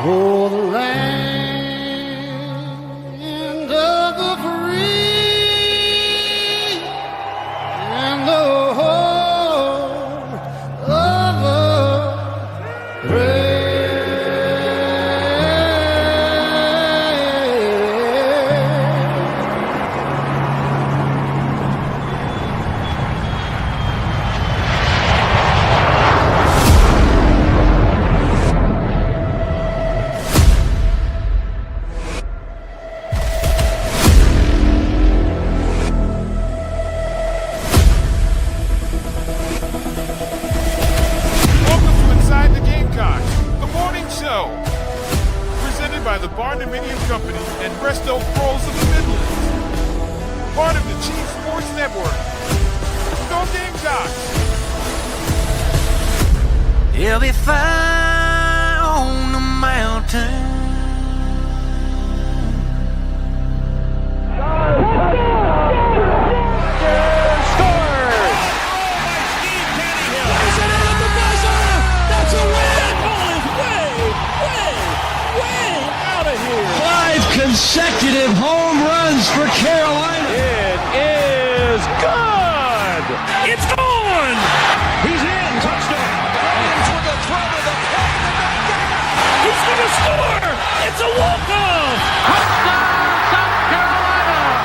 Oh, the land of the free and the home of the brave. By the Barndominium Company and Resto Pros of the Midlands. Part of the Chief Sports Network. Go Gamecocks! He'll be fire on the mountain. Scores! Is it at the buzzer? That's a win! Ball is way out of here. 5 consecutive home runs for Carolina. It is good. It's gone. He's in. Touchdown. Williams with a throw to the plate. He's going to score. It's a walk-off. Touchdown, South Carolina.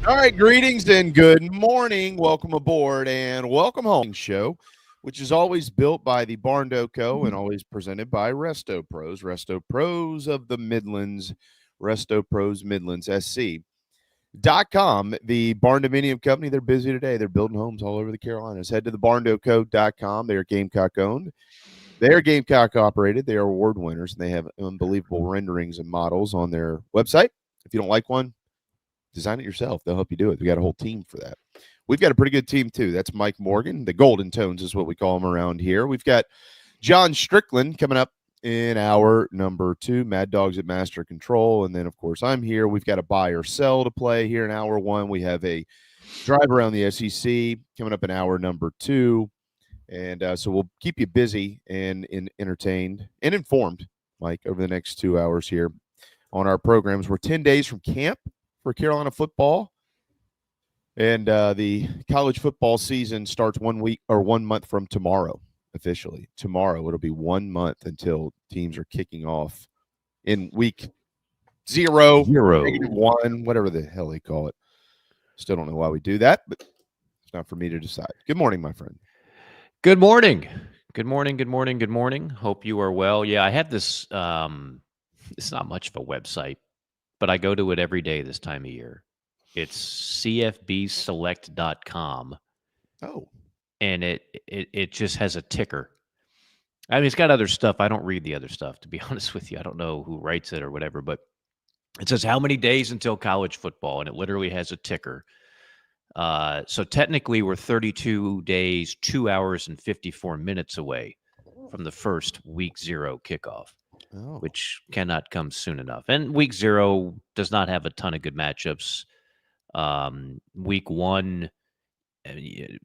All right, greetings and good morning. Welcome aboard and welcome home show, which is always built by the Barndo Co. and always presented by Resto Pros of the Midlands, Resto Pros Midlands SC.com. The Barndominium Company, they're busy today. They're building homes all over the Carolinas. Head to the barndoco.com. They're Gamecock owned. They're Gamecock operated. They are award winners, and they have unbelievable renderings and models on their website. If you don't like one, design it yourself. They'll help you do it. We got a whole team for that. We've got a pretty good team, too. That's Mike Morgan. The Golden Tones is what we call them around here. We've got John Strickland coming up in hour number 2, Mad Dogs at Master Control. And then, of course, I'm here. We've got a buy or sell to play here in hour 1. We have a drive around the SEC coming up in hour number 2. And so we'll keep you busy and entertained and informed, Mike, over the next 2 hours here on our programs. We're 10 days from camp for Carolina football, and the college football season starts 1 month from tomorrow. Officially tomorrow, it'll be 1 month until teams are kicking off in week 0, -1, whatever the hell they call it. Still don't know why we do that, but it's not for me to decide. Good morning, my friend. Good morning. Good morning. Hope you are well. Yeah, I have this. It's not much of a website, but I go to it every day this time of year. It's cfbselect.com. Oh. And it just has a ticker. I mean, it's got other stuff. I don't read the other stuff, to be honest with you. I don't know who writes it or whatever, but it says how many days until college football, and it literally has a ticker. So technically we're 32 days, 2 hours, and 54 minutes away from the first week 0 kickoff. Oh. Which cannot come soon enough. And week 0 does not have a ton of good matchups. Week 1,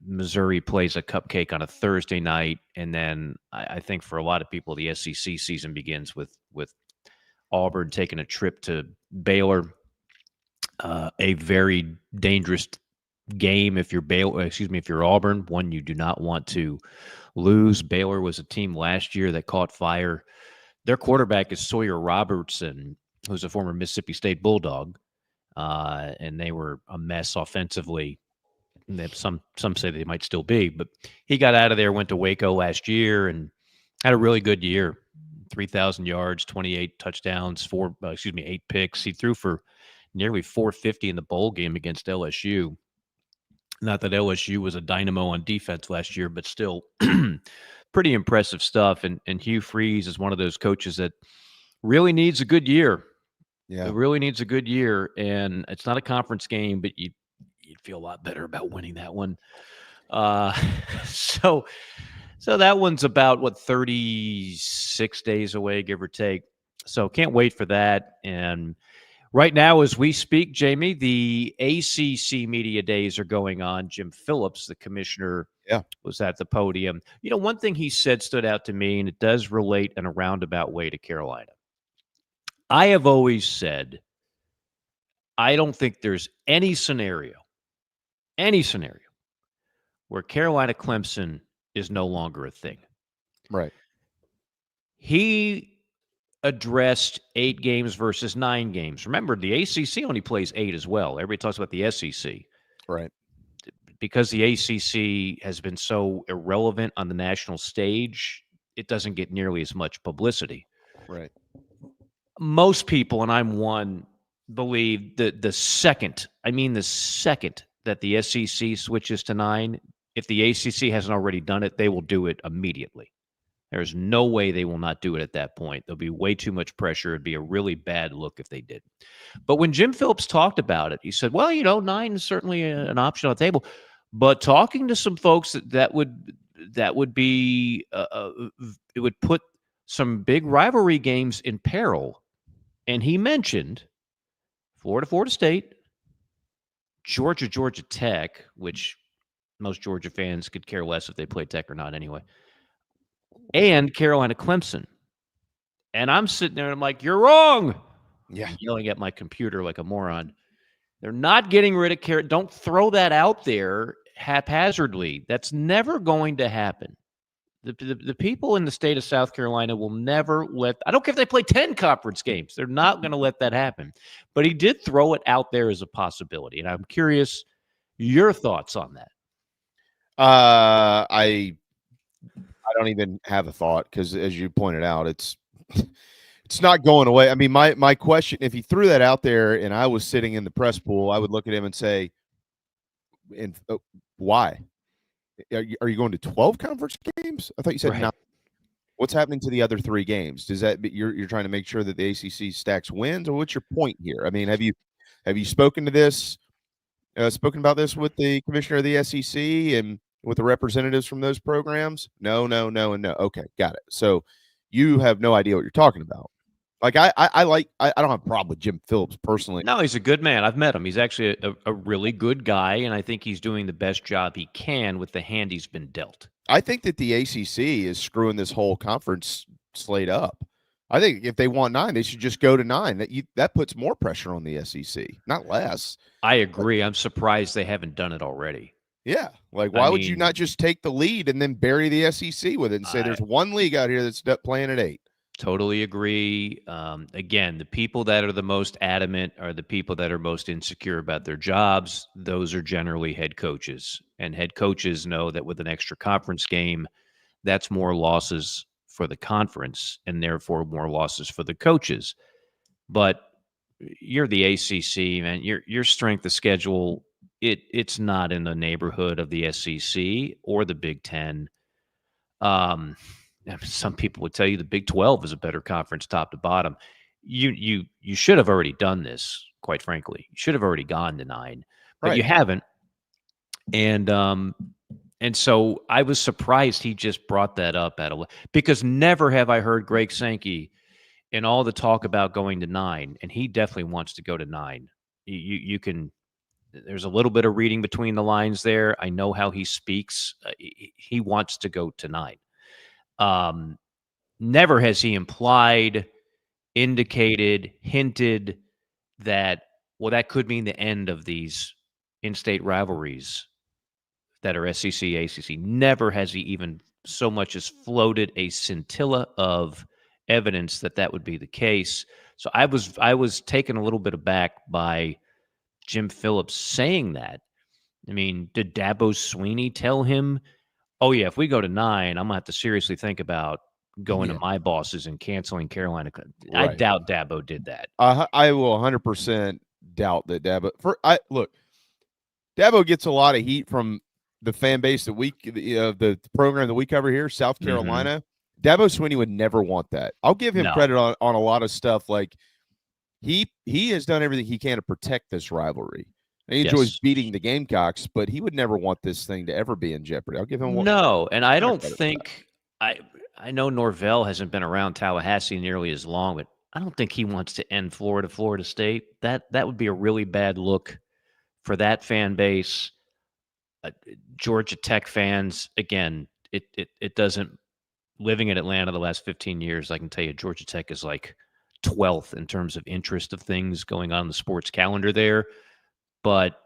Missouri plays a cupcake on a Thursday night. And then I think for a lot of people, the SEC season begins with Auburn taking a trip to Baylor. A very dangerous game if you're Auburn, one you do not want to lose. Baylor was a team last year that caught fire. Their quarterback is Sawyer Robertson, who's a former Mississippi State Bulldog, and they were a mess offensively. Some say they might still be, but he got out of there, went to Waco last year, and had a really good year. 3,000 yards, 28 touchdowns, 8 picks. He threw for nearly 450 in the bowl game against LSU. Not that LSU was a dynamo on defense last year, but still pretty impressive stuff. And Hugh Freeze is one of those coaches that really needs a good year. Yeah. It really needs a good year. And it's not a conference game, but you'd feel a lot better about winning that one. So that one's about, 36 days away, give or take. So can't wait for that. And Right now, as we speak, Jamie, the ACC media days are going on. Jim Phillips, the commissioner, was at the podium. You know, one thing he said stood out to me, and it does relate in a roundabout way to Carolina. I have always said, I don't think there's any scenario where Carolina Clemson is no longer a thing. Right. He addressed 8 games versus 9 games. Remember, the ACC only plays 8 as well. Everybody talks about the SEC. Right. Because the ACC has been so irrelevant on the national stage, it doesn't get nearly as much publicity. Right. Most people, and I'm one, believe that the second that the SEC switches to 9, if the ACC hasn't already done it, they will do it immediately. There's no way they will not do it at that point. There'll be way too much pressure. It'd be a really bad look if they did. But when Jim Phillips talked about it, he said, well, 9 is certainly an option on the table. But talking to some folks that would be it would put some big rivalry games in peril. And he mentioned Florida State, Georgia Tech, which most Georgia fans could care less if they play Tech or not anyway, and Carolina Clemson. And I'm sitting there and I'm like, you're wrong. Yeah. I'm yelling at my computer like a moron. They're not getting rid of Carolina. Don't throw that out there haphazardly. That's never going to happen. The people in the state of South Carolina will never I don't care if they play 10 conference games. They're not going to let that happen. But he did throw it out there as a possibility. And I'm curious your thoughts on that. I don't even have a thought because, as you pointed out, it's not going away. I mean, my question, if he threw that out there and I was sitting in the press pool, I would look at him and say, why? Are you going to 12 conference games? I thought you said Right. 9. What's happening to the other 3 games? Does that you're trying to make sure that the ACC stacks wins, or what's your point here? I mean, have you spoken about this with the commissioner of the SEC and with the representatives from those programs? No, and no. Okay, got it. So you have no idea what you're talking about. Like I don't have a problem with Jim Phillips personally. No, he's a good man. I've met him. He's actually a really good guy, and I think he's doing the best job he can with the hand he's been dealt. I think that the ACC is screwing this whole conference slate up. I think if they want 9, they should just go to 9. That puts more pressure on the SEC, not less. I agree. I'm surprised they haven't done it already. Yeah. Like, why would you not just take the lead and then bury the SEC with it and say there's one league out here that's playing at 8? Totally agree. Again, the people that are the most adamant are the people that are most insecure about their jobs. Those are generally head coaches. And head coaches know that with an extra conference game, that's more losses for the conference and therefore more losses for the coaches. But you're the ACC, man. Your strength of schedule, it's not in the neighborhood of the SEC or the Big Ten. Some people would tell you the Big 12 is a better conference top to bottom. You should have already done this, quite frankly. You should have already gone to 9, but you haven't. And so I was surprised he just brought that up because never have I heard Greg Sankey in all the talk about going to 9, and he definitely wants to go to 9. You can. There's a little bit of reading between the lines there. I know how he speaks. He wants to go to 9. Never has he implied, indicated, hinted that, well, that could mean the end of these in-state rivalries that are SEC, ACC. Never has he even so much as floated a scintilla of evidence that would be the case. So I was taken a little bit aback by Jim Phillips saying that. I mean, did Dabo Swinney tell him, oh, yeah, if we go to 9, I'm going to have to seriously think about going to my bosses and canceling Carolina? I doubt Dabo did that. I will 100% doubt that Dabo. Look, Dabo gets a lot of heat from the fan base that the program that we cover here, South Carolina. Dabo Swinney would never want that. I'll give him credit on a lot of stuff. Like he has done everything he can to protect this rivalry. He enjoys beating the Gamecocks, but he would never want this thing to ever be in jeopardy. I'll give him one. No, and I don't think I know Norvell hasn't been around Tallahassee nearly as long, but I don't think he wants to end Florida State. That would be a really bad look for that fan base. Georgia Tech fans, again, it doesn't. Living in Atlanta the last 15 years, I can tell you Georgia Tech is like 12th in terms of interest of things going on in the sports calendar there. But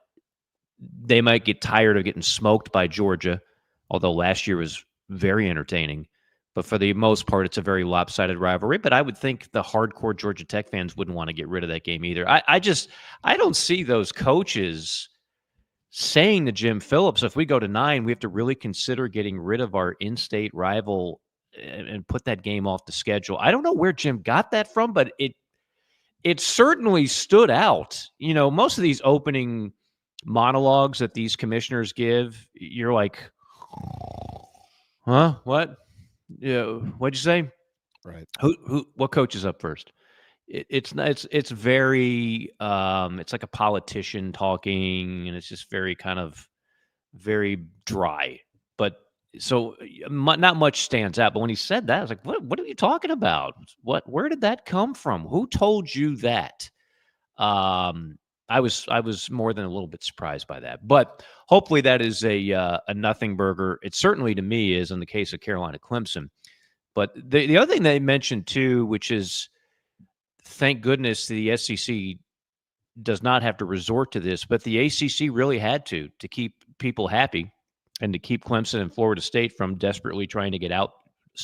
they might get tired of getting smoked by Georgia, although last year was very entertaining. But for the most part, it's a very lopsided rivalry. But I would think the hardcore Georgia Tech fans wouldn't want to get rid of that game either. I don't see those coaches saying to Jim Phillips, if we go to 9, we have to really consider getting rid of our in-state rival and put that game off the schedule. I don't know where Jim got that from, but it certainly stood out. You know, most of these opening monologues that these commissioners give, you're like, huh? What? Yeah, what'd you say? Right. What coach is up first? It's very it's like a politician talking, and it's just very kind of very dry. But so not much stands out. But when he said that, I was like, what are you talking about? Where did that come from? Who told you that? I was more than a little bit surprised by that. But hopefully that is a nothing burger. It certainly to me is in the case of Carolina Clemson. But the other thing they mentioned too, which is thank goodness the SEC does not have to resort to this, but the ACC really had to keep people happy and to keep Clemson and Florida State from desperately trying to get out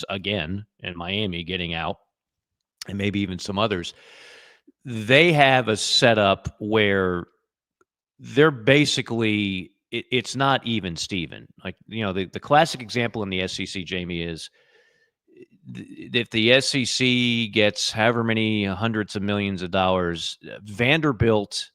again, and Miami getting out, and maybe even some others. They have a setup where they're basically it's not even Steven. Like, you know, the classic example in the SEC, Jamie, is if the SEC gets however many hundreds of millions of dollars, Vanderbilt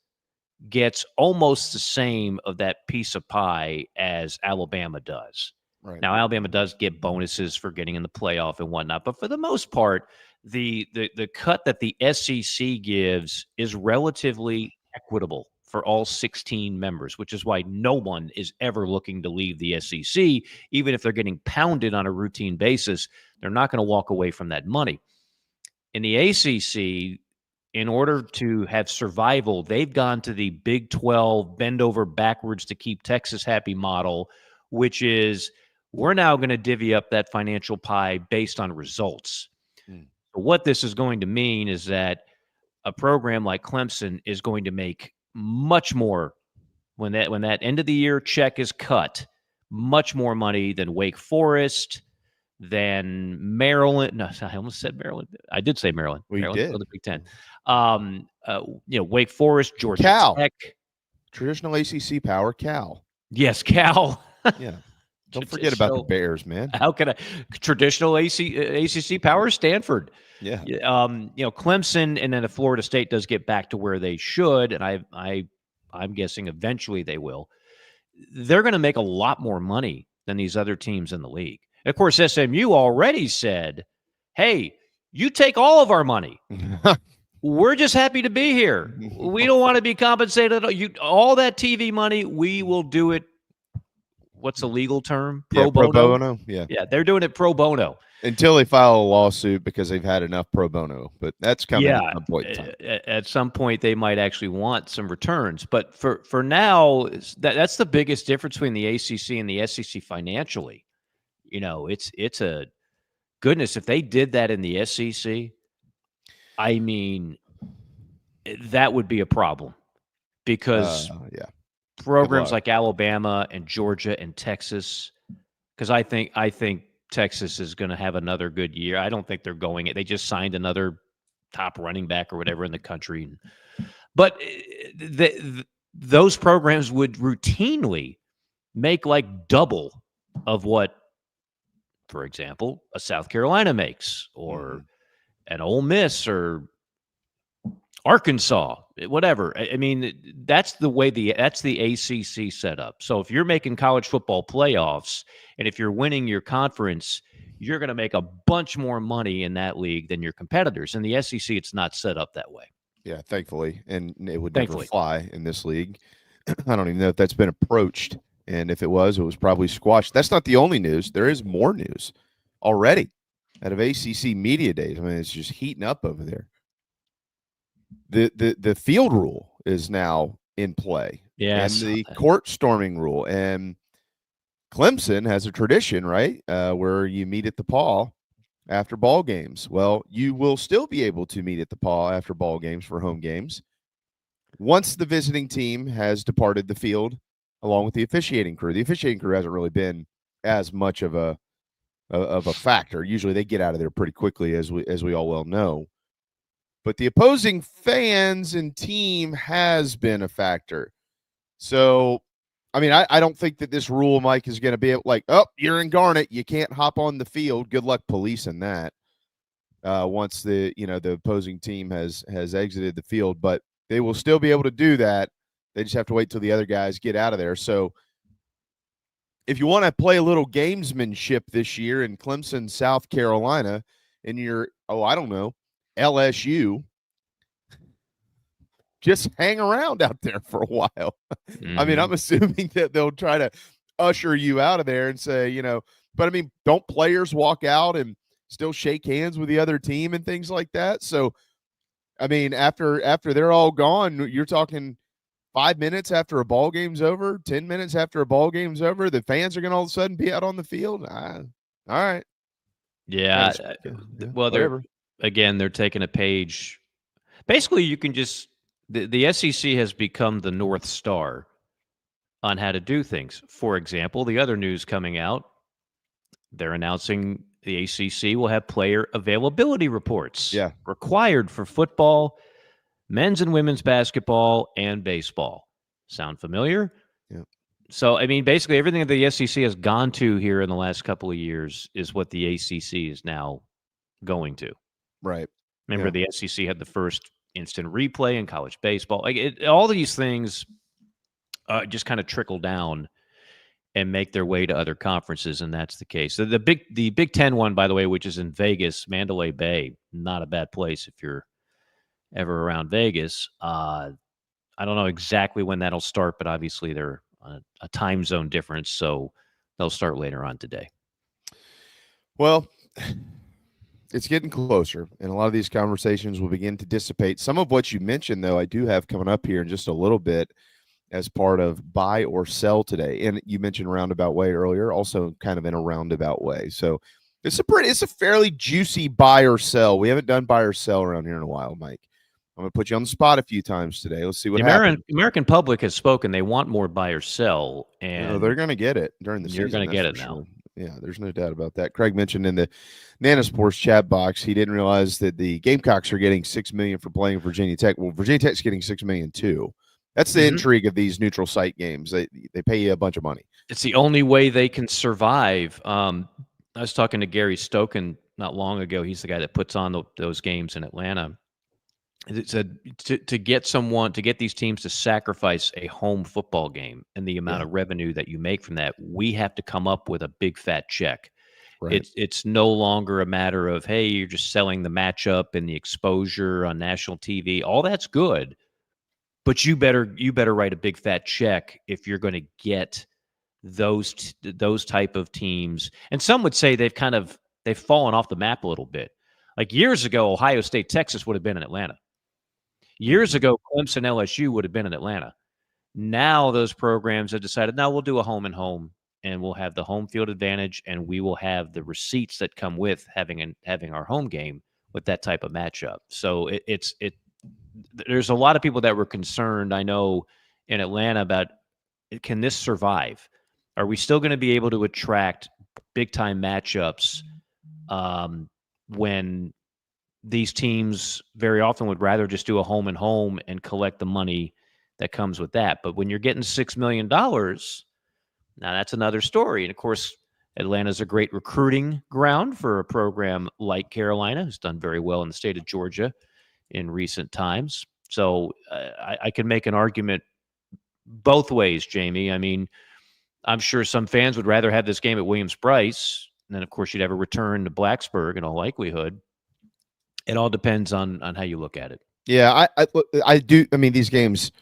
gets almost the same of that piece of pie as Alabama does. Right. Now, Alabama does get bonuses for getting in the playoff and whatnot, but for the most part, the cut that the SEC gives is relatively equitable for all 16 members, which is why no one is ever looking to leave the SEC, even if they're getting pounded on a routine basis. They're not going to walk away from that money. In the ACC, in order to have survival, they've gone to the Big 12 bend over backwards to keep Texas happy model, which is we're now going to divvy up that financial pie based on results. So what this is going to mean is that a program like Clemson is going to make much more when that end of the year check is cut, much more money than Wake Forest, than Maryland. No, I almost said Maryland. I did say Maryland. We Maryland did. for the Big Ten. Wake Forest, Georgia Cal. Tech. Traditional ACC power, Cal. Yes, Cal. Yeah. Don't forget about the Bears, man. How can I? Traditional ACC power, Stanford. Yeah. Clemson, and then if Florida State does get back to where they should, and I'm guessing eventually they will, they're going to make a lot more money than these other teams in the league. Of course, SMU already said, hey, you take all of our money. We're just happy to be here. We don't want to be compensated. All that TV money, we will do it. What's the legal term? Pro bono? Yeah. Yeah, they're doing it pro bono. Until they file a lawsuit because they've had enough pro bono. But that's coming at some point in time. At some point, they might actually want some returns. But for now, that's the biggest difference between the ACC and the SEC financially. You know, it's a goodness. If they did that in the SEC, I mean, that would be a problem because programs like Alabama and Georgia and Texas, because I think Texas is going to have another good year. I don't think they're going it. They just signed another top running back or whatever in the country. But those programs would routinely make like double of what, for example, a South Carolina makes, or an Ole Miss, or Arkansas, whatever. I mean, that's the way that's the ACC set up. So if you're making college football playoffs, and if you're winning your conference, you're going to make a bunch more money in that league than your competitors. In the SEC, it's not set up that way. Yeah, thankfully. And it would never fly in this league. I don't even know if that's been approached. And if it was probably squashed. That's not the only news. There is more news already out of ACC Media Days. I mean, it's just heating up over there. the field rule is now in play, Yeah, and the court storming rule. And Clemson has a tradition, right, where you meet at the Paw after ball games. Well, you will still be able to meet at the Paw after ball games for home games once the visiting team has departed the field, along with the officiating crew. The officiating crew hasn't really been as much of a factor. Usually they get out of there pretty quickly, as we all well know. But the opposing fans and team has been a factor. So, I mean, I don't think that this rule, Mike, is going to be like, oh, you're in Garnet, you can't hop on the field. Good luck policing that once the opposing team has exited the field. But they will still be able to do that. They just have to wait till the other guys get out of there. So if you want to play a little gamesmanship this year in Clemson, South Carolina, and you're, I don't know, LSU, just hang around out there for a while. I mean, I'm assuming that they'll try to usher you out of there and say, but I mean, don't players walk out and still shake hands with the other team and things like that? So, I mean, after they're all gone, you're talking 5 minutes after a ball game's over, 10 minutes after a ball game's over, the fans are going to all of a sudden be out on the field. All right. Yeah. Well, they're taking a page. Basically, you can just the SEC has become the North Star on how to do things. For example, the other news coming out, they're announcing the ACC will have player availability reports required for football, men's and women's basketball, and baseball. Sound familiar? Yeah. So, I mean, basically everything that the SEC has gone to here in the last couple of years is what the ACC is now going to. Right. Remember, the SEC had the first instant replay in college baseball. All these things just kind of trickle down and make their way to other conferences, and that's the case. So the Big Ten one, by the way, which is in Vegas, Mandalay Bay, not a bad place if you're ever around Vegas. I don't know exactly when that'll start, but obviously they're on a time zone difference, so they'll start later on today. Well, it's getting closer, and a lot of these conversations will begin to dissipate. Some of what you mentioned, though, I do have coming up here in just a little bit as part of buy or sell today. And you mentioned roundabout way earlier, also kind of in a roundabout way. So it's a fairly juicy buy or sell. We haven't done buy or sell around here in a while, Mike. I'm going to put you on the spot a few times today. Let's see what happens. The American public has spoken. They want more buy or sell, and they're going to get it during the season. You're going to get it now. Sure. Yeah, there's no doubt about that. Craig mentioned in the Nana Sports chat box, he didn't realize that the Gamecocks are getting $6 million for playing Virginia Tech. Well, Virginia Tech's getting $6 million too. That's the intrigue of these neutral site games. They pay you a bunch of money. It's the only way they can survive. I was talking to Gary Stoken not long ago. He's the guy that puts on those games in Atlanta. It said to get these teams to sacrifice a home football game and the amount of revenue that you make from that, we have to come up with a big fat check. Right. It's no longer a matter of, hey, you're just selling the matchup and the exposure on national TV. All that's good. But you better write a big fat check if you're going to get those type of teams. And some would say they've fallen off the map a little bit. Like years ago, Ohio State, Texas would have been in Atlanta. Years ago, Clemson, LSU would have been in Atlanta. Now those programs have decided, no, we'll do a home and home, and we'll have the home field advantage, and we will have the receipts that come with having our home game with that type of matchup. So there's a lot of people that were concerned, I know, in Atlanta about, can this survive? Are we still going to be able to attract big-time matchups when these teams very often would rather just do a home and home and collect the money that comes with that? But when you're getting $6 million, now that's another story. And, of course, Atlanta's a great recruiting ground for a program like Carolina, who's done very well in the state of Georgia in recent times. So I can make an argument both ways, Jamie. I mean, I'm sure some fans would rather have this game at Williams-Brice, and then, of course, you'd have a return to Blacksburg in all likelihood. It all depends on how you look at it. Yeah, I do. I mean, these games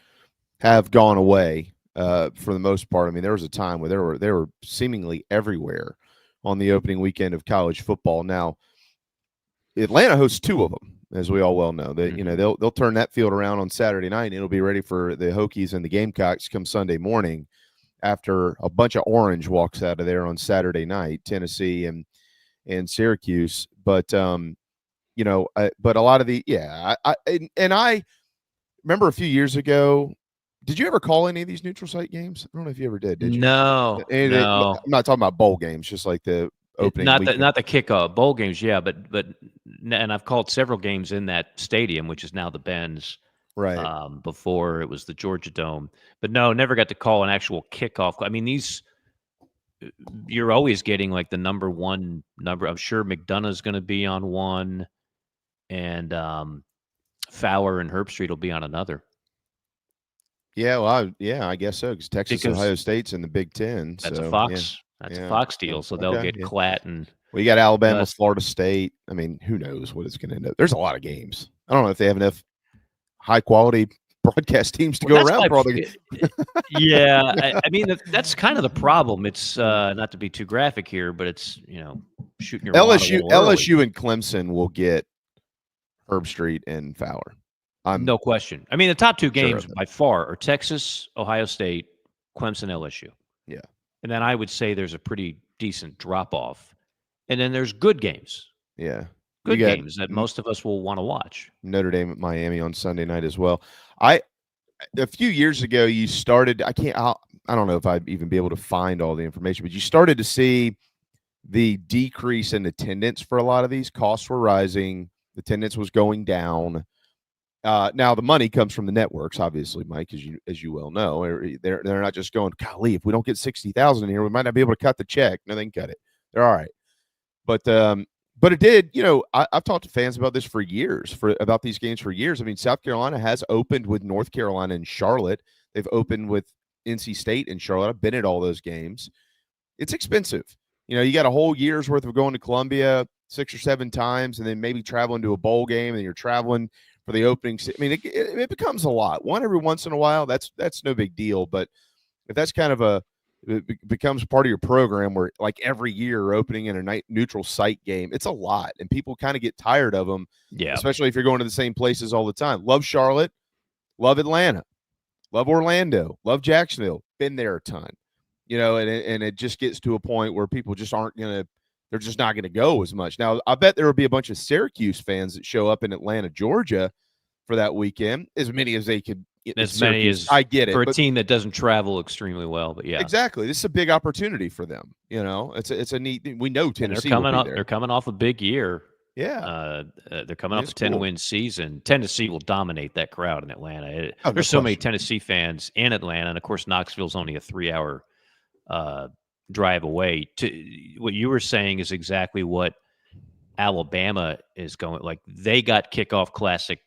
have gone away for the most part. I mean, there was a time where they were seemingly everywhere on the opening weekend of college football. Now, Atlanta hosts two of them. as we all well know. They, you know, they'll turn that field around on Saturday night, and it'll be ready for the Hokies and the Gamecocks come Sunday morning after a bunch of orange walks out of there on Saturday night, Tennessee and Syracuse. But you know, but a lot of the I remember a few years ago. Did you ever call any of these neutral site games? I don't know if you ever did. Did you? No. I'm not talking about bowl games, just like the opening. Not the kickoff bowl games, yeah, but and I've called several games in that stadium, which is now the Benz. Right. Before it was the Georgia Dome, but no, never got to call an actual kickoff. I mean, you're always getting like the number one number. I'm sure McDonough's going to be on one, and Fowler and Herbstreit will be on another. Yeah, well, I guess so, because Texas and Ohio State's in the Big Ten. That's so, a Fox. Yeah. That's a Fox deal, so they'll get Klatt and. Well, you got Alabama, Florida State. I mean, who knows what it's going to end up. There's a lot of games. I don't know if they have enough high quality broadcast teams to go around for all the. Yeah, I mean that's kind of the problem. It's not to be too graphic here, but it's shooting your LSU and Clemson will get Herbstreit and Fowler. No question. I mean, the top two games by far are Texas, Ohio State, Clemson, LSU. Yeah. And then I would say there's a pretty decent drop-off. And then there's good games. Yeah. Good games that most of us will want to watch. Notre Dame at Miami on Sunday night as well. A few years ago, you started – I don't know if I'd even be able to find all the information, but you started to see the decrease in attendance for a lot of these. Costs were rising. Attendance was going down. Now the money comes from the networks, obviously, Mike, as you well know. They're not just going, golly, if we don't get 60,000 in here, we might not be able to cut the check. No, they can cut it. They're all right. But it did, I've talked to fans about this for years, about these games for years. I mean, South Carolina has opened with North Carolina and Charlotte. They've opened with NC State and Charlotte. I've been at all those games. It's expensive. You got a whole year's worth of going to Columbia 6 or 7 times and then maybe traveling to a bowl game, and you're traveling for the opening. I mean, it becomes a lot. One every once in a while, that's no big deal. But if that's kind of it becomes part of your program where like every year opening in a neutral site game, it's a lot, and people kind of get tired of them. Yeah. Especially if you're going to the same places all the time. Love Charlotte, love Atlanta, love Orlando, love Jacksonville. Been there a ton, and it just gets to a point where people just they're just not going to go as much. Now, I bet there will be a bunch of Syracuse fans that show up in Atlanta, Georgia for that weekend, as many as they could. As many as I get it for a team that doesn't travel extremely well, but yeah, exactly. This is a big opportunity for them. It's a neat. We know Tennessee. They're coming off a big year. Yeah, they're coming off a 10-win season. Tennessee will dominate that crowd in Atlanta. There's so many Tennessee fans in Atlanta, and of course, Knoxville's only a 3-hour drive away. What you were saying is exactly what Alabama is going. Like they got kickoff classic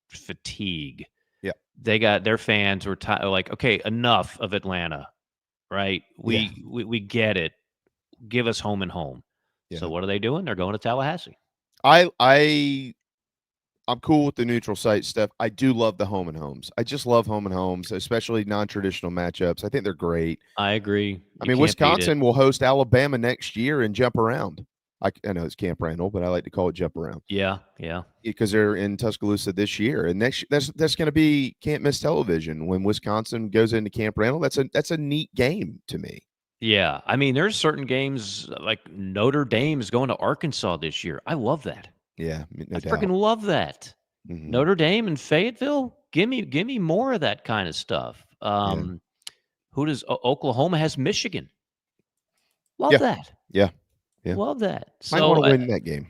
fatigue. Yeah, they got their fans were like, okay, enough of Atlanta, right? We get it. Give us home and home. Yeah. So what are they doing? They're going to Tallahassee. I'm cool with the neutral site stuff. I do love the home and homes. I just love home and homes, especially non-traditional matchups. I think they're great. I agree. I mean, Wisconsin will host Alabama next year and jump around. I know it's Camp Randall, but I like to call it jump around. Yeah. Because they're in Tuscaloosa this year, and that's going to be can't miss television when Wisconsin goes into Camp Randall. That's a neat game to me. Yeah, I mean, there's certain games like Notre Dame is going to Arkansas this year. I love that. Yeah, I freaking love that. Mm-hmm. Notre Dame and Fayetteville. Give me more of that kind of stuff. Who does Oklahoma has Michigan? Love that. Yeah. Love that. Might want to win that game.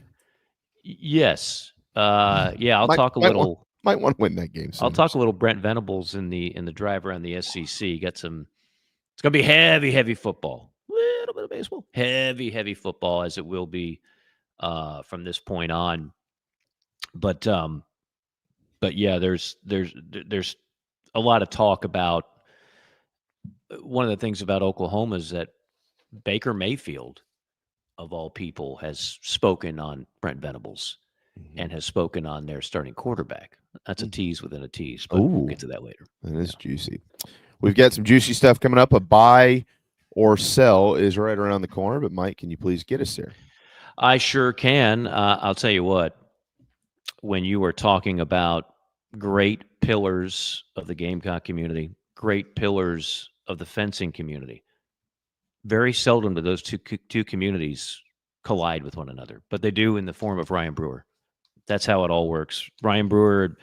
Yes. I'll talk a little. Might want to win that game. I'll talk a little Brent Venables in the drive around the SEC. Got some. It's going to be heavy football. A little bit of baseball. Heavy football, as it will be from this point on. But yeah, there's a lot of talk about. One of the things about Oklahoma is that Baker Mayfield, of all people, has spoken on Brent Venables and has spoken on their starting quarterback. That's a tease within a tease, but we'll get to that later. That is juicy. We've got some juicy stuff coming up. A buy or sell is right around the corner, but Mike, can you please get us there? I sure can. I'll tell you what. when you are talking about great pillars of the Gamecock community, great pillars of the fencing community. Very seldom do those two communities collide with one another, but they do in the form of Ryan Brewer. That's how it all works. Ryan Brewer,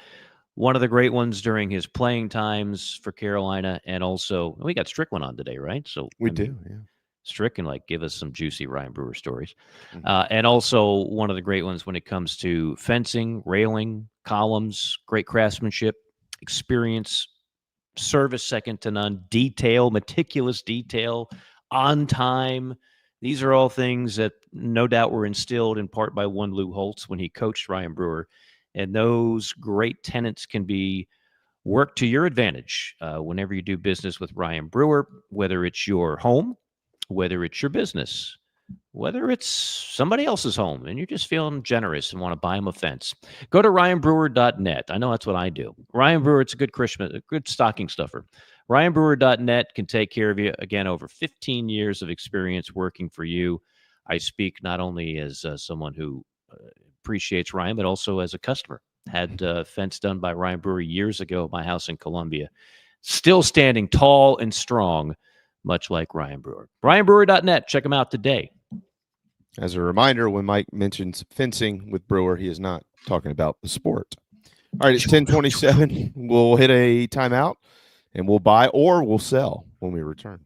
one of the great ones during his playing times for Carolina, and also we got Strickland on today, right? So we do, yeah. Strickland, give us some juicy Ryan Brewer stories. And also one of the great ones when it comes to fencing, railing, columns, great craftsmanship, experience, service second to none, detail, meticulous detail, on time. These are all things that no doubt were instilled in part by one Lou Holtz when he coached Ryan Brewer. And those great tenets can be worked to your advantage whenever you do business with Ryan Brewer, whether it's your home, whether it's your business, whether it's somebody else's home, and you're just feeling generous and want to buy them a fence. Go to ryanbrewer.net. I know that's what I do. Ryan Brewer, it's a good stocking stuffer. ryanbrewer.net can take care of you. Again, over 15 years of experience working for you. I speak not only as someone who appreciates Ryan, but also as a customer. Had fence done by Ryan Brewer years ago at my house in Columbia. Still standing tall and strong, much like Ryan Brewer. ryanbrewer.net. Check him out today. As a reminder, when Mike mentions fencing with Brewer, he is not talking about the sport. All right, it's 10:27. We'll hit a timeout, and we'll buy or we'll sell when we return.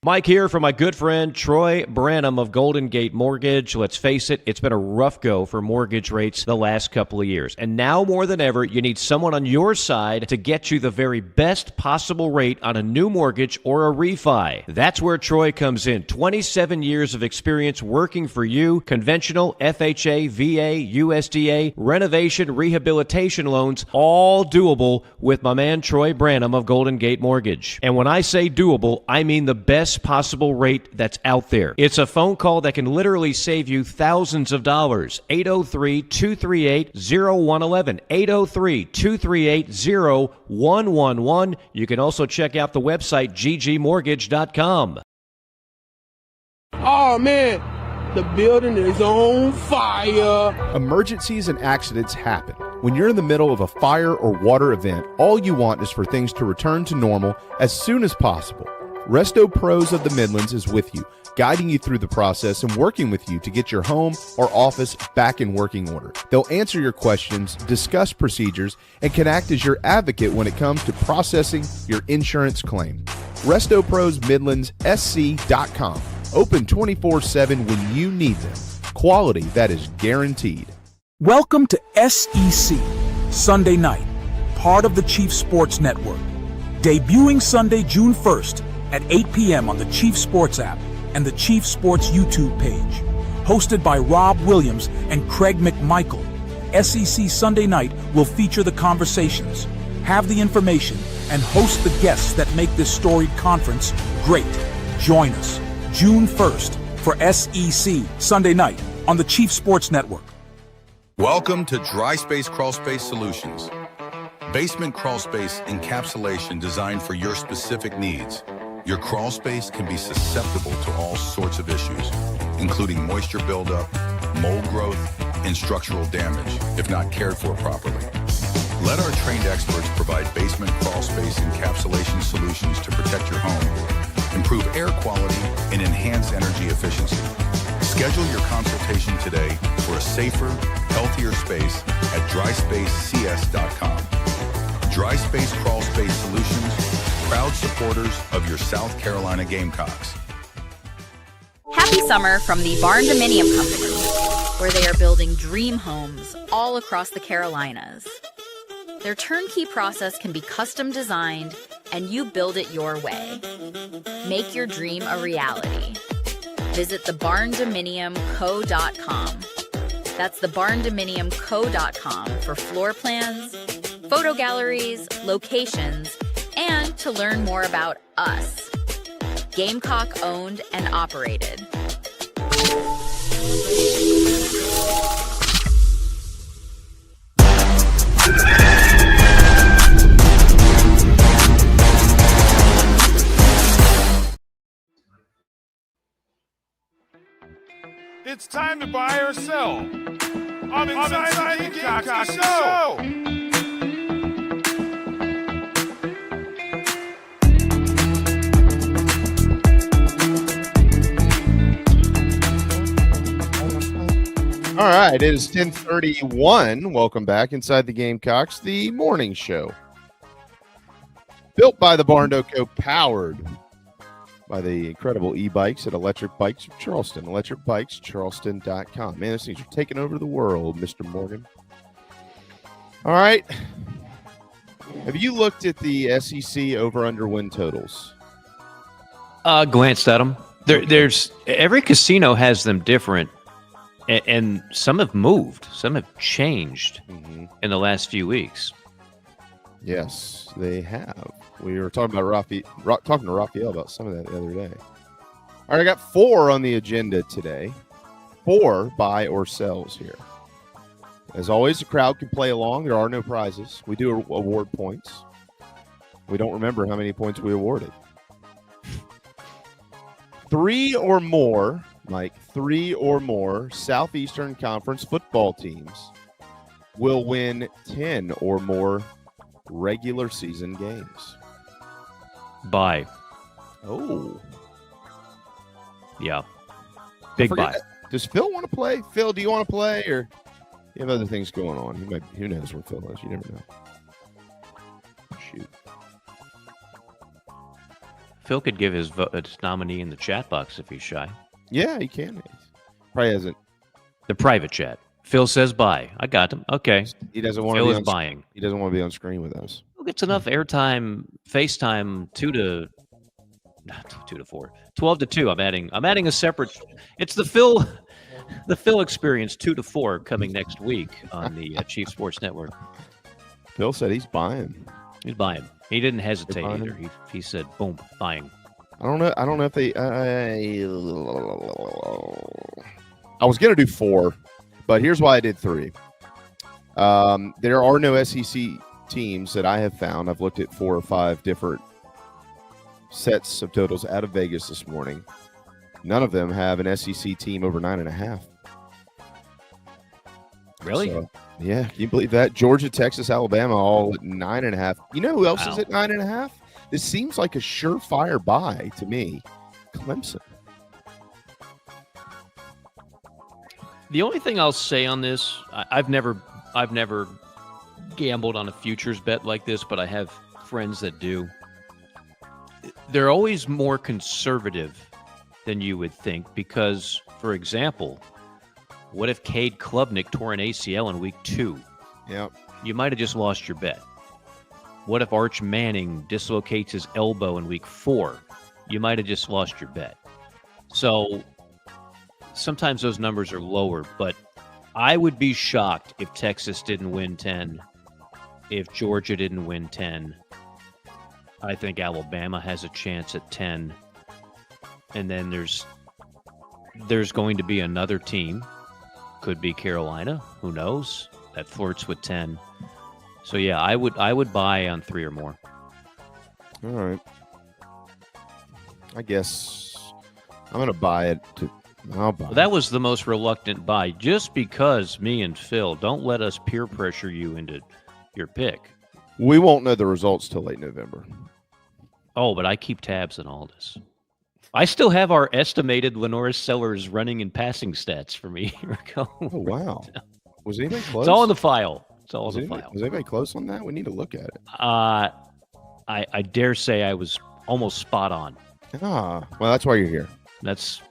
Mike here for my good friend Troy Branham of Golden Gate Mortgage. Let's face it, it's been a rough go for mortgage rates the last couple of years. And now more than ever, you need someone on your side to get you the very best possible rate on a new mortgage or a refi. That's where Troy comes in. 27 years of experience working for you. Conventional, FHA, VA, USDA, renovation, rehabilitation loans, all doable with my man Troy Branham of Golden Gate Mortgage. And when I say doable, I mean the best possible rate that's out there. It's a phone call that can literally save you thousands of dollars. 803-238-0111. 803-238-0111. You can also check out the website ggmortgage.com. Oh man, the building is on fire. Emergencies and accidents happen. When you're in the middle of a fire or water event, all you want is for things to return to normal as soon as possible. Resto Pros of the Midlands is with you, guiding you through the process and working with you to get your home or office back in working order. They'll answer your questions, discuss procedures, and can act as your advocate when it comes to processing your insurance claim. Resto Pros Midlands SC.com. Open 24/7 when you need them. Quality that is guaranteed. Welcome to SEC, Sunday Night, part of the Chief Sports Network. Debuting Sunday, June 1st at 8 p.m. on the Chief Sports app and the Chief Sports YouTube page. Hosted by Rob Williams and Craig McMichael, SEC Sunday Night will feature the conversations, have the information, and host the guests that make this storied conference great. Join us June 1st for SEC Sunday Night on the Chief Sports Network. Welcome to Dry Space Crawl Space Solutions. Basement crawl space encapsulation designed for your specific needs. Your crawl space can be susceptible to all sorts of issues, including moisture buildup, mold growth, and structural damage if not cared for properly. Let our trained experts provide basement crawl space encapsulation solutions to protect your home, improve air quality, and enhance energy efficiency. Schedule your consultation today for a safer, healthier space at dryspacecs.com. Dry Space Crawl Space Solutions, proud supporters of your South Carolina Gamecocks. Happy summer from the Barn Dominium Company, where they are building dream homes all across the Carolinas. Their turnkey process can be custom designed, and you build it your way. Make your dream a reality. Visit thebarndominiumco.com. That's thebarndominiumco.com for floor plans, photo galleries, locations, and to learn more about us. Gamecock owned and operated. It's time to buy or sell. I'm inside the Gamecocks The Show. All right, it is 10:31. Welcome back inside the Gamecocks, the morning show. Built by the Barn Co., powered by the incredible e-bikes at Electric Bikes of Charleston, electricbikescharleston.com. Man, those things are taking over the world, Mr. Morgan. All right. Have you looked at the SEC over-under win totals? Glanced at them. There's every casino has them different. And some have moved. Some have changed in the last few weeks. Yes, they have. We were talking about talking to Raphael about some of that the other day. All right, I got 4 on the agenda today. 4 buy or sells here. As always, the crowd can play along. There are no prizes. We do award points. We don't remember how many points we awarded. 3 or more, Mike, 3 or more Southeastern Conference football teams will win 10 or more regular season games. Buy. Oh. Yeah. Big buy. Does Phil want to play? Phil, do you want to play, or you have other things going on? Who knows where Phil is? You never know. Shoot. Phil could give his nominee in the chat box if he's shy. Yeah, he can. Probably hasn't. The private chat. Phil says buy. I got him. Okay. He doesn't want Phil to is be buying. He doesn't want to be on screen with us. Who gets enough airtime, FaceTime 2 to 4. 12 to 2. I'm adding a separate. It's the Phil experience 2 to 4 coming next week on the Chief Sports Network. Phil said he's buying. He's buying. He didn't hesitate either. He said, boom, buying. I don't know if they. I was going to do 4, but here's why I did 3. There are no SEC teams that I have found. I've looked at 4 or 5 different sets of totals out of Vegas this morning. None of them have an SEC team over 9.5. Really? So, yeah, can you believe that? Georgia, Texas, Alabama, all at 9.5. You know who else is at 9.5? This seems like a surefire buy to me. Clemson. The only thing I'll say on this, I've never gambled on a futures bet like this, but I have friends that do. They're always more conservative than you would think because, for example, what if Cade Klubnik tore an ACL in week 2? Yep. You might have just lost your bet. What if Arch Manning dislocates his elbow in week 4? You might have just lost your bet. So sometimes those numbers are lower, but I would be shocked if Texas didn't win 10, if Georgia didn't win 10. I think Alabama has a chance at 10. And then there's going to be another team. Could be Carolina. Who knows? That flirts with 10. So, yeah, I would buy on 3 or more. All right. I guess I'm going to buy it. I'll buy Well, that was the most reluctant buy, just because me and Phil, don't let us peer pressure you into your pick. We won't know the results till late November. Oh, but I keep tabs on all this. I still have our estimated Lenora Sellers running and passing stats for me. Here we go. Oh, wow. Was anybody close? It's all in the file. It's all in the file. Was anybody close on that? We need to look at it. I dare say I was almost spot on. Well, that's why you're here. It's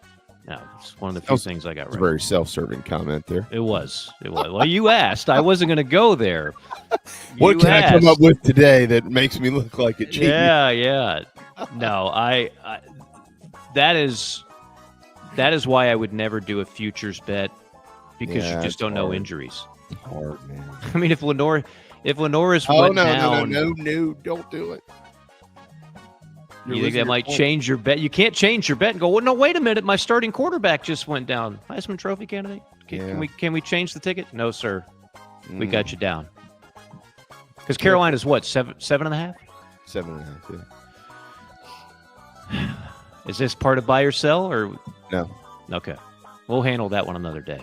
one of the few things I got right. It's a very self-serving comment there. It was. Well, you asked. I wasn't going to go there. What can I come up with today that makes me look like a cheat? Yeah. No, that is why I would never do a futures bet, because you just don't know injuries. It's hard, man. I mean, if Lenora's went down, no, don't do it. You think that might change your bet? You can't change your bet and go, well, no, wait a minute, my starting quarterback just went down. Heisman Trophy candidate? Can we change the ticket? No, sir. We got you down. Because Carolina's what, 7.5? 7.5, yeah. Is this part of buy or sell, or no? Okay, we'll handle that one another day.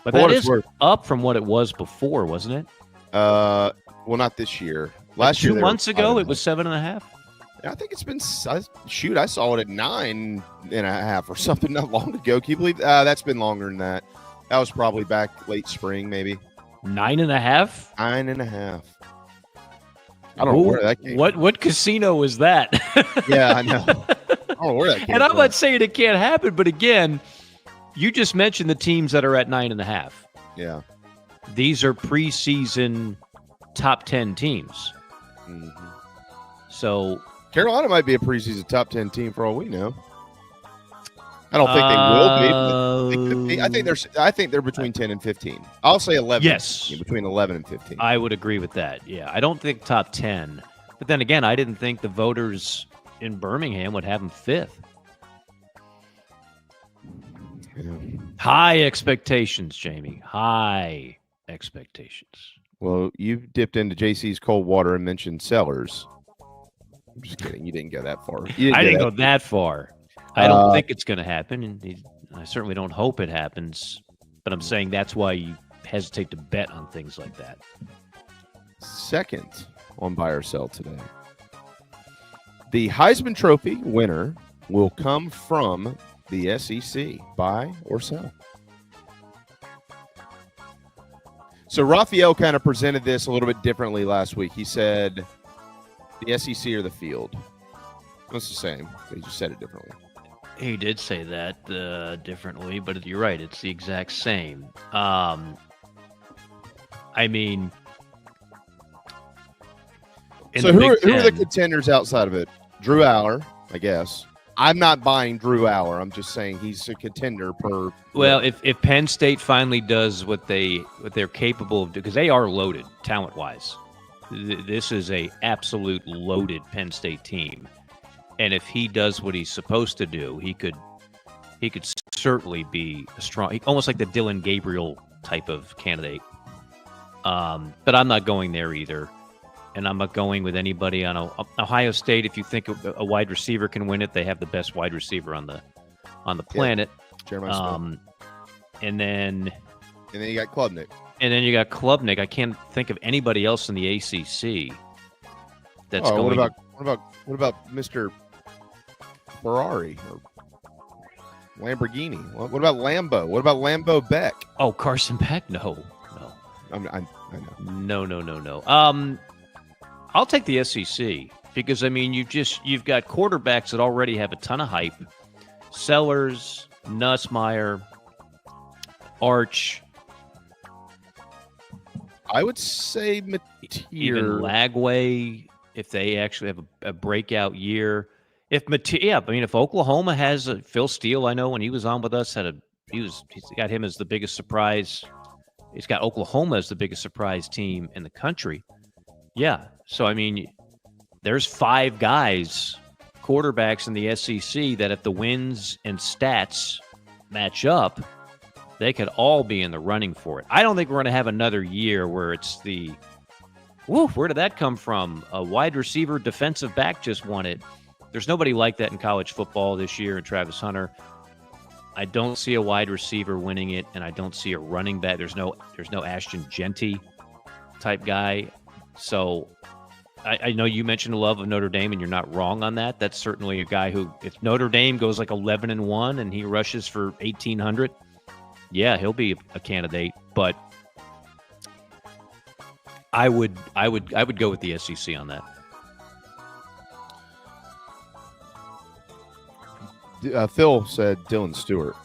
But For that what it's is worth. up from what it was before, wasn't it? Well, not this year. Last year, 2 months ago, it was 7.5. I think it's been I saw it at 9.5 or something not long ago. Can you believe that's been longer than that? That was probably back late spring, maybe 9.5. 9.5. I don't know where that came. What casino is that? Yeah, I know. I don't know where that came And I'm from. not saying it can't happen, but again, you just mentioned the teams that are at 9.5. Yeah, these are preseason top 10 teams. Mm-hmm. So Carolina might be a preseason top 10 team for all we know. I don't think they will be. But they could be. I think they're between 10 and 15. I'll say 11. Yes, between 11 and 15. I would agree with that. Yeah, I don't think top 10. But then again, I didn't think the voters in Birmingham would have them 5th. Yeah. High expectations, Jamie. High expectations. Well, you dipped into JC's cold water and mentioned Sellers. I'm just kidding. You didn't go that far. I didn't go that far. I don't think it's going to happen, and I certainly don't hope it happens. But I'm saying that's why you hesitate to bet on things like that. Second on buy or sell today. The Heisman Trophy winner will come from the SEC. Buy or sell? So Raphael kind of presented this a little bit differently last week. He said the SEC or the field. It's the same, but he just said it differently. He did say that differently, but you're right. It's the exact same. I mean, so who are the contenders outside of it? Drew Aller, I guess. I'm not buying Drew Aller. I'm just saying he's a contender per. Well, if Penn State finally does what they're capable of doing, because they are loaded talent-wise. This is a absolute loaded Penn State team. And if he does what he's supposed to do, he could certainly be a strong, almost like the Dylan Gabriel type of candidate. But I'm not going there either, and I'm not going with anybody on Ohio State. If you think a wide receiver can win it, they have the best wide receiver on the planet. Yeah, Jeremiah Smith. And then you got Klubnik. And then you got Klubnik. I can't think of anybody else in the ACC that's going. What about Mr. Ferrari or Lamborghini? What about Lambo? What about Lambo Beck? Oh, Carson Beck? No. I know. No. I'll take the SEC because I mean you've got quarterbacks that already have a ton of hype. Sellers, Nussmeier, Arch. I would say Mateer. Even Lagway, if they actually have a breakout year. If Oklahoma has Phil Steele, I know when he was on with us, he's got him as the biggest surprise. He's got Oklahoma as the biggest surprise team in the country. Yeah. So, I mean, there's 5 guys, quarterbacks in the SEC, that if the wins and stats match up, they could all be in the running for it. I don't think we're going to have another year where it's where did that come from? A wide receiver, defensive back just won it. There's nobody like that in college football this year, and Travis Hunter. I don't see a wide receiver winning it, and I don't see a running back. There's no Ashton Genty type guy. So I know you mentioned the love of Notre Dame, and you're not wrong on that. That's certainly a guy who, if Notre Dame goes like 11-1 and he rushes for 1,800, yeah, he'll be a candidate. But I would go with the SEC on that. Phil said Dylan Stewart.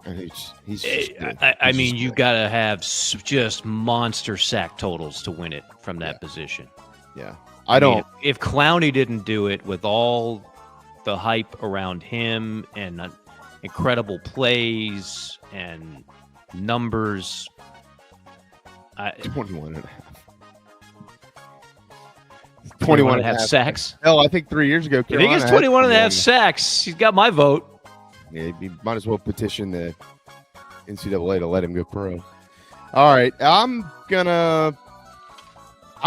And he's just I mean, you got to have just monster sack totals to win it from that position. Yeah. I mean, if Clowney didn't do it with all the hype around him and incredible plays and numbers, 21 and a half. 21 and a half sacks. Hell, I think 3 years ago, Carolina I think it's 21 and a half sacks. He's got my vote. Yeah, you might as well petition the NCAA to let him go pro. All right, I'm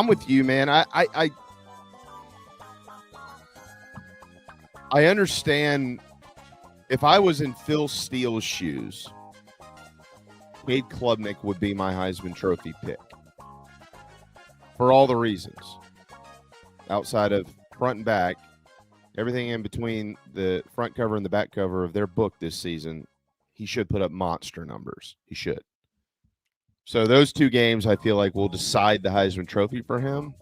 with you, man. I understand if I was in Phil Steele's shoes, Cade Klubnik would be my Heisman Trophy pick for all the reasons. Outside of front and back, everything in between the front cover and the back cover of their book this season, he should put up monster numbers. He should. So those two games, I feel like, will decide the Heisman Trophy for him.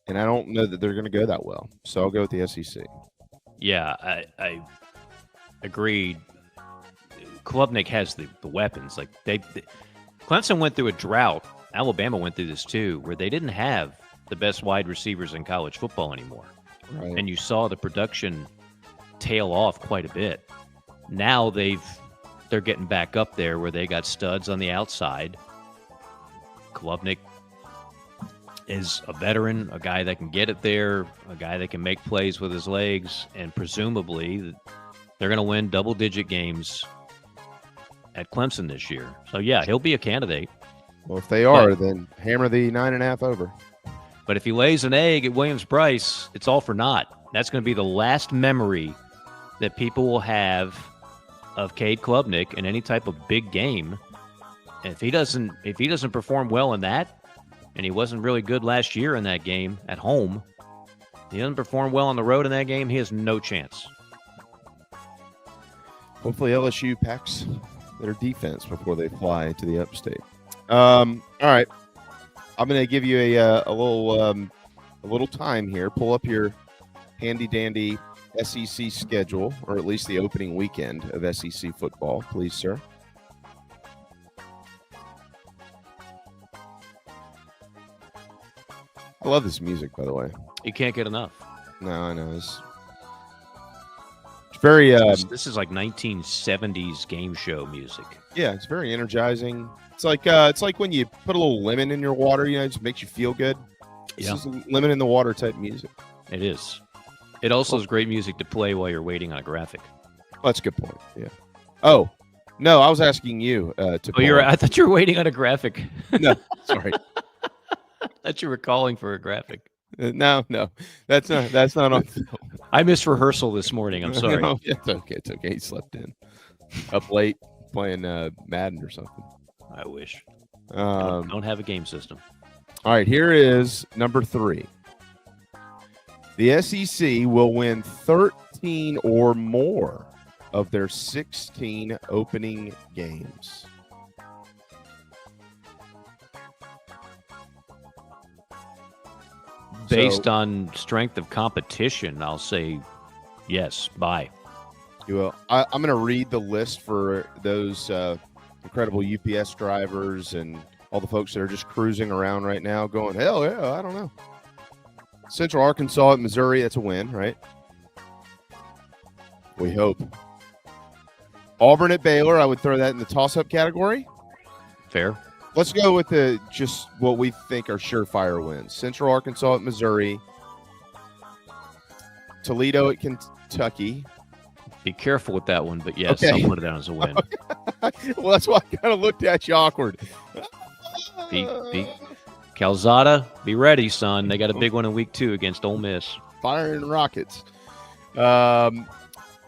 And I don't know that they're going to go that well. So I'll go with the SEC. Yeah, I agreed. Klubnik has the weapons. Like Clemson went through a drought. Alabama went through this too, where they didn't have the best wide receivers in college football anymore. Right. And you saw the production tail off quite a bit. Now they're getting back up there where they got studs on the outside. Klubnik is a veteran, a guy that can get it there, a guy that can make plays with his legs, and presumably they're going to win double-digit games at Clemson this year. So, yeah, he'll be a candidate. Well, if they are, then hammer the 9.5 over. But if he lays an egg at Williams-Brice, it's all for naught. That's going to be the last memory that people will have of Cade Klubnik in any type of big game. And if he doesn't perform well in that, and he wasn't really good last year in that game at home, he doesn't perform well on the road in that game, he has no chance. Hopefully LSU packs their defense before they fly to the upstate. All right. I'm going to give you a little time here. Pull up your handy-dandy SEC schedule, or at least the opening weekend of SEC football, please, sir. I love this music, by the way. You can't get enough. No, I know. It's very... this is like 1970s game show music. Yeah, it's very energizing. It's like when you put a little lemon in your water, it just makes you feel good. This is lemon in the water type music. It is. It also is great music to play while you're waiting on a graphic. Well, that's a good point. Yeah. Oh, no, I was asking you to. I thought you were waiting on a graphic. No, sorry. I thought you were calling for a graphic. No, that's not on film. I missed rehearsal this morning. I'm sorry. No, it's okay. It's okay. He slept in, up late playing Madden or something. I wish. Don't have a game system. All right, here is number 3. The SEC will win 13 or more of their 16 opening games. Based on strength of competition, I'll say yes, bye. You will. I'm going to read the list for those incredible UPS drivers and all the folks that are just cruising around right now going, hell yeah, I don't know. Central Arkansas at Missouri, that's a win, right? We hope. Auburn at Baylor, I would throw that in the toss-up category. Fair. Let's go with just what we think are surefire wins. Central Arkansas at Missouri. Toledo at Kentucky. Be careful with that one, but yes, okay. I'll put it down as a win. Well, that's why I kind of looked at you awkward. Calzada, be ready, son. They got a big one in week 2 against Ole Miss. Firing rockets.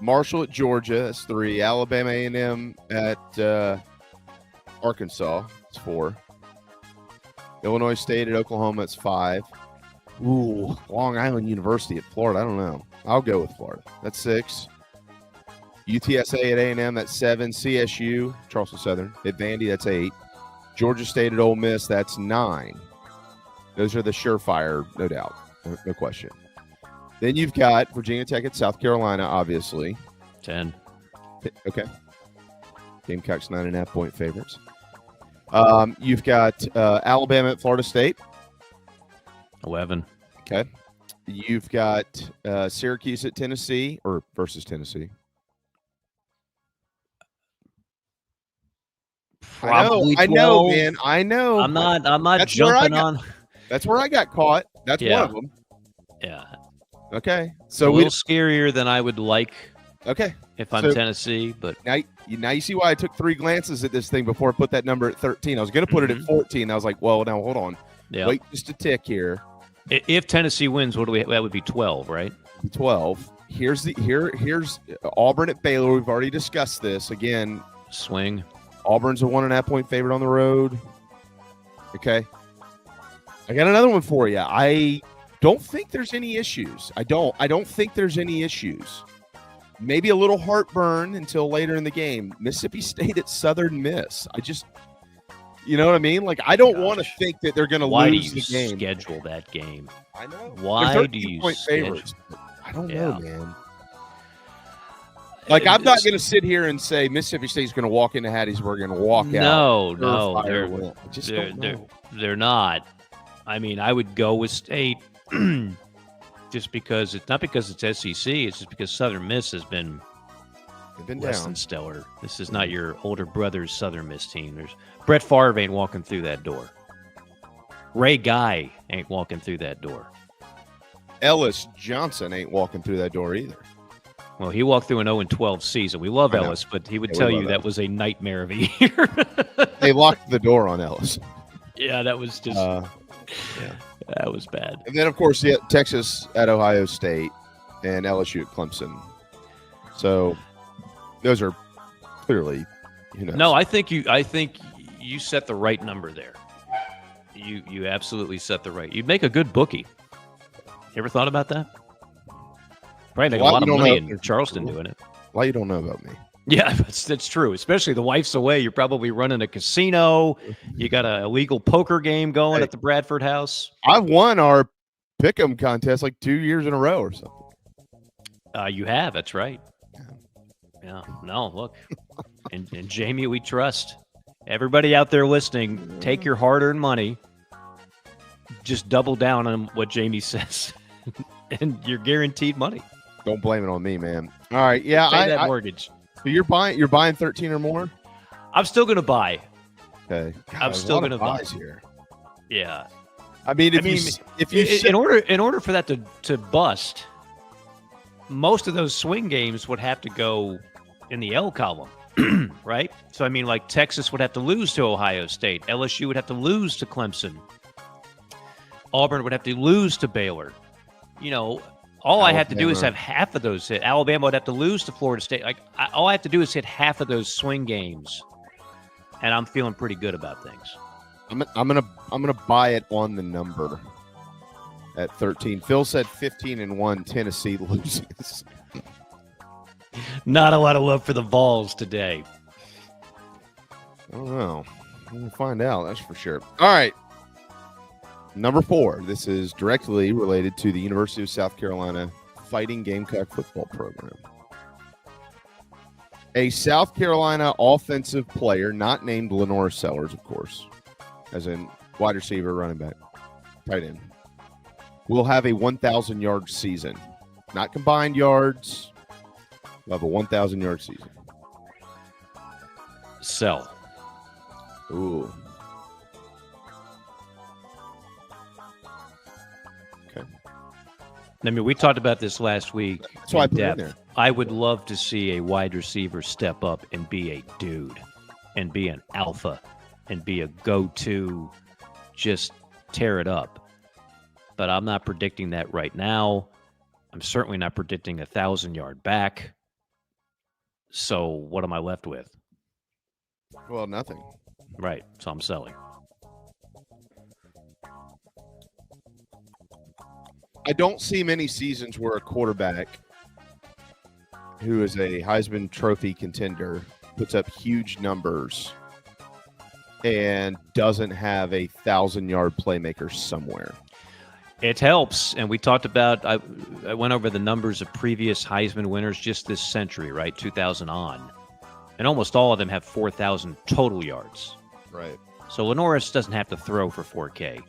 Marshall at Georgia, that's 3. Alabama A&M at Arkansas, that's 4. Illinois State at Oklahoma, that's 5. Ooh, Long Island University at Florida, I don't know. I'll go with Florida. That's 6. UTSA at A&M, that's 7. CSU, Charleston Southern, at Vandy, that's 8. Georgia State at Ole Miss, that's 9. Those are the surefire, no doubt, no question. Then you've got Virginia Tech at South Carolina, obviously. 10. Okay. Gamecocks 9.5-point favorites. You've got Alabama at Florida State. 11. Okay. You've got Syracuse at Tennessee, or versus Tennessee. Probably 12. I know, man. I know. I'm not jumping on. That's where I got caught. That's one of them. Yeah. Okay. So a little scarier than I would like. Okay. If I'm Tennessee, but now you see why I took 3 glances at this thing before I put that number at 13. I was going to put it at 14. I was like, well, now hold on. Yeah. Wait just a tick here. If Tennessee wins, what do we? That would be 12, right? 12. Here's Auburn at Baylor. We've already discussed this. Again, swing. Auburn's a 1.5 point favorite on the road. Okay. I got another one for you. I don't think there's any issues. I don't think there's any issues. Maybe a little heartburn until later in the game. Mississippi State at Southern Miss. You know what I mean? Like, I don't want to think that they're going to lose the game. Why do you schedule that game? I know. Why do you favorites? I don't know, man. Like, I'm not going to sit here and say Mississippi State's going to walk into Hattiesburg and walk out. No, they're not. I mean, I would go with State just because it's not because it's SEC. It's just because Southern Miss has been less than stellar. This is not your older brother's Southern Miss team. There's Brett Favre ain't walking through that door. Ray Guy ain't walking through that door. Ellis Johnson ain't walking through that door either. Well, he walked through an 0-12 season. We love Ellis, but he would tell you that was a nightmare of a year. They locked the door on Ellis. Yeah, that was just that was bad. And then, of course, Texas at Ohio State and LSU at Clemson. So those are clearly, No, I think you set the right number there. You absolutely set the right. You'd make a good bookie. You ever thought about that? Probably make a lot of money in Charleston doing it. Why you don't know about me? Yeah, that's true. Especially the wife's away. You're probably running a casino. You got an illegal poker game going at the Bradford house. I won our pick'em contest like 2 years in a row or something. You have. That's right. Yeah. No, look. and Jamie, we trust. Everybody out there listening, take your hard-earned money. Just double down on what Jamie says. And you're guaranteed money. Don't blame it on me, man. All right, yeah, pay that mortgage. So you're buying 13 or more? I'm still going to buy. Okay. God, I'm still going to buy here. Yeah. I mean, in order for that to bust, most of those swing games would have to go in the L column, right? So I mean, like Texas would have to lose to Ohio State, LSU would have to lose to Clemson, Auburn would have to lose to Baylor. All I have to do is have half of those hit. Alabama would have to lose to Florida State. All I have to do is hit half of those swing games, and I'm feeling pretty good about things. I'm gonna buy it on the number at 13. Phil said 15-1. Tennessee loses. Not a lot of love for the Vols today. I don't know. We'll find out. That's for sure. All right. Number 4. This is directly related to the University of South Carolina Fighting Gamecock football program. A South Carolina offensive player, not named Lenore Sellers, of course, as in wide receiver, running back, tight end, will have a 1,000-yard season. Not combined yards. We'll have a 1,000-yard season. Sell. Ooh. I mean, we talked about this last week. That's why I put it in there. I would love to see a wide receiver step up and be a dude and be an alpha and be a go-to, just tear it up. But I'm not predicting that right now. I'm certainly not predicting a 1,000-yard back. So what am I left with? Well, nothing. Right. So I'm selling. I don't see many seasons where a quarterback who is a Heisman Trophy contender puts up huge numbers and doesn't have a 1,000-yard playmaker somewhere. It helps, and we talked about, I went over the numbers of previous Heisman winners just this century, right, 2000 on, and almost all of them have 4,000 total yards. Right. So Lenoris doesn't have to throw for 4K.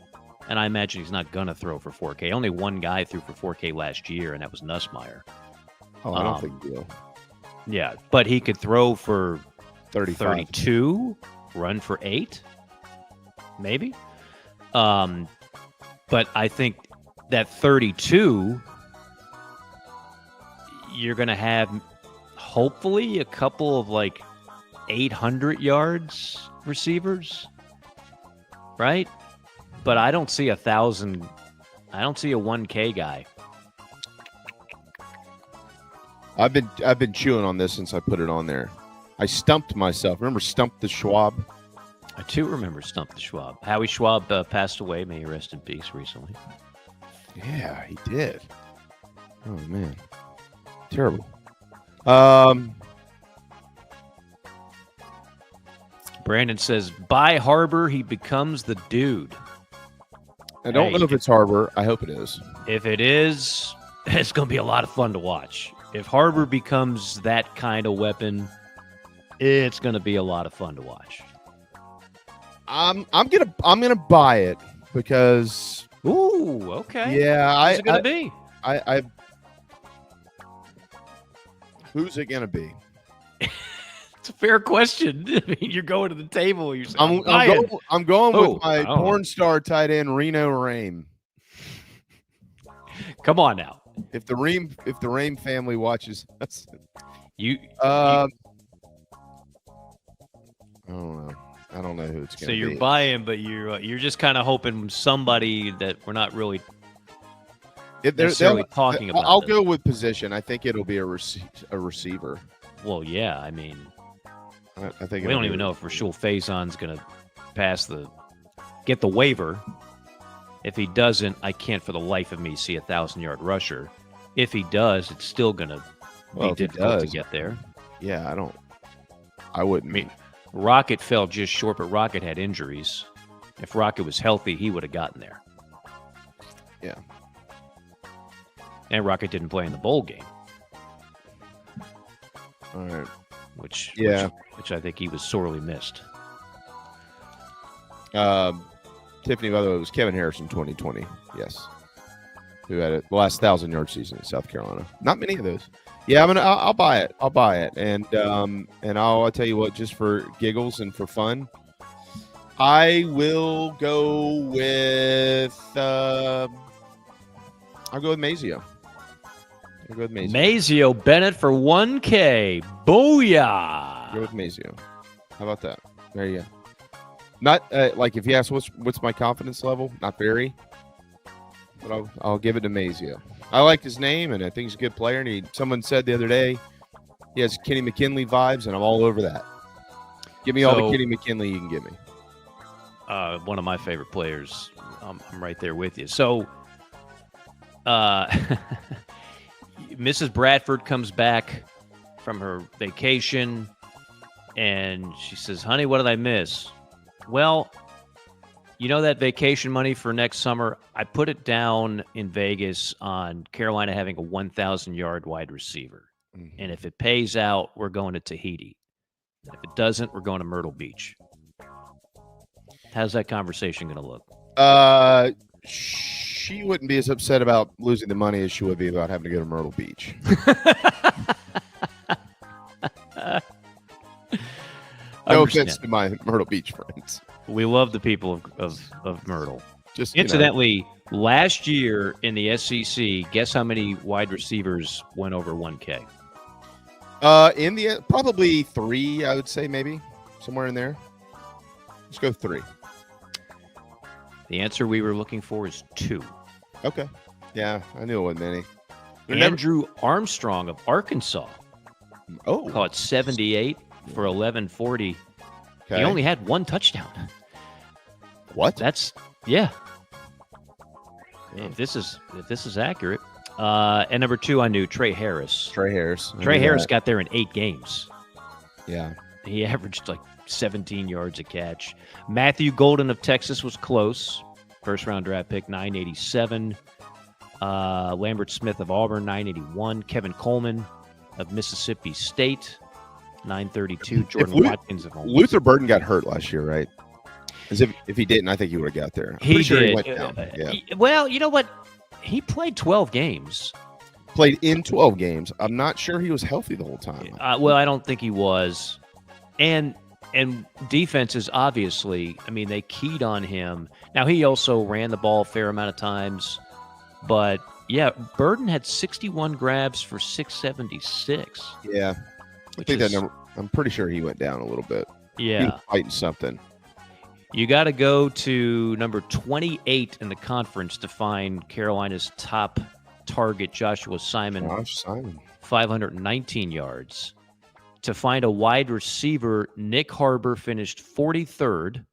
And I imagine he's not going to throw for 4K. Only one guy threw for 4K last year, and that was Nussmeier. Oh, I don't think he will. Yeah, but he could throw for 35. 32, run for 8, maybe. But I think that 32, you're going to have hopefully a couple of 800 yards receivers, right? But I don't see 1,000. I don't see a 1K guy. I've been chewing on this since I put it on there. I stumped myself. Remember Stump the Schwab? I too remember Stump the Schwab. Howie Schwab passed away. May he rest in peace recently. Yeah, he did. Oh man, terrible. Brandon says, by Harbor, he becomes the dude. I don't know if it's Harbor. I hope it is. If it is, it's going to be a lot of fun to watch. If Harbor becomes that kind of weapon, it's going to be a lot of fun to watch. I'm gonna buy it because. Ooh, okay. Yeah, who's it going to be? Who's it gonna be? It's a fair question. I mean, you're going to the table. You're saying, I'm going with my porn star tight end Reno Rame. Come on now. If the Rame family watches us, I don't know who it's going to be. So you're buying, but you're just kind of hoping somebody that we're not really necessarily talking about. I'll go with position. I think it'll be a receiver. Well, yeah. I mean, I think we don't even know if Rashul Faison's going to get the waiver. If he doesn't, I can't for the life of me see a 1,000-yard rusher. If he does, it's still going to be difficult to get there. Yeah, I wouldn't. I mean, Rocket fell just short, but Rocket had injuries. If Rocket was healthy, he would have gotten there. Yeah. And Rocket didn't play in the bowl game. All right. Which I think he was sorely missed. Tiffany, by the way, it was Kevin Harrison 2020. Yes. Who had the last 1,000-yard season in South Carolina. Not many of those. Yeah, I'll buy it. I'll buy it. And I'll tell you what, just for giggles and for fun, I will go with I'll go with Mazio. Mazio Bennett for 1K. Booyah! Go with Mazio. How about that? There you go. Not like if you ask what's my confidence level, not very, but I'll give it to Mazio. I like his name, and I think he's a good player. And someone said the other day he has Kenny McKinley vibes, and I'm all over that. Give me all the Kenny McKinley you can give me. One of my favorite players. I'm right there with you. So, Mrs. Bradford comes back from her vacation, and she says, "Honey, what did I miss?" Well, you know that vacation money for next summer? I put it down in Vegas on Carolina having a 1,000-yard wide receiver. Mm-hmm. And if it pays out, we're going to Tahiti. If it doesn't, we're going to Myrtle Beach. How's that conversation going to look? She wouldn't be as upset about losing the money as she would be about having to go to Myrtle Beach. No offense to my Myrtle Beach friends. We love the people of Myrtle. Just incidentally, last year in the SEC, guess how many wide receivers went over 1K? In the probably 3, I would say, maybe somewhere in there. Let's go 3. The answer we were looking for is 2. Okay. Yeah, I knew it wasn't many. Andrew Armstrong of Arkansas. Oh, caught 78 for 1140. Okay. He only had 1 touchdown. What? That's yeah. If this is accurate. And number 2, I knew Trey Harris. Trey Harris got there in 8 games. Yeah. He averaged like 17 yards a catch. Matthew Golden of Texas was close. First round draft pick, 987. Lambert Smith of Auburn, 981. Kevin Coleman of Mississippi State, 932. Jordan Watkins of Ole Miss. Luther Burden got hurt last year, right? As if he didn't, I think he would have got there. I'm pretty sure he went down. Yeah. Well, you know what? He played 12 games. Played in 12 games. I'm not sure he was healthy the whole time. Well, I don't think he was. And defenses, obviously, I mean, they keyed on him. Now, he also ran the ball a fair amount of times. But, yeah, Burden had 61 grabs for 676. Yeah. I think that number, I'm pretty sure he went down a little bit. Yeah. He was fighting something. You got to go to number 28 in the conference to find Carolina's top target, Joshua Simon. 519 yards. To find a wide receiver, Nick Harbor finished 43rd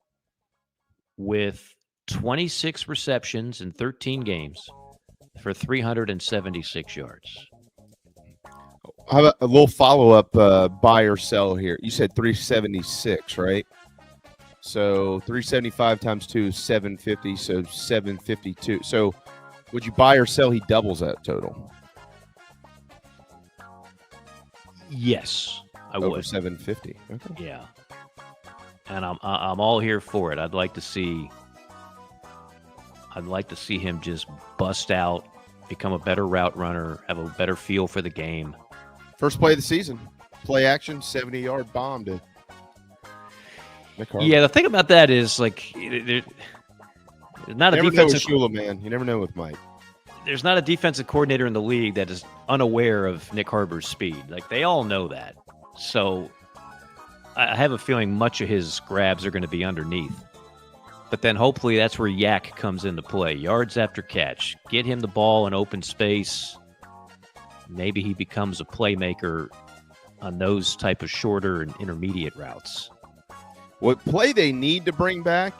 with 26 receptions in 13 games for 376 yards. How about a little follow-up buy or sell here? You said 376, right? So 375 times 2 is 750, so 752. So would you buy or sell? He doubles that total. Yes, I would. Over 750. Okay. Yeah. And I'm all here for it. I'd like to see him just bust out, become a better route runner, have a better feel for the game. First play of the season, play action, 70-yard bomb to Nick Harbor. Yeah, the thing about that is, like, there's not a defensive Shula, man. You never know with Mike. There's not a defensive coordinator in the league that is unaware of Nick Harbor's speed. Like, they all know that. So I have a feeling much of his grabs are going to be underneath. But then hopefully that's where Yak comes into play. Yards after catch. Get him the ball in open space. Maybe he becomes a playmaker on those type of shorter and intermediate routes. What play they need to bring back,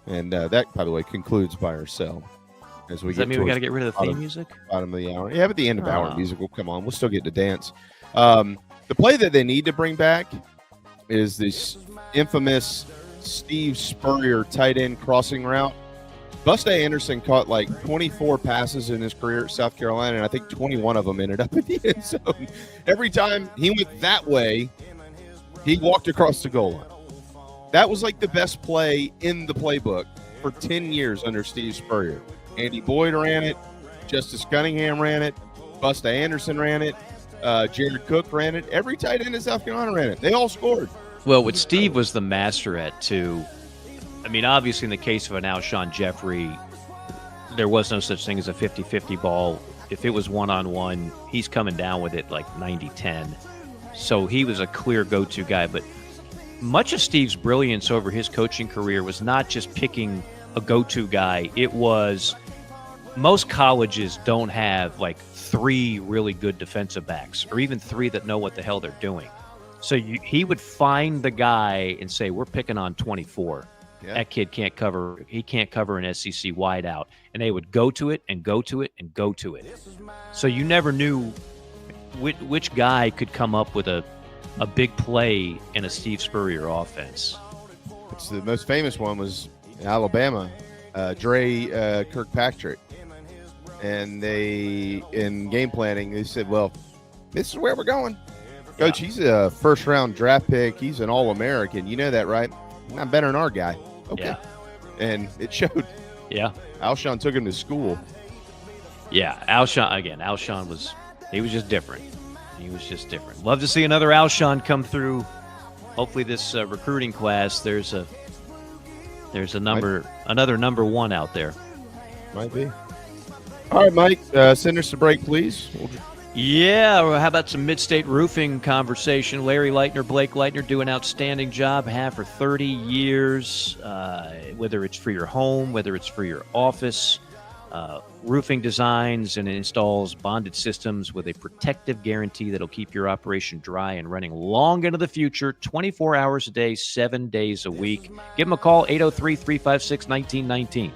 and that, by the way, concludes buy or sell. As we Does that mean we got to get rid of the theme music? Bottom of the hour. Yeah, but the end of hour music will come on. We'll still get to dance. The play that they need to bring back is this infamous Steve Spurrier tight end crossing route. Busta Anderson caught like 24 passes in his career at South Carolina, and I think 21 of them ended up in the end zone. Every time he went that way, he walked across the goal line. That was like the best play in the playbook for 10 years under Steve Spurrier. Andy Boyd ran it. Justice Cunningham ran it. Busta Anderson ran it. Jared Cook ran it. Every tight end in South Carolina ran it. They all scored. Well, what Steve was the master at, too, I mean, obviously in the case of an Alshon Jeffrey, there was no such thing as a 50-50 ball. If it was one-on-one, he's coming down with it like 90-10. So he was a clear go-to guy. But much of Steve's brilliance over his coaching career was not just picking a go-to guy. It was most colleges don't have like 3 really good defensive backs or even 3 that know what the hell they're doing. So he would find the guy and say, we're picking on 24. Yeah. That kid can't cover. He can't cover an SEC wide out. And they would go to it and go to it and go to it. So you never knew which guy could come up with a big play in a Steve Spurrier offense. It's the most famous one was Alabama, Dre Kirkpatrick. And they, in game planning, they said, well, this is where we're going. Coach, he's a first-round draft pick. He's an All-American. You know that, right? Not better than our guy. Okay. Yeah. And it showed. Yeah. Alshon took him to school. Yeah. Alshon was just different. He was just different. Love to see another Alshon come through. Hopefully this recruiting class, there's another number 1 out there. Might be. All right, Mike, send us a break, please. Yeah, well, how about some mid-state roofing conversation? Larry Leitner, Blake Leitner do an outstanding job, have for 30 years, whether it's for your home, whether it's for your office. Roofing designs and installs bonded systems with a protective guarantee that'll keep your operation dry and running long into the future, 24 hours a day, 7 days a week. Give them a call, 803-356-1919.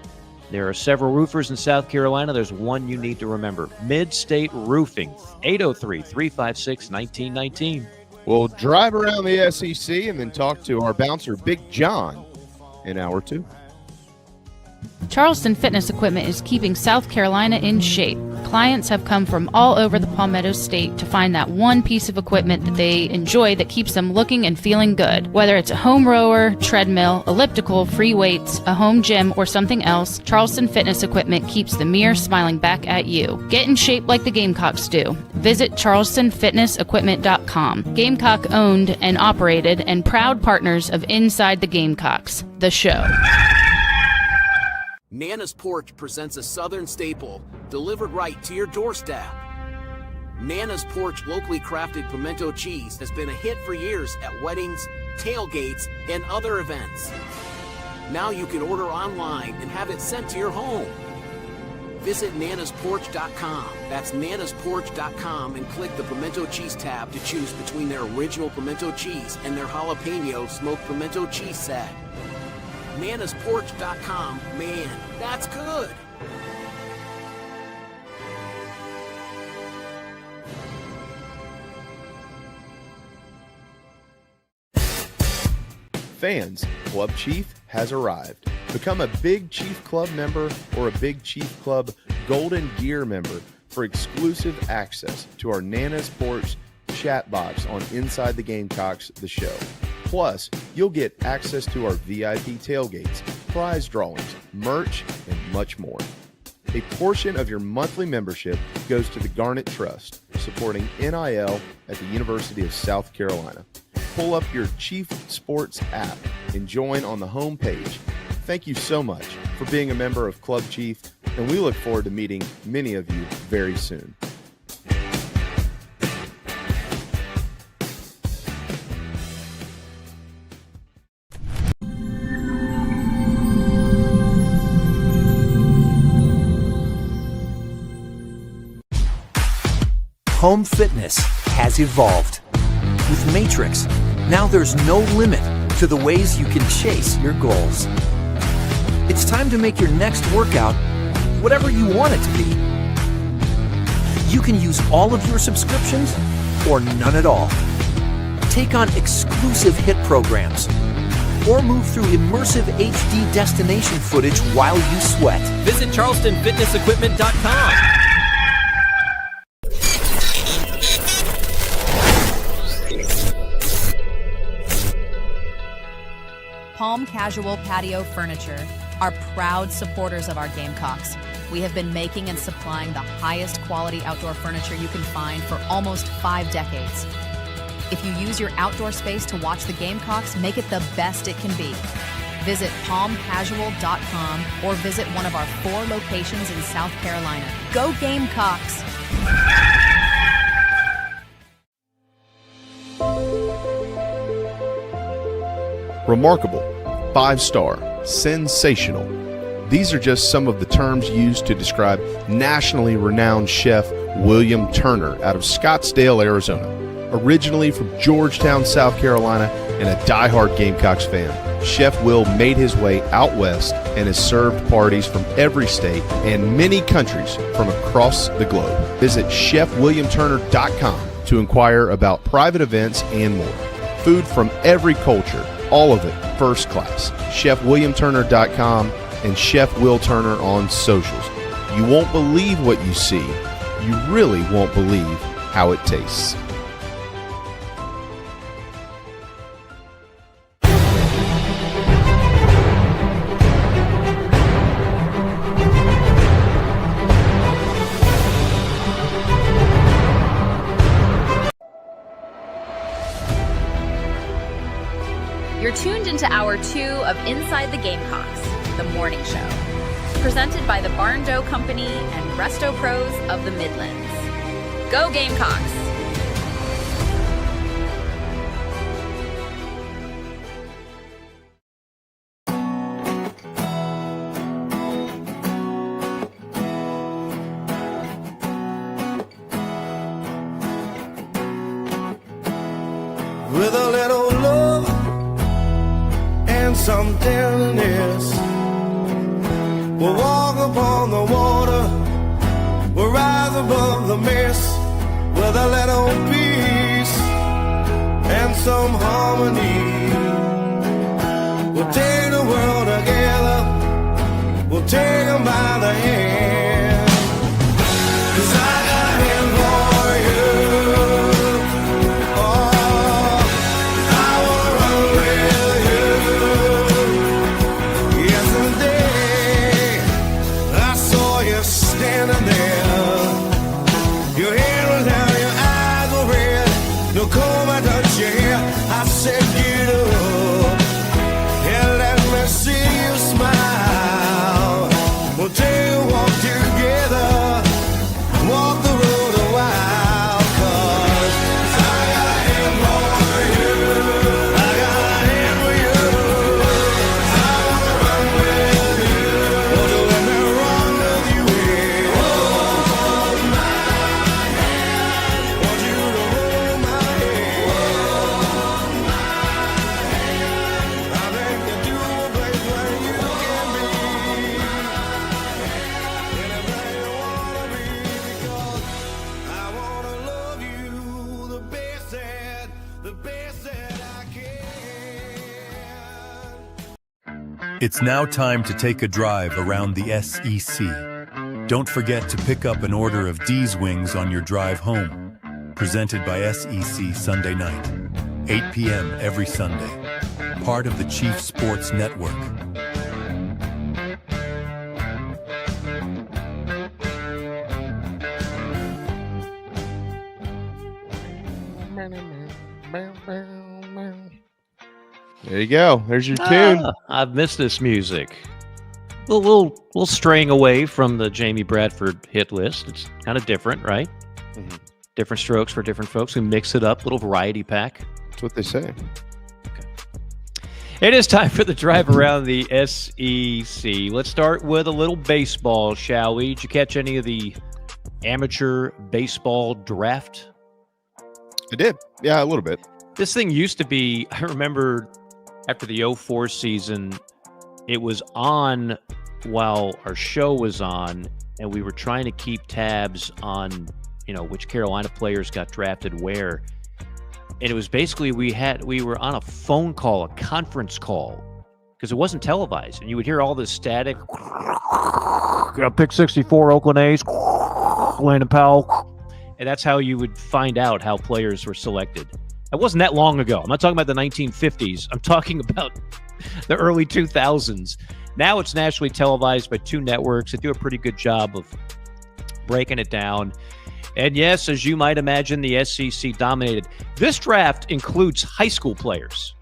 There are several roofers in South Carolina. There's one you need to remember. Mid-State Roofing, 803-356-1919. We'll drive around the SEC and then talk to our bouncer, Big John, in hour 2. Charleston Fitness Equipment is keeping South Carolina in shape. Clients have come from all over the Palmetto State to find that one piece of equipment that they enjoy that keeps them looking and feeling good. Whether it's a home rower, treadmill, elliptical, free weights, a home gym, or something else, Charleston Fitness Equipment keeps the mirror smiling back at you. Get in shape like the Gamecocks do. Visit charlestonfitnessequipment.com. Gamecock owned and operated and proud partners of Inside the Gamecocks, the show. Nana's Porch presents a Southern staple delivered right to your doorstep. Nana's Porch locally crafted pimento cheese has been a hit for years at weddings, tailgates, and other events. Now you can order online and have it sent to your home. visit nanasporch.com. That's nanasporch.com and click the pimento cheese tab to choose between their original pimento cheese and their jalapeno smoked pimento cheese set. nanasporch.com, man, that's good. Fans, Club Chief has arrived. Become a Big Chief Club member or a Big Chief Club Golden Gear member for exclusive access to our Nana's Porch chat box on Inside the Gamecocks The Show. Plus, you'll get access to our VIP tailgates, prize drawings, merch, and much more. A portion of your monthly membership goes to the Garnet Trust, supporting NIL at the University of South Carolina. Pull up your Chief Sports app and join on the home page. Thank you so much for being a member of Club Chief, and we look forward to meeting many of you very soon. Home fitness has evolved. With Matrix, now there's no limit to the ways you can chase your goals. It's time to make your next workout whatever you want it to be. You can use all of your subscriptions or none at all. Take on exclusive hit programs or move through immersive HD destination footage while you sweat. Visit charlestonfitnessequipment.com. Palm Casual Patio Furniture are proud supporters of our Gamecocks. We have been making and supplying the highest quality outdoor furniture you can find for almost 5 decades. If you use your outdoor space to watch the Gamecocks, make it the best it can be. Visit palmcasual.com or visit one of our 4 locations in South Carolina. Go Gamecocks! Remarkable, 5-star, sensational. These are just some of the terms used to describe nationally renowned chef William Turner out of Scottsdale, Arizona. Originally from Georgetown, South Carolina, and a diehard Gamecocks fan, Chef Will made his way out west and has served parties from every state and many countries from across the globe. Visit chefwilliamturner.com to inquire about private events and more. Food from every culture, all of it first class. ChefWilliamTurner.com and Chef Will Turner on socials. You won't believe what you see. You really won't believe how it tastes. You're tuned into Hour 2 of Inside the Gamecocks, The Morning Show, presented by the Barn Dough Company and Resto Pros of the Midlands. Go Gamecocks! With a little love and some tenderness, we'll walk upon the water, we'll rise above the mist. With a little peace and some harmony, we'll take the world together, we'll take them by the hand. 'Cause I got him for you. Comb, I touch your hair. I said, get It's now time to take a drive around the SEC. Don't forget to pick up an order of D's Wings on your drive home. Presented by SEC Sunday Night, 8 p.m. every Sunday. Part of the Chief Sports Network. There you go. There's your tune. I've missed this music. A little straying away from the Jamie Bradford hit list. It's kind of different, right? Mm-hmm. Different strokes for different folks. We mix it up, little variety pack. That's what they say. Okay. It is time for the drive around the SEC. Let's start with a little baseball, shall we? Did you catch any of the amateur baseball draft? I did. Yeah, a little bit. This thing used to be, I remember after the 04 season, it was on while our show was on, and we were trying to keep tabs on, which Carolina players got drafted where. And it was basically we were on a phone call, a conference call, because it wasn't televised. And you would hear all this static. Pick 64, Oakland A's, Landon Powell. And that's how you would find out how players were selected. It wasn't that long ago. I'm not talking about the 1950s. I'm talking about the early 2000s. Now it's nationally televised by two networks that do a pretty good job of breaking it down. And yes, as you might imagine, the SEC dominated. This draft includes high school players.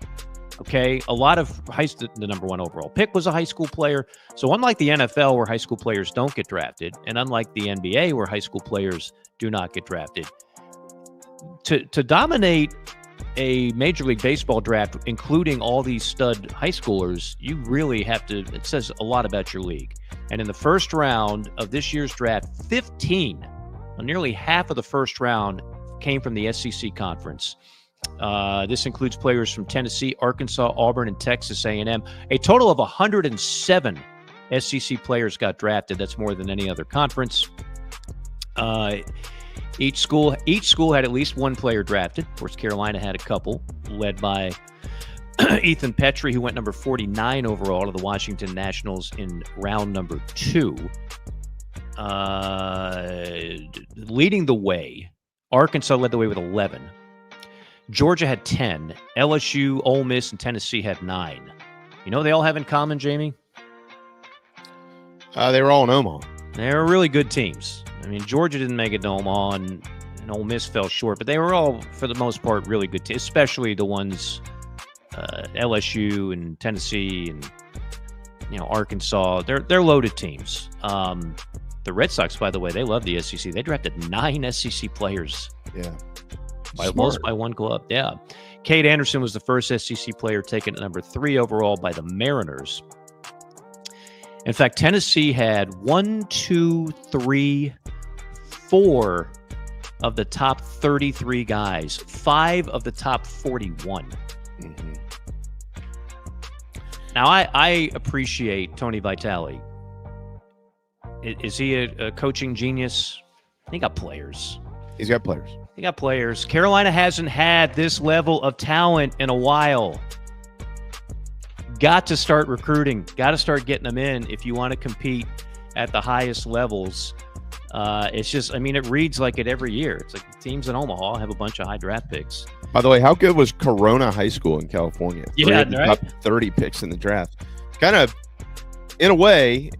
Okay, a lot of the number one overall pick was a high school player. So unlike the NFL where high school players don't get drafted, and unlike the NBA where high school players do not get drafted, to dominate a Major League Baseball draft, including all these stud high schoolers, you really have to, it says a lot about your league. And in the first round of this year's draft, 15, nearly half of the first round came from the SEC conference. This includes players from Tennessee, Arkansas, Auburn, and Texas A&M. A total of 107 SEC players got drafted. That's more than any other conference. Each school had at least one player drafted. Of course, Carolina had a couple, led by Ethan Petrie, who went number 49 overall to the Washington Nationals in round number 2. Leading the way, Arkansas led the way with 11. Georgia had 10. LSU, Ole Miss, and Tennessee had 9. You know what they all have in common, Jamie? They were all in Omaha. They were really good teams. I mean, Georgia didn't make it to Omaha, and Ole Miss fell short, but they were all, for the most part, really good teams, especially the ones LSU and Tennessee and Arkansas. They're loaded teams. The Red Sox, by the way, they love the SEC. They drafted 9 SEC players. Yeah. Most by one club. Yeah. Cade Anderson was the first SEC player taken at number 3 overall by the Mariners. In fact, Tennessee had 4 of the top 33 guys, 5 of the top 41. Mm-hmm. Now, I appreciate Tony Vitale. Is he a coaching genius? He got players. He's got players. He got players. Carolina hasn't had this level of talent in a while. Got to start recruiting. Got to start getting them in if you want to compete at the highest levels. It's just, it reads like it every year. It's like teams in Omaha have a bunch of high draft picks. By the way, how good was Corona High School in California? Yeah, right? Top 30 picks in the draft. Kind of, in a way,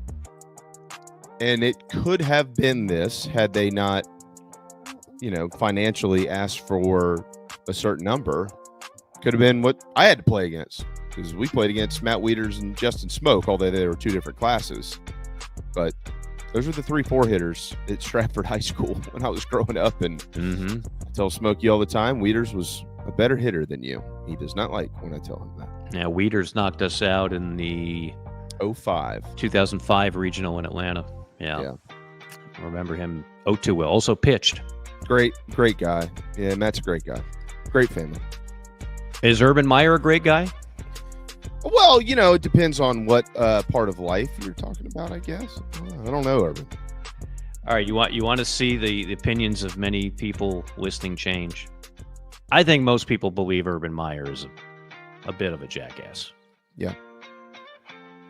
and it could have been this had they not, financially asked for a certain number. Could have been what I had to play against, because we played against Matt Wieters and Justin Smoke, although they were 2 different classes. But those were the 3-4 hitters at Stratford High School when I was growing up. And I tell Smokey all the time, Wieters was a better hitter than you. He does not like when I tell him that. Yeah, Wieters knocked us out in the 2005 regional in Atlanta. Yeah. I remember him 0-2 well. Also pitched. Great guy. Yeah, Matt's a great guy. Great family. Is Urban Meyer a great guy? Well, it depends on what part of life you're talking about, I guess. I don't know, Urban. All right, you want to see the opinions of many people listening change. I think most people believe Urban Meyer is a bit of a jackass. Yeah.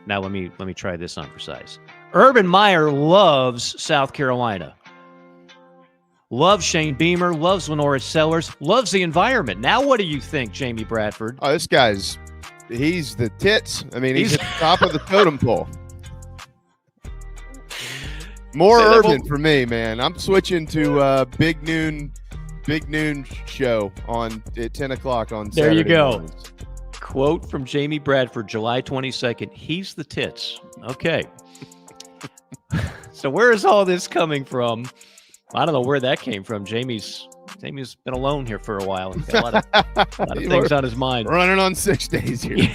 Now let me try this on for size. Urban Meyer loves South Carolina. Loves Shane Beamer, loves Lenora Sellers, loves the environment. Now what do you think, Jamie Bradford? Oh, this guy's he's the tits. I mean, he's at the top of the totem pole. More Urban for me, man. I'm switching to Big Noon show at 10 o'clock on Saturday. There you go. Mornings. Quote from Jamie Bradford, July 22nd. He's the tits. Okay. So where is all this coming from? I don't know where that came from. Jamie's been alone here for a while. He's got a lot of things on his mind. Running on 6 days here.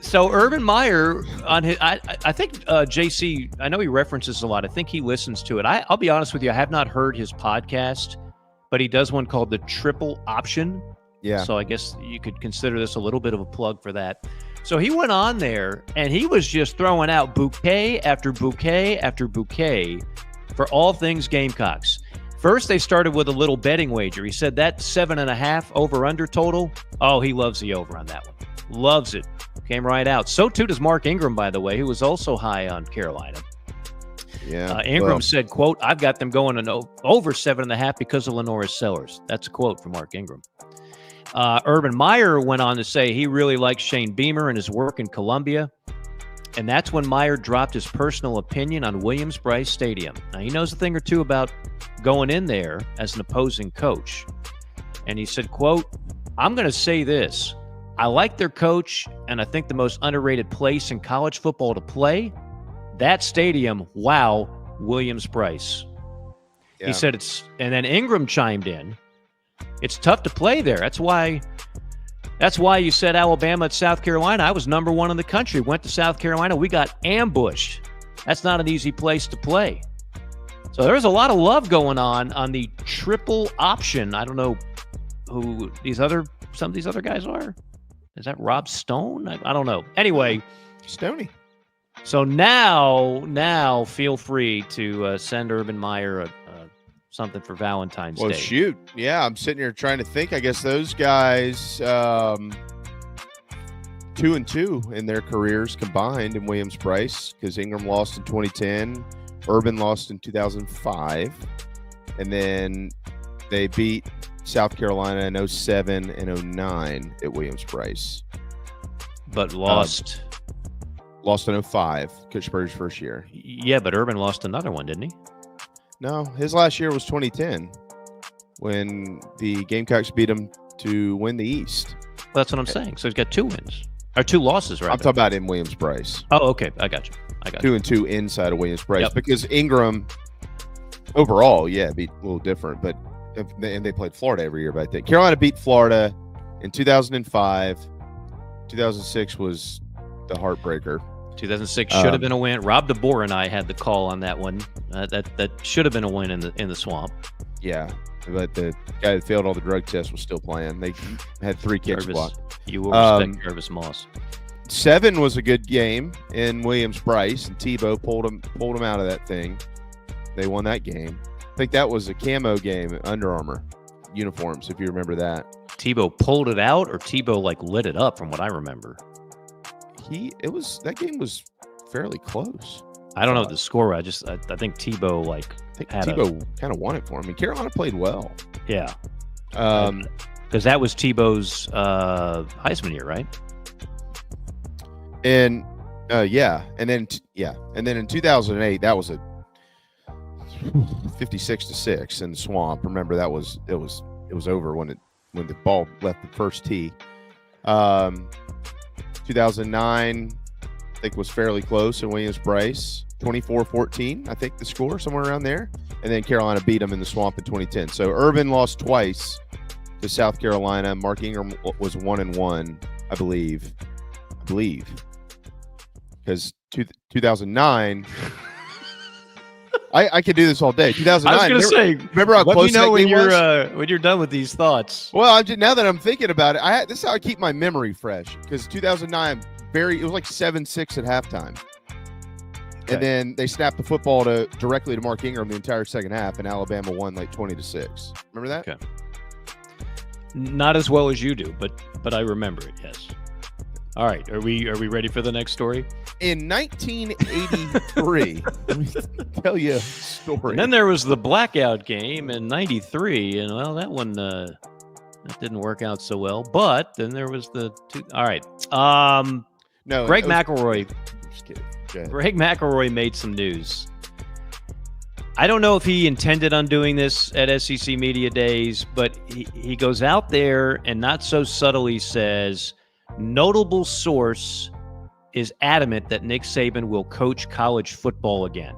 So Urban Meyer on his, I think JC, I know he references a lot. I think he listens to it. I'll be honest with you, I have not heard his podcast, but he does one called The Triple Option. Yeah. So I guess you could consider this a little bit of a plug for that. So he went on there and he was just throwing out bouquet after bouquet after bouquet for all things Gamecocks. First, they started with a little betting wager. He said that 7.5 over-under total. Oh, he loves the over on that one. Loves it. Came right out. So too does Mark Ingram, by the way, who was also high on Carolina. Yeah. Ingram said, quote, I've got them going over 7.5 because of Lenora Sellers. That's a quote from Mark Ingram. Urban Meyer went on to say he really likes Shane Beamer and his work in Columbia. And that's when Meyer dropped his personal opinion on Williams-Brice Stadium. Now, he knows a thing or two about going in there as an opposing coach. And he said, quote, I'm going to say this. I like their coach, and I think the most underrated place in college football to play, that stadium, wow, Williams-Brice. Yeah. He said it's, and then Ingram chimed in. It's tough to play there. That's why you said Alabama at South Carolina. I was number 1 in the country. Went to South Carolina. We got ambushed. That's not an easy place to play. So there's a lot of love going on the triple option. I don't know who some of these other guys are. Is that Rob Stone? I don't know. Anyway, Stoney. So now feel free to send Urban Meyer something for Valentine's Day. Well, shoot. Yeah, I'm sitting here trying to think. I guess those guys 2-2 in their careers combined in Williams-Brice, because Ingram lost in 2010, Urban lost in 2005, and then they beat South Carolina in 2007 and 2009 at Williams-Brice. But lost in 2005, Coach Spurrier's first year. Yeah, but Urban lost another one, didn't he? No, his last year was 2010 when the Gamecocks beat him to win the East. Well, that's what I'm saying. So he's got 2 wins. Or 2 losses, right? I'm talking about in Williams-Brice. Oh, okay. I got you. 2-2 inside of Williams-Brice. Because Ingram, overall, beat a little different. But and they played Florida every year, but I think Carolina beat Florida in 2005. 2006 was the heartbreaker. 2006 should have been a win. Rob DeBoer and I had the call on that one. That should have been a win in the swamp. Yeah, but the guy that failed all the drug tests was still playing. They had 3 kicks blocked. You will respect Jarvis Moss. 7 was a good game in Williams-Brice, and Tebow pulled him out of that thing. They won that game. I think that was a camo game, Under Armour uniforms, if you remember that. Tebow pulled it out, or Tebow lit it up, from what I remember. That game was fairly close. I don't know what the score was. I think Tebow Tebow kind of won it for him. I mean, Carolina played well. Yeah. Because that was Tebow's Heisman year, right? And and then in 2008, that was a 56-6 in the swamp. Remember, it was over when the ball left the first tee. 2009, I think, was fairly close in Williams-Brice. 24-14, I think the score, somewhere around there. And then Carolina beat them in the swamp in 2010. So Urban lost twice to South Carolina. Mark Ingram was 1-1, I believe. Because 2009, I could do this all day. 2009. I was going to say, remember how close that game was? When you're done with these thoughts. Well, now that I'm thinking about it, this is how I keep my memory fresh. Because 2009, it was like 7-6 at halftime. Okay. And then they snapped the football directly to Mark Ingram the entire second half, and Alabama won 20-6. Remember that? Okay. Not as well as you do, but I remember it. Yes. All right. Are we ready for the next story? In 1983, let me tell you a story. And then there was the blackout game in 93, and well, that one that didn't work out so well. But then there was the two. All right. No, Greg McElroy. Just kidding. Go ahead. Greg McElroy made some news. I don't know if he intended on doing this at SEC Media Days, but he goes out there and not so subtly says, notable source is adamant that Nick Saban will coach college football again.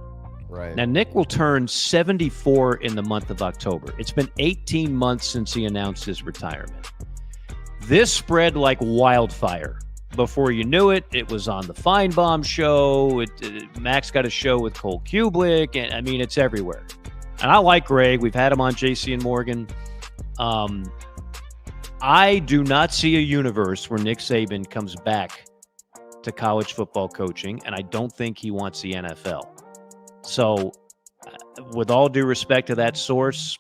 Right. Now, Nick will turn 74 in the month of October. It's been 18 months since he announced his retirement. This spread like wildfire. Before you knew it, it was on the Feinbaum show. Max got a show with Cole Kublik, and I mean, it's everywhere. And I like Greg. We've had him on JC and Morgan. I do not see a universe where Nick Saban comes back to college football coaching, and I don't think he wants the NFL. So, with all due respect to that source,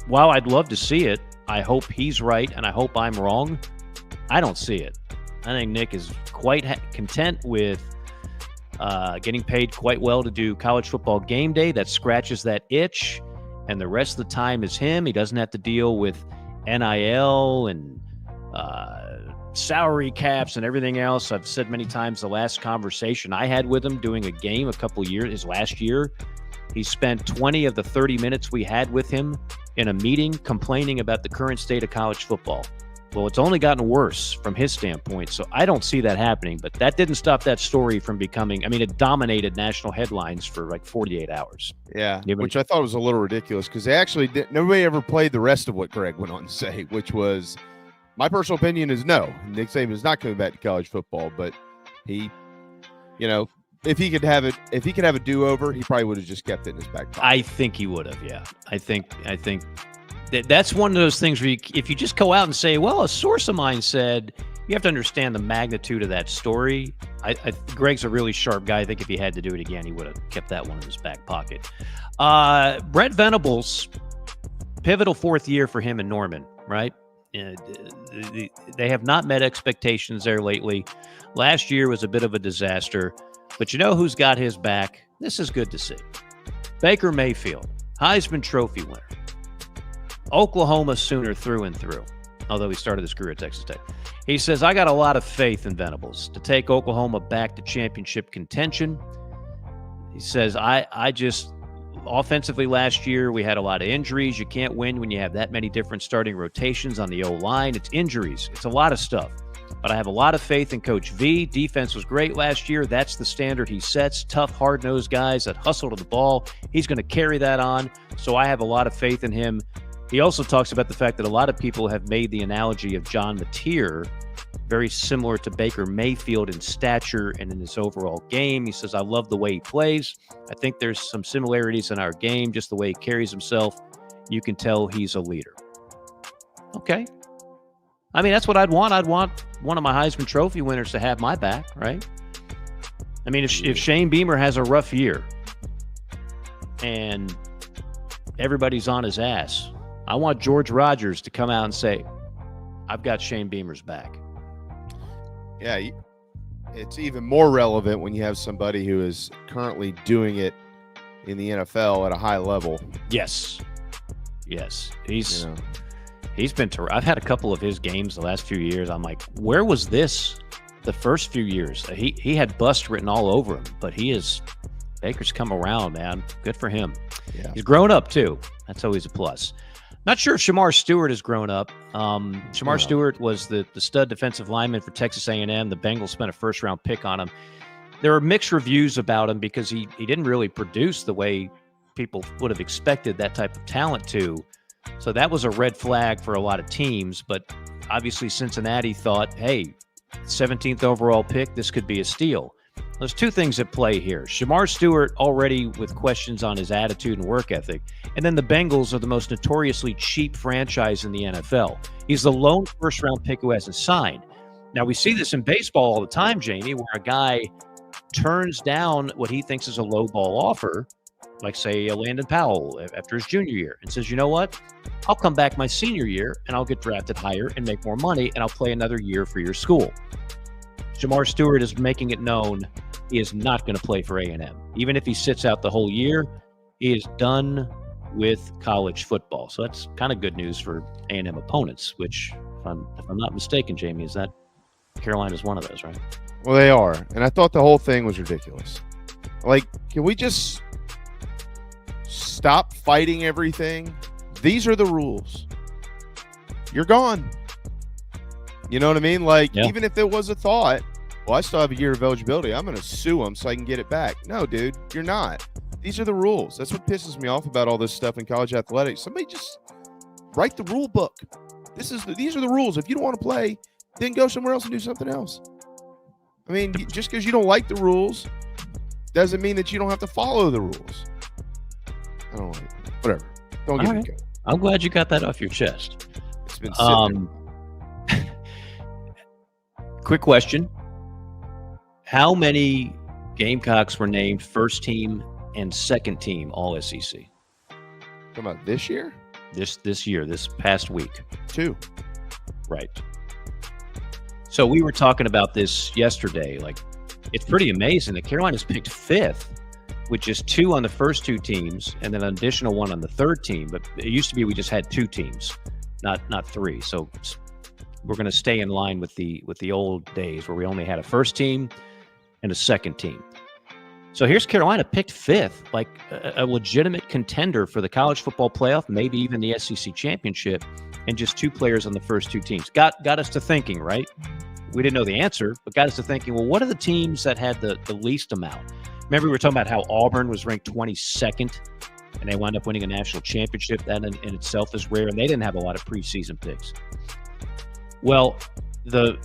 while I'd love to see it, I hope he's right, and I hope I'm wrong. I don't see it. I think Nick is quite content with getting paid quite well to do college football game day. That scratches that itch, and the rest of the time is him. He doesn't have to deal with NIL and salary caps and everything else. I've said many times the last conversation I had with him doing a game a couple of years, his last year, he spent 20 of the 30 minutes we had with him in a meeting complaining about the current state of college football. Well, it's only gotten worse from his standpoint, so I don't see that happening. But that didn't stop that story from becoming, I mean, it dominated national headlines for like 48 hours. Yeah, which I thought was a little ridiculous because they actually nobody ever played the rest of what Greg went on to say, which was, my personal opinion is no. Nick Saban is not coming back to college football, but he, if he could have a do-over, he probably would have just kept it in his back pocket. I think he would have, yeah. I think that's one of those things where if you just go out and say, well, a source of mine said, you have to understand the magnitude of that story. Greg's a really sharp guy. I think if he had to do it again, he would have kept that one in his back pocket. Brent Venables, pivotal fourth year for him in Norman, right? They have not met expectations there lately. Last year was a bit of a disaster, but you know who's got his back? This is good to see. Baker Mayfield, Heisman Trophy winner. Oklahoma Sooner through and through, although he started his career at Texas Tech. He says, I got a lot of faith in Venables to take Oklahoma back to championship contention. He says, I just, offensively last year, we had a lot of injuries. You can't win when you have that many different starting rotations on the O-line. It's injuries. It's a lot of stuff. But I have a lot of faith in Coach V. Defense was great last year. That's the standard he sets. Tough, hard-nosed guys that hustle to the ball. He's going to carry that on. So I have a lot of faith in him. He also talks about the fact that a lot of people have made the analogy of John Mateer, very similar to Baker Mayfield in stature and in his overall game. He says, I love the way he plays. I think there's some similarities in our game, just the way he carries himself. You can tell he's a leader. Okay. I mean, that's what I'd want. I'd want one of my Heisman Trophy winners to have my back, right? I mean, if Shane Beamer has a rough year and everybody's on his ass, I want George Rogers to come out and say, I've got Shane Beamer's back. Yeah, it's even more relevant when you have somebody who is currently doing it in the NFL at a high level. Yes. He's been terrific. I've had a couple of his games the last few years. I'm like, where was this the first few years? He had bust written all over him, but Baker's come around, man. Good for him. Yeah. He's grown up, too. That's always a plus. Not sure if Shamar Stewart has grown up. Shamar Stewart was the stud defensive lineman for Texas A&M. The Bengals spent a first-round pick on him. There are mixed reviews about him because he didn't really produce the way people would have expected that type of talent to. So that was a red flag for a lot of teams. But obviously Cincinnati thought, hey, 17th overall pick, this could be a steal. There's two things at play here. Shamar Stewart already with questions on his attitude and work ethic. And then the Bengals are the most notoriously cheap franchise in the NFL. He's the lone first-round pick who hasn't signed. Now, we see this in baseball all the time, Jamie, where a guy turns down what he thinks is a low-ball offer, like, say, Landon Powell after his junior year, and says, you know what? I'll come back my senior year, and I'll get drafted higher and make more money, and I'll play another year for your school. Jamar Stewart is making it known he is not going to play for A&M. Even if he sits out the whole year, he is done with college football. So that's kind of good news for A&M opponents, which, if I'm not mistaken, Jamie, is that Carolina's one of those, right? Well, they are. And I thought the whole thing was ridiculous. Like, can we just stop fighting everything? These are the rules. You're gone. You know what I mean? Like, even if there was a thought, well, I still have a year of eligibility, I'm going to sue them so I can get it back. No, dude, you're not. These are the rules. That's what pisses me off about all this stuff in college athletics. Somebody just write the rule book. These are the rules. If you don't want to play, then go somewhere else and do something else. I mean, just because you don't like the rules doesn't mean that you don't have to follow the rules. I don't like it. Whatever. Don't get me going. I'm glad you got that off your chest. It's been sitting there. Quick question. How many Gamecocks were named first team and second team all SEC? Talking about this year? This year, this past week. 2. Right. So we were talking about this yesterday. Like, it's pretty amazing that Carolina's picked 5th, with just 2 on the first 2 teams and then an additional 1 on the third team. But it used to be we just had 2 teams, not 3. So we're going to stay in line with the old days where we only had a first team and a second team. So here's Carolina picked 5th, like a legitimate contender for the college football playoff, maybe even the SEC championship, and just 2 players on the first 2 teams. Got us to thinking, right? We didn't know the answer, but got us to thinking, well, what are the teams that had the least amount? Remember, we were talking about how Auburn was ranked 22nd, and they wound up winning a national championship. That in itself is rare, and they didn't have a lot of preseason picks. Well, the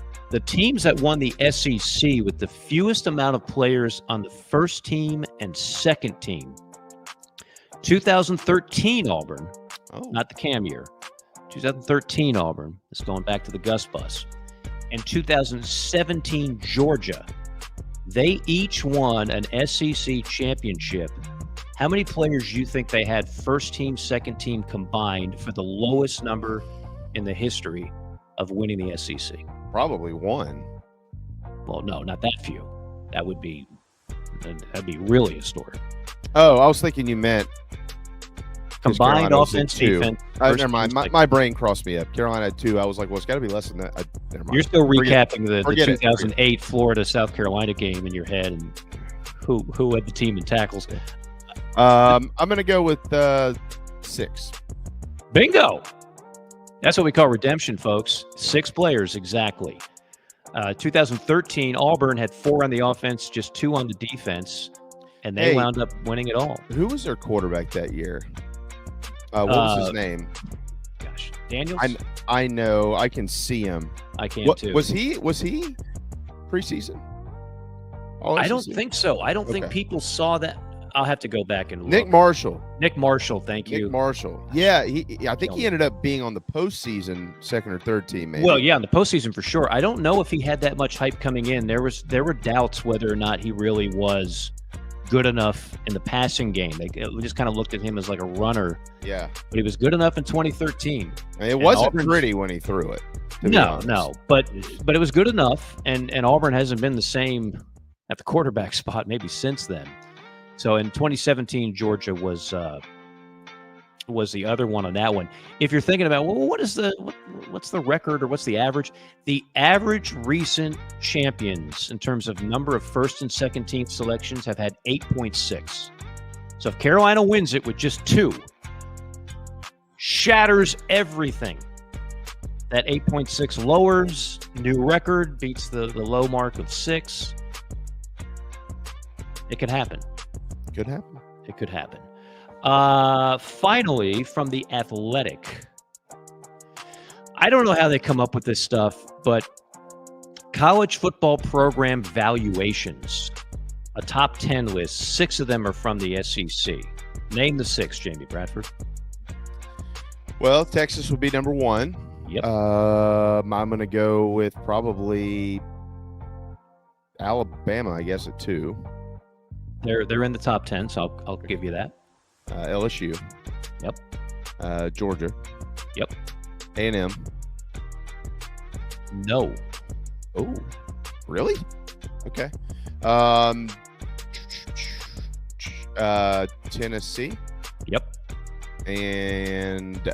teams that won the SEC with the fewest amount of players on the first team and second team, 2013 Auburn, not the Cam year, 2013 Auburn, it's going back to the Gus Bus, and 2017 Georgia, they each won an SEC championship. How many players do you think they had first team, second team combined for the lowest number in the history of winning the SEC? Probably 1. Well, no, not that few. That'd be really historic. Oh, I was thinking you meant combined offense, defense. Never mind. My brain crossed me up. Carolina had 2. I was like, well, it's got to be less than that. Never mind. You're still recapping the 2008 Florida-South Carolina game in your head, and who had the team in tackles. I'm going to go with 6. Bingo. That's what we call redemption, folks. 6 players, exactly. 2013, Auburn had 4 on the offense, just 2 on the defense, and they wound up winning it all. Who was their quarterback that year? What was his name? Gosh, Daniels? I know. I can see him. I can too. Was he preseason? I don't think so. I don't think people saw that. I'll have to go back and look. Nick Marshall, thank you. Nick Marshall. Yeah, I think he ended up being on the postseason second or third team, maybe. Well, yeah, in the postseason for sure. I don't know if he had that much hype coming in. There were doubts whether or not he really was good enough in the passing game. They just kind of looked at him as like a runner. Yeah. But he was good enough in 2013. It wasn't pretty when he threw it. No. But it was good enough, and Auburn hasn't been the same at the quarterback spot maybe since then. So in 2017, Georgia was the other one on that one. If you're thinking about, well, what's the record or what's the average? The average recent champions in terms of number of first and second team selections have had 8.6. So if Carolina wins it with just 2, shatters everything. That 8.6 lowers, new record, beats the low mark of 6. It could happen. It could happen. Finally, from The Athletic. I don't know how they come up with this stuff, but college football program valuations, a top 10 list, 6 of them are from the SEC. Name the 6, Jamie Bradford. Well, Texas would be number 1. Yep. I'm going to go with probably Alabama, I guess, at 2. They're in the top 10, so I'll give you that. LSU. Yep. Georgia. Yep. A&M. No. Oh. Really? Okay. Tennessee. Yep. And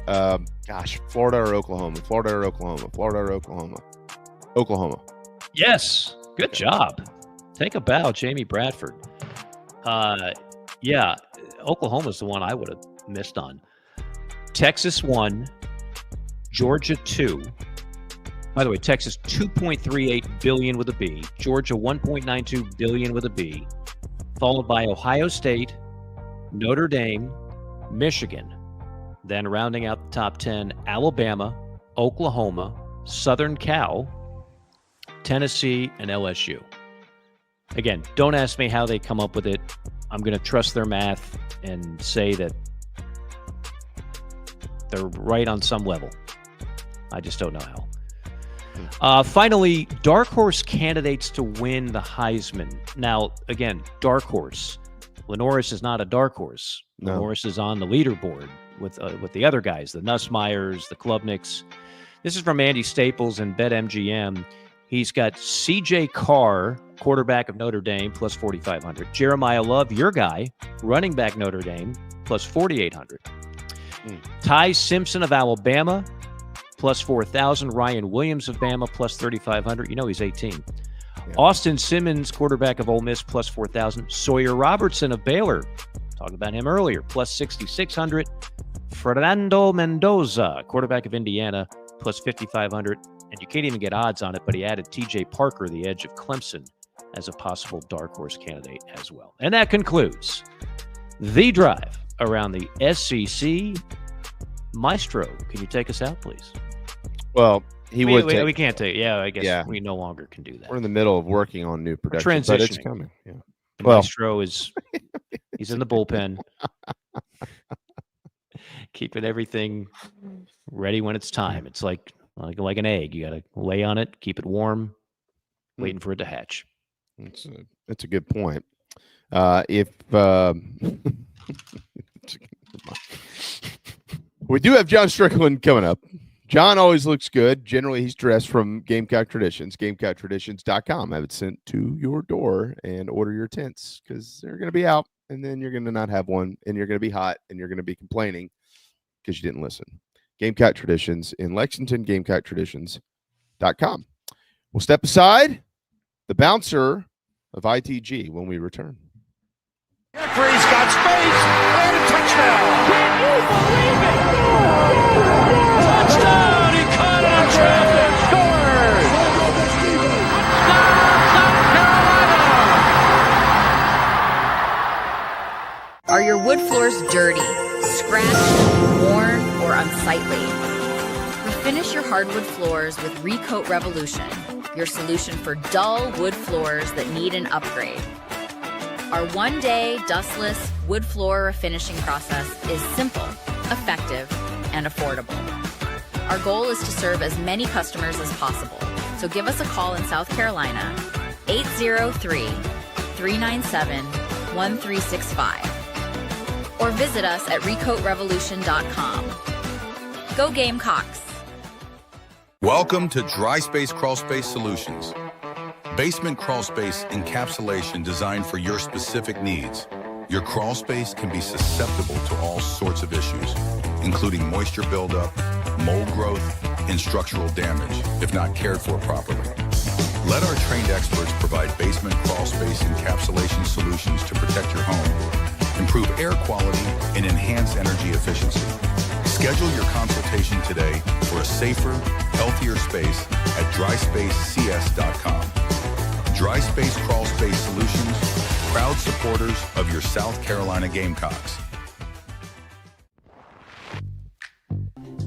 Florida or Oklahoma? Florida or Oklahoma? Florida or Oklahoma? Oklahoma. Yes. Good job. Take a bow, Jamie Bradford. Yeah, Oklahoma's the one I would have missed on. Texas 1, Georgia 2. By the way, Texas 2.38 billion with a B. Georgia 1.92 billion with a B. Followed by Ohio State, Notre Dame, Michigan. Then rounding out the top 10, Alabama, Oklahoma, Southern Cal, Tennessee, and LSU. Again, don't ask me how they come up with it. I'm going to trust their math and say that they're right on some level. I just don't know how. Finally, dark horse candidates to win the Heisman. Now, again, dark horse. Lenoris is not a dark horse. No. Lenoris is on the leaderboard with the other guys, the Nussmeyers, the Klubniks. This is from Andy Staples and BetMGM. He's got C.J. Carr, quarterback of Notre Dame, plus 4,500. Jeremiah Love, your guy, running back Notre Dame, plus 4,800. Ty Simpson of Alabama, plus 4,000. Ryan Williams of Bama, plus 3,500. You know he's 18. Yeah. Austin Simmons, quarterback of Ole Miss, plus 4,000. Sawyer Robertson of Baylor, talked about him earlier, plus 6,600. Fernando Mendoza, quarterback of Indiana, plus 5,500. And you can't even get odds on it, but he added T.J. Parker, the edge of Clemson, as a possible dark horse candidate as well. And that concludes the drive around the SEC. Maestro, can you take us out, please? Well, we can't take. Yeah, I guess we no longer can do that. We're in the middle of working on new production, but it's coming. Yeah. Maestro is he's in the bullpen, keeping everything ready when it's time. It's like an egg. You got to lay on it, keep it warm, waiting for it to hatch. That's a good point. We do have John Strickland coming up. John always looks good. Generally, he's dressed from Gamecock Traditions, GamecockTraditions.com. Have it sent to your door and order your tents because they're going to be out, and then you're going to not have one, and you're going to be hot, and you're going to be complaining because you didn't listen. Gamecock Traditions in Lexington, GamecockTraditions.com. We'll step aside. The bouncer of ITG when we return. Jeffrey's got space and a touchdown. Can you believe it? Touchdown! He caught it on draft and scores. Touchdown, South Carolina! Are your wood floors dirty, scratched, worn, or unsightly? Refinish your hardwood floors with Recoat Revolution, your solution for dull wood floors that need an upgrade. Our one-day, dustless wood floor refinishing process is simple, effective, and affordable. Our goal is to serve as many customers as possible, so give us a call in South Carolina, 803-397-1365, or visit us at recoatrevolution.com. Go Gamecocks! Welcome to Dry Space Crawl Space Solutions. Basement crawl space encapsulation designed for your specific needs. Your crawl space can be susceptible to all sorts of issues, including moisture buildup, mold growth, and structural damage if not cared for properly. Let our trained experts provide basement crawl space encapsulation solutions to protect your home, improve air quality, and enhance energy efficiency. Schedule your consultation today for a safer, healthier space at dryspacecs.com. Dry Space Crawl Space Solutions, proud supporters of your South Carolina Gamecocks.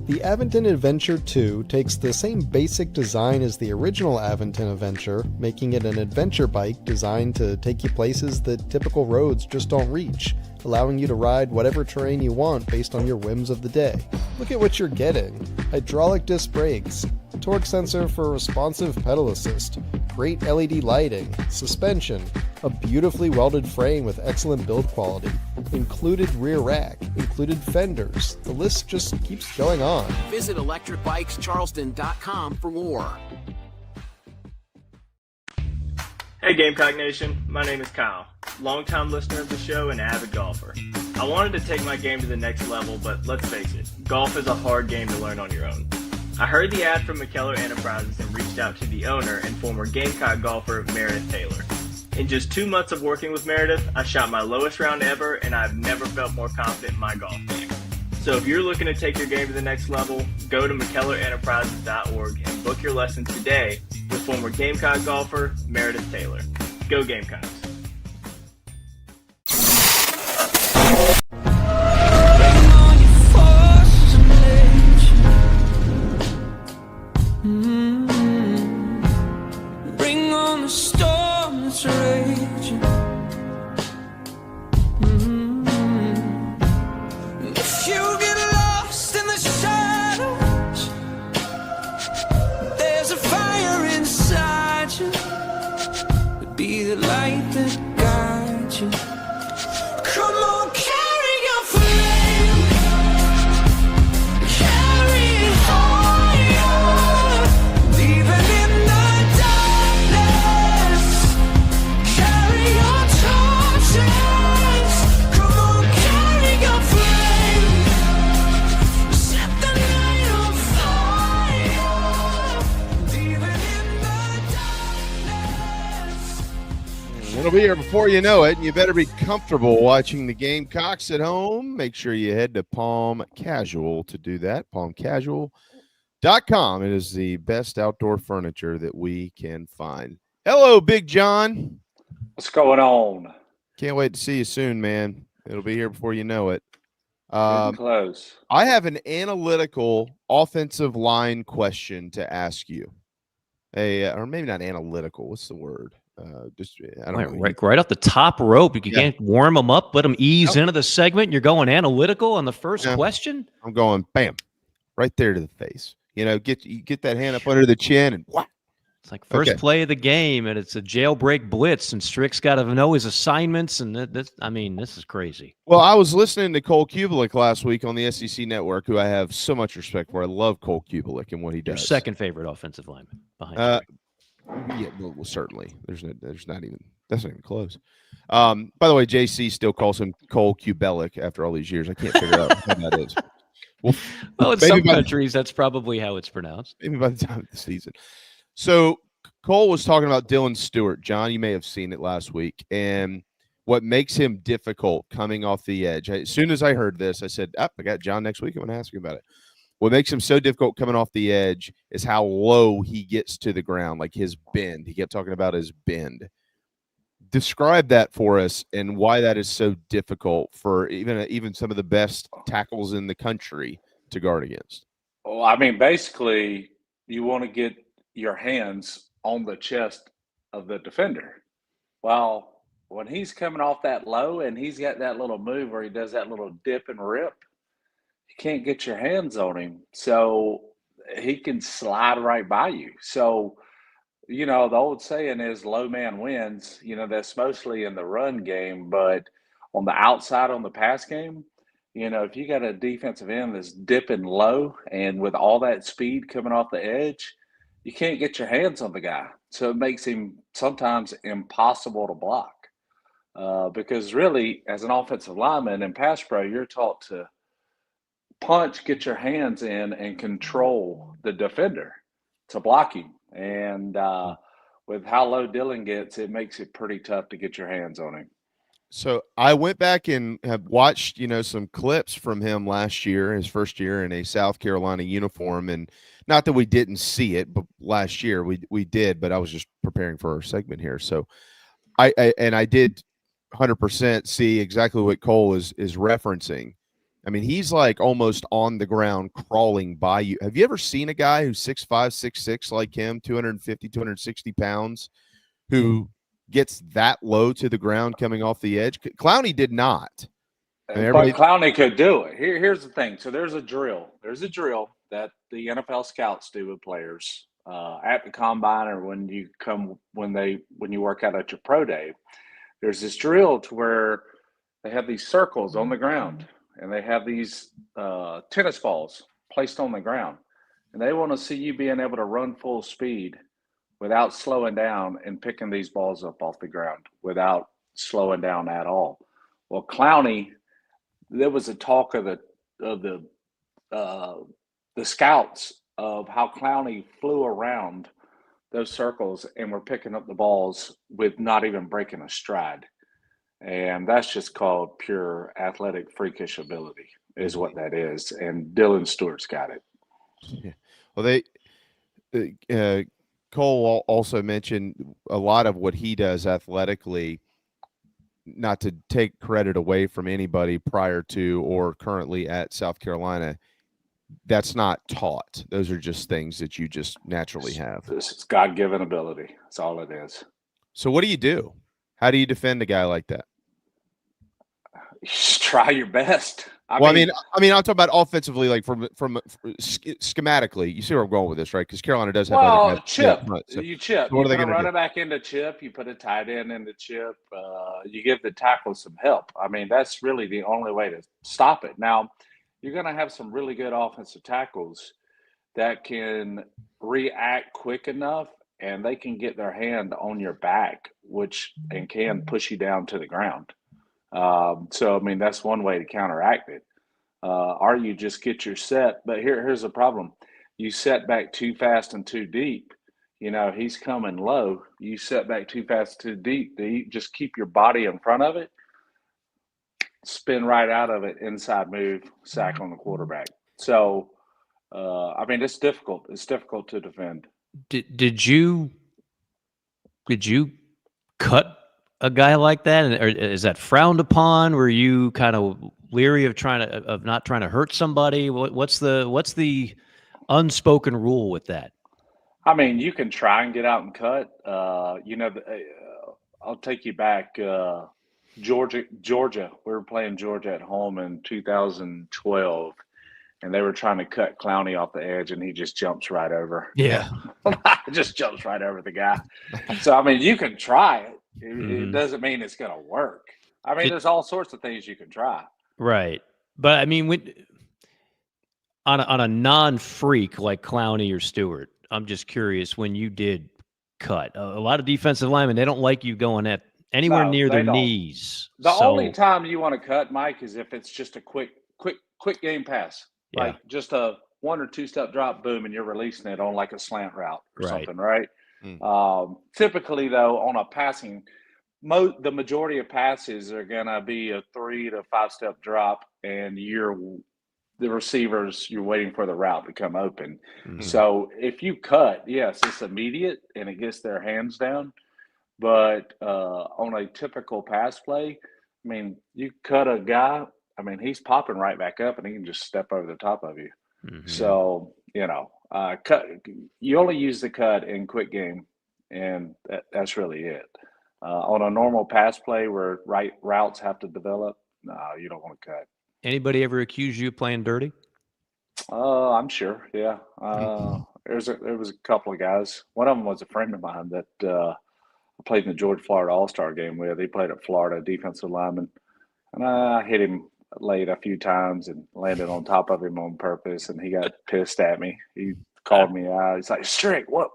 The Aventon Adventure 2 takes the same basic design as the original Aventon Adventure, making it an adventure bike designed to take you places that typical roads just don't reach, allowing you to ride whatever terrain you want based on your whims of the day. Look at what you're getting. Hydraulic disc brakes, torque sensor for responsive pedal assist, great LED lighting, suspension, a beautifully welded frame with excellent build quality, included rear rack, included fenders. The list just keeps going on. Visit electricbikescharleston.com for more. Hey Gamecock Nation, my name is Kyle, longtime listener of the show and avid golfer. I wanted to take my game to the next level, but let's face it, golf is a hard game to learn on your own. I heard the ad from McKellar Enterprises and reached out to the owner and former Gamecock golfer Meredith Taylor. In just 2 months of working with Meredith, I shot my lowest round ever and I've never felt more confident in my golf game. So if you're looking to take your game to the next level, go to McKellarEnterprises.org and book your lesson today with former Gamecock golfer Meredith Taylor. Go Gamecocks. Bring on the storm that's raging. If you get lost in the shadows, there's a fire inside you. Be the light that guides you. Come on, carry your flame. Carry it higher. Even in the darkness, carry your torches. Come on, carry your flame. Set the night on fire. Even in the It'll be here before you know it, and you better be comfortable watching the Gamecocks at home. Make sure you head to Palm Casual to do that, palmcasual.com. It is the best outdoor furniture that we can find. Hello, Big John. What's going on? Can't wait to see you soon, man. It'll be here before you know it. Getting close. I have an analytical offensive line question to ask you. Or maybe not analytical. What's the word? I don't know. Right off the top rope. You can't warm them up, let them ease into the segment. You're going analytical on the first question. I'm going bam, right there to the face. Get that hand up under the chin and whack. It's like first play of the game, and it's a jailbreak blitz, and Strick's got to know his assignments, and this is crazy. Well, I was listening to Cole Kubelik last week on the SEC Network, who I have so much respect for. I love Cole Kubelik and what he does. Your second favorite offensive lineman behind yeah, well, certainly. That's not even close. By the way, JC still calls him Cole Kubelik after all these years. I can't figure out how that is. Well, in some countries, that's probably how it's pronounced. Maybe by the time of the season. So Cole was talking about Dylan Stewart. John, you may have seen it last week, and what makes him difficult coming off the edge. As soon as I heard this, I said, I got John next week. I'm going to ask him about it. What makes him so difficult coming off the edge is how low he gets to the ground, like his bend. He kept talking about his bend. Describe that for us and why that is so difficult for even some of the best tackles in the country to guard against. Well, I mean, basically, you want to get your hands on the chest of the defender. Well, when he's coming off that low and he's got that little move where he does that little dip and rip, you can't get your hands on him. So he can slide right by you. So, the old saying is low man wins. That's mostly in the run game, but on the outside, on the pass game, if you got a defensive end that's dipping low and with all that speed coming off the edge, you can't get your hands on the guy. So it makes him sometimes impossible to block because really, as an offensive lineman in pass pro, you're taught to punch, get your hands in, and control the defender to block him. And with how low Dylan gets, it makes it pretty tough to get your hands on him. So I went back and have watched, some clips from him last year, his first year in a South Carolina uniform. And not that we didn't see it, but last year we did, but I was just preparing for our segment here. So I did 100% see exactly what Cole is referencing. I mean, he's like almost on the ground crawling by you. Have you ever seen a guy who's 6'5", 6'6", like him, 250, 260 pounds, who gets that low to the ground coming off the edge? Clowney did not. But Clowney could do it. Here's the thing. So there's a drill. There's a drill that the NFL scouts do with players at the combine or when you work out at your pro day. There's this drill to where they have these circles on the ground. And they have these tennis balls placed on the ground. And they want to see you being able to run full speed without slowing down and picking these balls up off the ground without slowing down at all. Well, Clowney, there was a talk of the scouts of how Clowney flew around those circles and were picking up the balls with not even breaking a stride. And that's just called pure athletic freakish ability is what that is. And Dylan Stewart's got it. Yeah. Well, Cole also mentioned a lot of what he does athletically, not to take credit away from anybody prior to or currently at South Carolina. That's not taught. Those are just things that you just naturally have. This is God-given ability. That's all it is. So what do you do? How do you defend a guy like that? Just try your best. I mean, I'm talking about offensively, like from schematically. You see where I'm going with this, right? Because Carolina does have other guys. Chip. So You chip. what are they going to gonna run do? it back into chip. You put a tight end into chip. You give the tackle some help. I mean, that's really the only way to stop it. Now, you're going to have some really good offensive tackles that can react quick enough, and they can get their hand on your back, and can push you down to the ground. So, I mean, that's one way to counteract it. Or you just get your set. But here's the problem. You set back too fast and too deep. You know, he's coming low. You set back too fast, too deep. You just keep your body in front of it, spin right out of it, inside move, sack on the quarterback. So, I mean, it's difficult. It's difficult to defend. Did you cut a guy like that, or is that frowned upon? Were you kind of leery of not trying to hurt somebody? What's the unspoken rule with that? I mean, you can try and get out and cut. You know, I'll take you back. Georgia. We were playing Georgia at home in 2012, and they were trying to cut Clowney off the edge, and he just jumps right over. Yeah. Just jumps right over the guy. So, I mean, you can try it. It doesn't mean it's going to work. I mean, there's all sorts of things you can try. Right. But, I mean, on a non-freak like Clowney or Stewart, I'm just curious, when you did cut, a lot of defensive linemen, they don't like you going at anywhere near their knees. The only time you want to cut, Mike, is if it's just a quick game pass. Yeah. Like just a 1 or 2 step drop, boom, and you're releasing it on like a slant route or something, right? Typically, though, on a passing, the majority of passes are going to be a 3 to 5 step drop, and the receivers, you're waiting for the route to come open. So if you cut, yes, it's immediate and it gets their hands down. But on a typical pass play, I mean, you cut a guy, I mean, he's popping right back up and he can just step over the top of you. So, you know, cut. You only use the cut in quick game, and that's really it. On a normal pass play where routes have to develop, no, you don't want to cut. Anybody ever accuse you of playing dirty? I'm sure, yeah. There was a couple of guys. One of them was a friend of mine that I played in the Georgia-Florida All-Star game with. He played at Florida, defensive lineman, and I hit him late a few times and landed on top of him on purpose, and he got pissed at me. He called me out. He's like, "Strick, what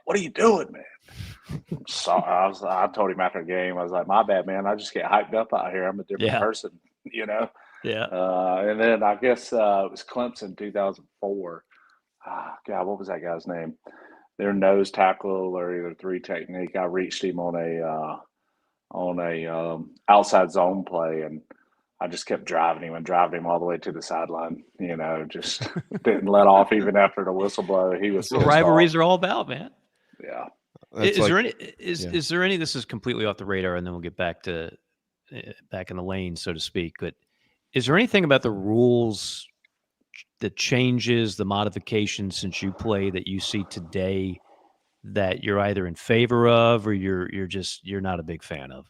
are you doing, man?" So I told him after the game, I was like, "My bad, man. I just get hyped up out here. I'm a different person, you know." Yeah. And then I guess it was Clemson 2004. God, what was that guy's name? Their nose tackle or either 3 technique. I reached him on a outside zone play, and I just kept driving him all the way to the sideline. You know, just didn't let off even after the whistle blow. He was That's what rivalries are all about, man. Yeah. Is there any? This is completely off the radar, and then we'll get back in the lane, so to speak. But is there anything about the rules that changes, the modifications since you play, that you see today that you're either in favor of or you're not a big fan of?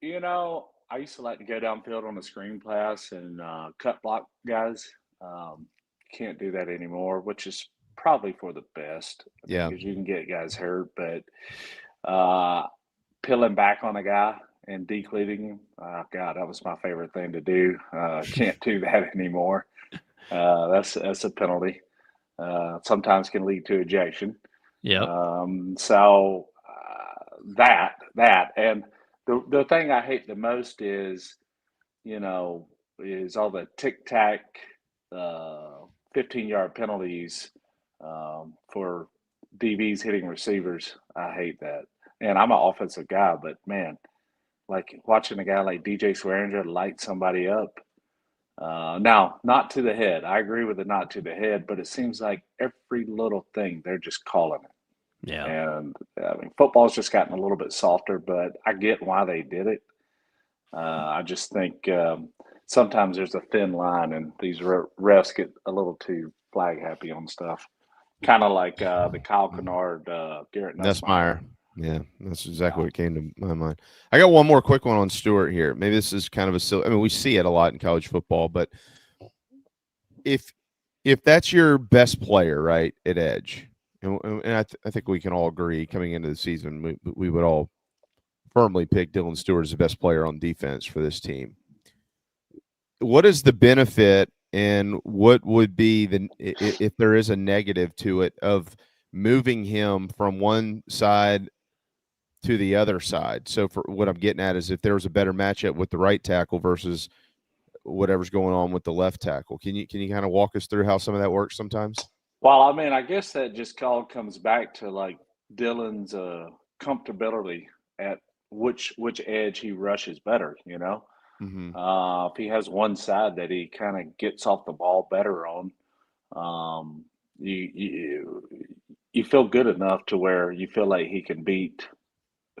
You know, I used to like to go downfield on the screen pass and cut block guys. Can't do that anymore, which is probably for the best. Yeah. Because you can get guys hurt, but peeling back on a guy and decleating him, God, that was my favorite thing to do. Can't do that anymore. That's a penalty. sometimes can lead to ejection. Yep. That and the thing I hate the most is, is all the tic tac, 15-yard penalties for DBs hitting receivers. I hate that. And I'm an offensive guy, but man, like watching a guy like DJ Swearinger light somebody up. Now, not to the head. I agree with the not to the head, but it seems like every little thing they're just calling it. Yeah. And I mean, football's just gotten a little bit softer, but I get why they did it. I just think sometimes there's a thin line, and these refs get a little too flag happy on stuff. Kind of like the Kyle Kennard, Garrett Nussmeier. Yeah, that's exactly what came to my mind. I got one more quick one on Stewart here. Maybe this is kind of a silly. I mean, we see it a lot in college football, but if that's your best player, right, at edge, and I think we can all agree coming into the season, we would all firmly pick Dylan Stewart as the best player on defense for this team. What is the benefit, and what would be if there is a negative to it, of moving him from one side to the other side? So for what I'm getting at is, if there was a better matchup with the right tackle versus whatever's going on with the left tackle, can you kind of walk us through how some of that works sometimes? Well, I mean, I guess that just all comes back to like Dylan's comfortability at which edge he rushes better. Mm-hmm. If he has one side that he kind of gets off the ball better on, you feel good enough to where you feel like he can beat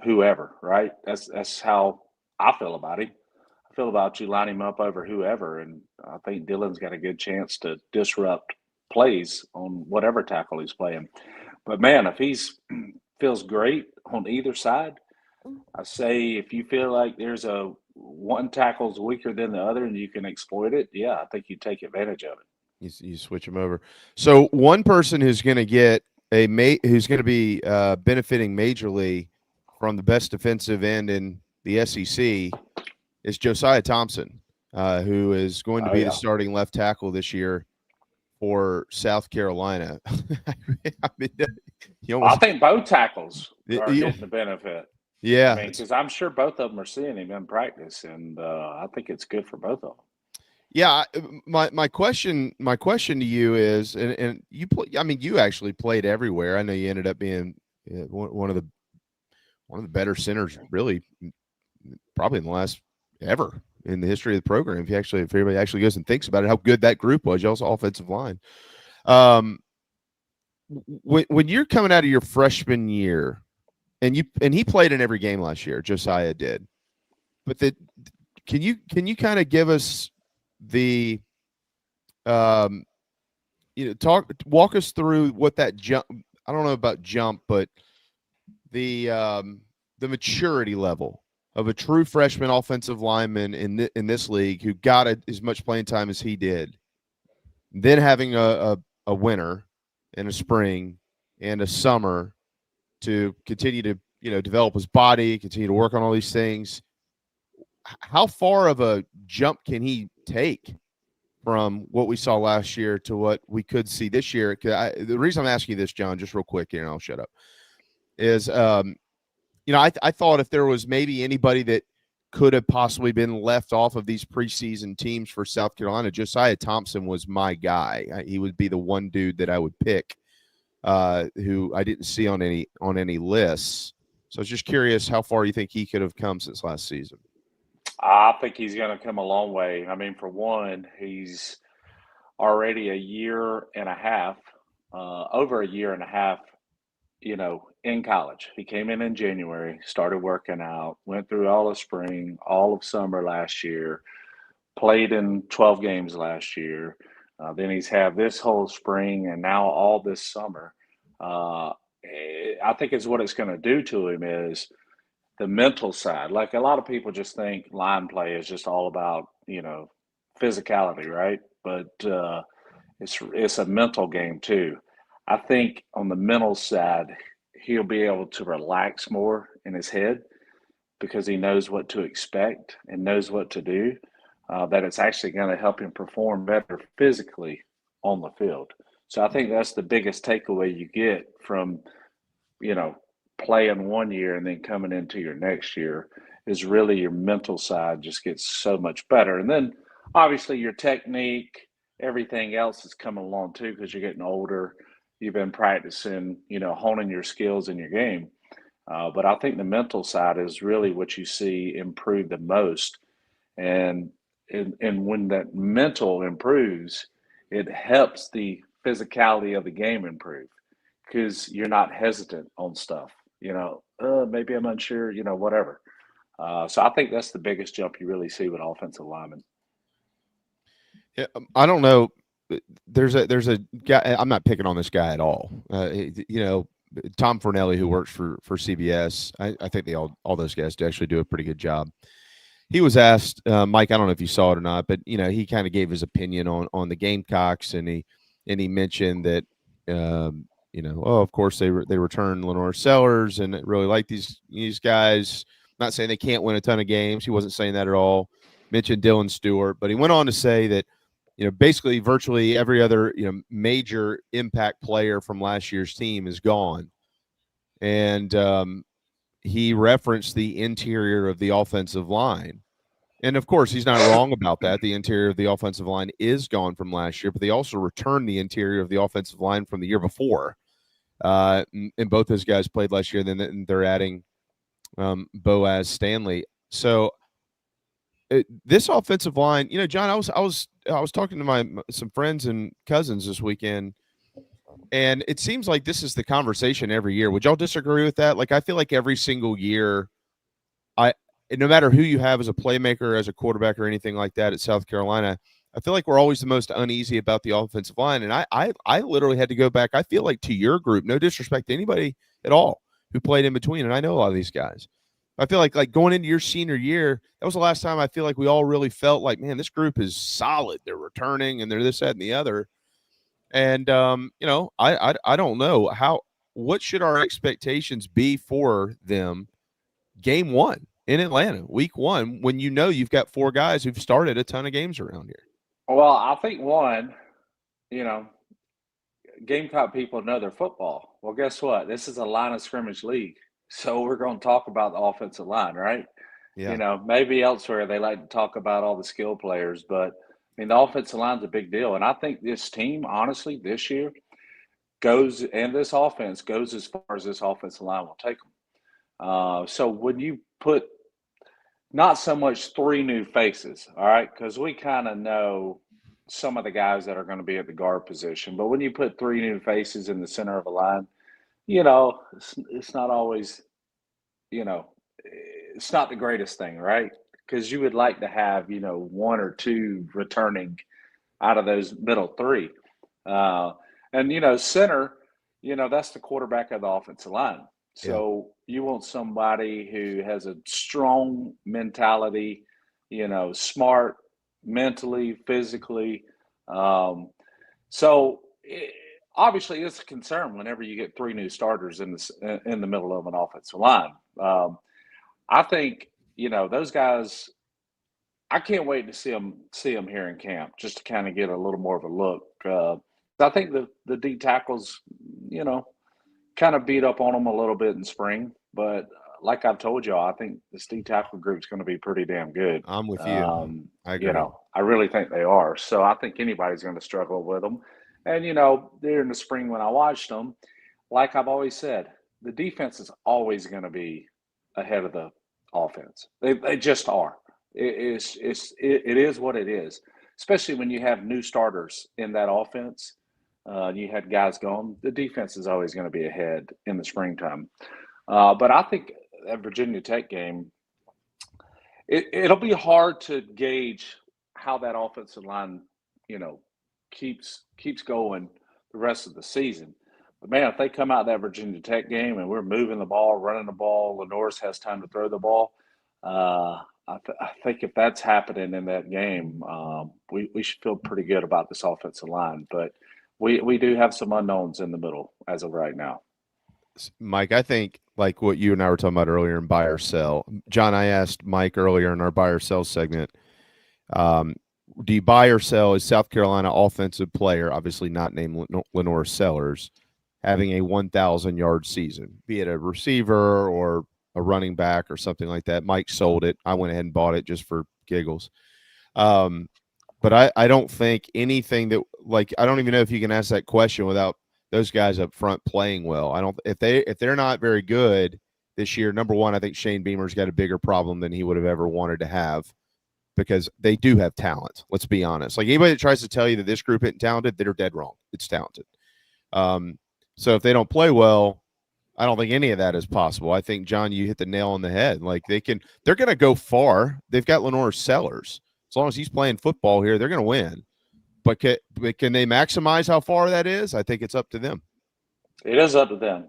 whoever, right? That's how I feel about him. I feel about you line him up over whoever, and I think Dylan's got a good chance to disrupt plays on whatever tackle he's playing. But man, if he's feels great on either side, I say if you feel like there's one tackle's weaker than the other and you can exploit it, yeah, I think you take advantage of it. You switch them over. So one person who's going to get who's going to be benefiting majorly from the best defensive end in the SEC is Josiah Thompson, who is going to be the starting left tackle this year for South Carolina. I mean, I think both tackles are getting the benefit. Yeah, because I'm sure both of them are seeing him in practice, and I think it's good for both of them. Yeah, my question to you is, and you play. I mean, you actually played everywhere. I know you ended up being one of the better centers, really, probably in the last ever in the history of the program. If everybody actually goes and thinks about it, how good that group was, y'all's offensive line. When you're coming out of your freshman year, and he played in every game last year, Josiah did, but can you kind of give us the walk us through what that jump, I don't know about jump, but the maturity level of a true freshman offensive lineman in this league who got as much playing time as he did, then having a winter and a spring and a summer to continue to develop his body, continue to work on all these things. How far of a jump can he take from what we saw last year to what we could see this year? The reason I'm asking you this, John, just real quick here, and I'll shut up, is I thought if there was maybe anybody that could have possibly been left off of these preseason teams for South Carolina, Josiah Thompson was my guy. He would be the one dude that I would pick, who I didn't see on any lists. So I was just curious how far you think he could have come since last season. I think he's going to come a long way. I mean, for one, he's already a year and a half, over a year and a half, in college. He came in January, started working out, went through all of spring, all of summer last year, played in 12 games last year. Then he's had this whole spring and now all this summer. I think it's what it's going to do to him is the mental side. Like a lot of people just think line play is just all about, physicality, right? But it's a mental game too. I think on the mental side, he'll be able to relax more in his head because he knows what to expect and knows what to do, that it's actually going to help him perform better physically on the field. So I think that's the biggest takeaway you get from, playing one year and then coming into your next year is really your mental side just gets so much better. And then obviously your technique, everything else is coming along too because you're getting older. You've been practicing, honing your skills in your game. But I think the mental side is really what you see improve the most. And when that mental improves, it helps the physicality of the game improve because you're not hesitant on stuff. Maybe I'm unsure, whatever. So I think that's the biggest jump you really see with offensive linemen. Yeah, I don't know. There's a guy. I'm not picking on this guy at all. Tom Fornelli, who works for CBS. I think all those guys actually do a pretty good job. He was asked, Mike, I don't know if you saw it or not, but he kind of gave his opinion on the Gamecocks, and he mentioned that of course they returned Lenore Sellers and really like these guys. Not saying they can't win a ton of games. He wasn't saying that at all. Mentioned Dylan Stewart, but he went on to say that basically virtually every other major impact player from last year's team is gone, and he referenced the interior of the offensive line. And of course, he's not wrong about that. The interior of the offensive line is gone from last year, but they also returned the interior of the offensive line from the year before. And both those guys played last year. Then they're adding Boaz Stanley. So this offensive line, John, I was talking to some friends and cousins this weekend, and it seems like this is the conversation every year. Would y'all disagree with that? Like, I feel like every single year, no matter who you have as a playmaker, as a quarterback, or anything like that at South Carolina, I feel like we're always the most uneasy about the offensive line. And I literally had to go back, I feel like, to your group, no disrespect to anybody at all who played in between. And I know a lot of these guys. I feel like going into your senior year, that was the last time I feel like we all really felt like, man, this group is solid. They're returning and they're this, that, and the other. And, I don't know what should our expectations be for them game one in Atlanta, week one, when you've got four guys who've started a ton of games around here? Well, I think one, Gamecock people know their football. Well, guess what? This is a line of scrimmage league. So we're going to talk about the offensive line, right? Yeah. Maybe elsewhere they like to talk about all the skill players, but the offensive line's a big deal. And I think this team, honestly, this year this offense goes as far as this offensive line will take them. So when you put not so much three new faces, all right, because we kind of know some of the guys that are going to be at the guard position, but when you put three new faces in the center of a line, it's not always, it's not the greatest thing, right? Because you would like to have, one or two returning out of those middle three. Center, that's the quarterback of the offensive line. So you want somebody who has a strong mentality, smart mentally, physically. Obviously, it's a concern whenever you get three new starters in the middle of an offensive line. I think those guys. I can't wait to see them here in camp just to kind of get a little more of a look. I think the D tackles, kind of beat up on them a little bit in spring, but like I've told y'all, I think this D tackle group is going to be pretty damn good. I'm with you. I agree. I really think they are. So I think anybody's going to struggle with them. And, during the spring when I watched them, like I've always said, the defense is always going to be ahead of the offense. They just are. It is what it is, especially when you have new starters in that offense. You had guys gone. The defense is always going to be ahead in the springtime. But I think that Virginia Tech game, it'll be hard to gauge how that offensive line, keeps going the rest of the season. But, man, if they come out of that Virginia Tech game and we're moving the ball, running the ball, Lenore's has time to throw the ball, I think if that's happening in that game, we should feel pretty good about this offensive line. But we do have some unknowns in the middle as of right now. Mike, I think like what you and I were talking about earlier in buy or sell. John, I asked Mike earlier in our buy or sell segment, do you buy or sell a South Carolina offensive player, obviously not named Lenore Sellers, having a 1,000-yard season, be it a receiver or a running back or something like that? Mike sold it. I went ahead and bought it just for giggles. But I don't think anything that, like, I don't even know if you can ask that question without those guys up front playing well. I don't, if they're not very good this year, number one, I think Shane Beamer's got a bigger problem than he would have ever wanted to have, because they do have talent. Let's be honest. Like, anybody that tries to tell you that this group isn't talented, they're dead wrong. It's talented. So if they don't play well, I don't think any of that is possible. I think, John, you hit the nail on the head. Like, they're going to go far. They've got Lenore Sellers. As long as he's playing football here, they're going to win. But can they maximize how far that is? I think it's up to them. It is up to them.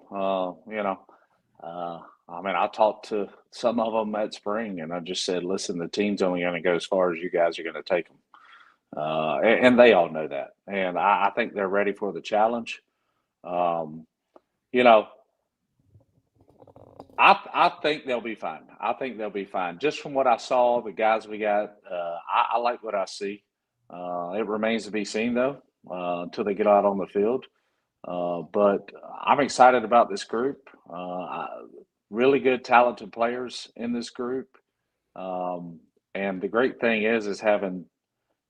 I mean, I talked to some of them at spring, and I just said, listen, the team's only going to go as far as you guys are going to take them. And they all know that. And I think they're ready for the challenge. I think they'll be fine. I think they'll be fine. Just from what I saw, the guys we got, I like what I see. It remains to be seen, though, until they get out on the field. But I'm excited about this group. Really good, talented players in this group. And the great thing is having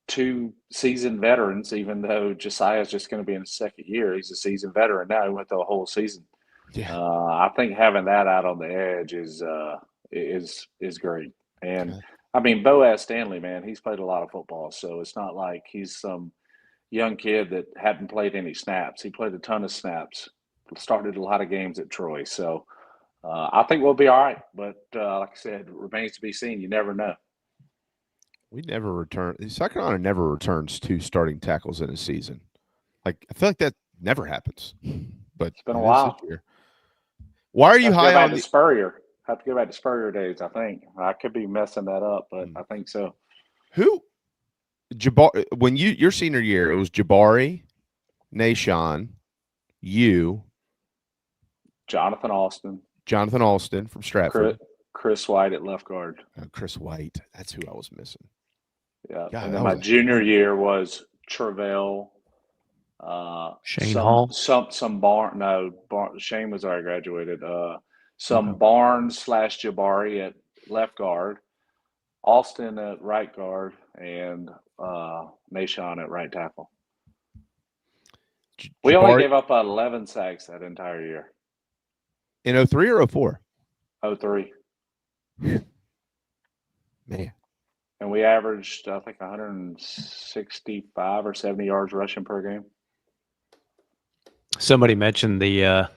two seasoned veterans, even though Josiah's just going to be in his second year. He's a seasoned veteran now. He went through a whole season. Yeah. I think having that out on the edge is great. And I mean, Boaz Stanley, man, he's played a lot of football, so it's not like he's some young kid that hadn't played any snaps. He played a ton of snaps, started a lot of games at Troy. So I think we'll be all right. But like I said, it remains to be seen. You never know. We never return. South Carolina never returns 2 starting tackles in a season. Like, I feel like that never happens. But it's been a while. Why are you high on the Spurrier? Have to go back to Spurrier days, I think. I could be messing that up, but I think so. Who? Jabari, when your senior year, it was Jabari, Nashon, you, Jonathan Alston from Stratford, Chris White at left guard. Chris White, that's who I was missing. Yeah, God, and then my junior year was Travell. Shane Hall. Some Barnes. No, Shane was already graduated. Barnes / Jabari at left guard, Austin at right guard, and Nashon at right tackle. We only gave up 11 sacks that entire year. In 03 or 04? 03. Man. And we averaged, I think, 165 or 70 yards rushing per game. Somebody mentioned the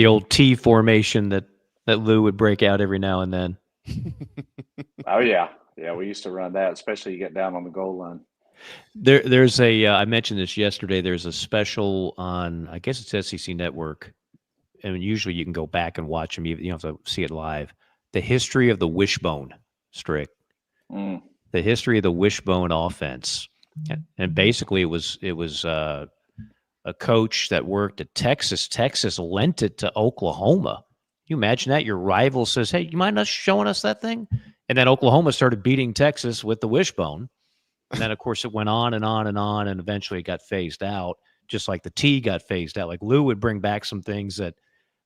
old T formation that Lou would break out every now and then. Oh yeah, we used to run that, especially you get down on the goal line. There's I mentioned this yesterday. There's a special on, I guess it's SEC Network, and usually you can go back and watch them. You don't have to see it live. The history of the wishbone, Strick. The history of the wishbone offense, and basically it was a coach that worked at Texas. Texas lent it to Oklahoma. You imagine that? Your rival says, hey, you mind us showing us that thing? And then Oklahoma started beating Texas with the wishbone. And then, of course, it went on and on and on, and eventually it got phased out, just like the T got phased out. Like, Lou would bring back some things that,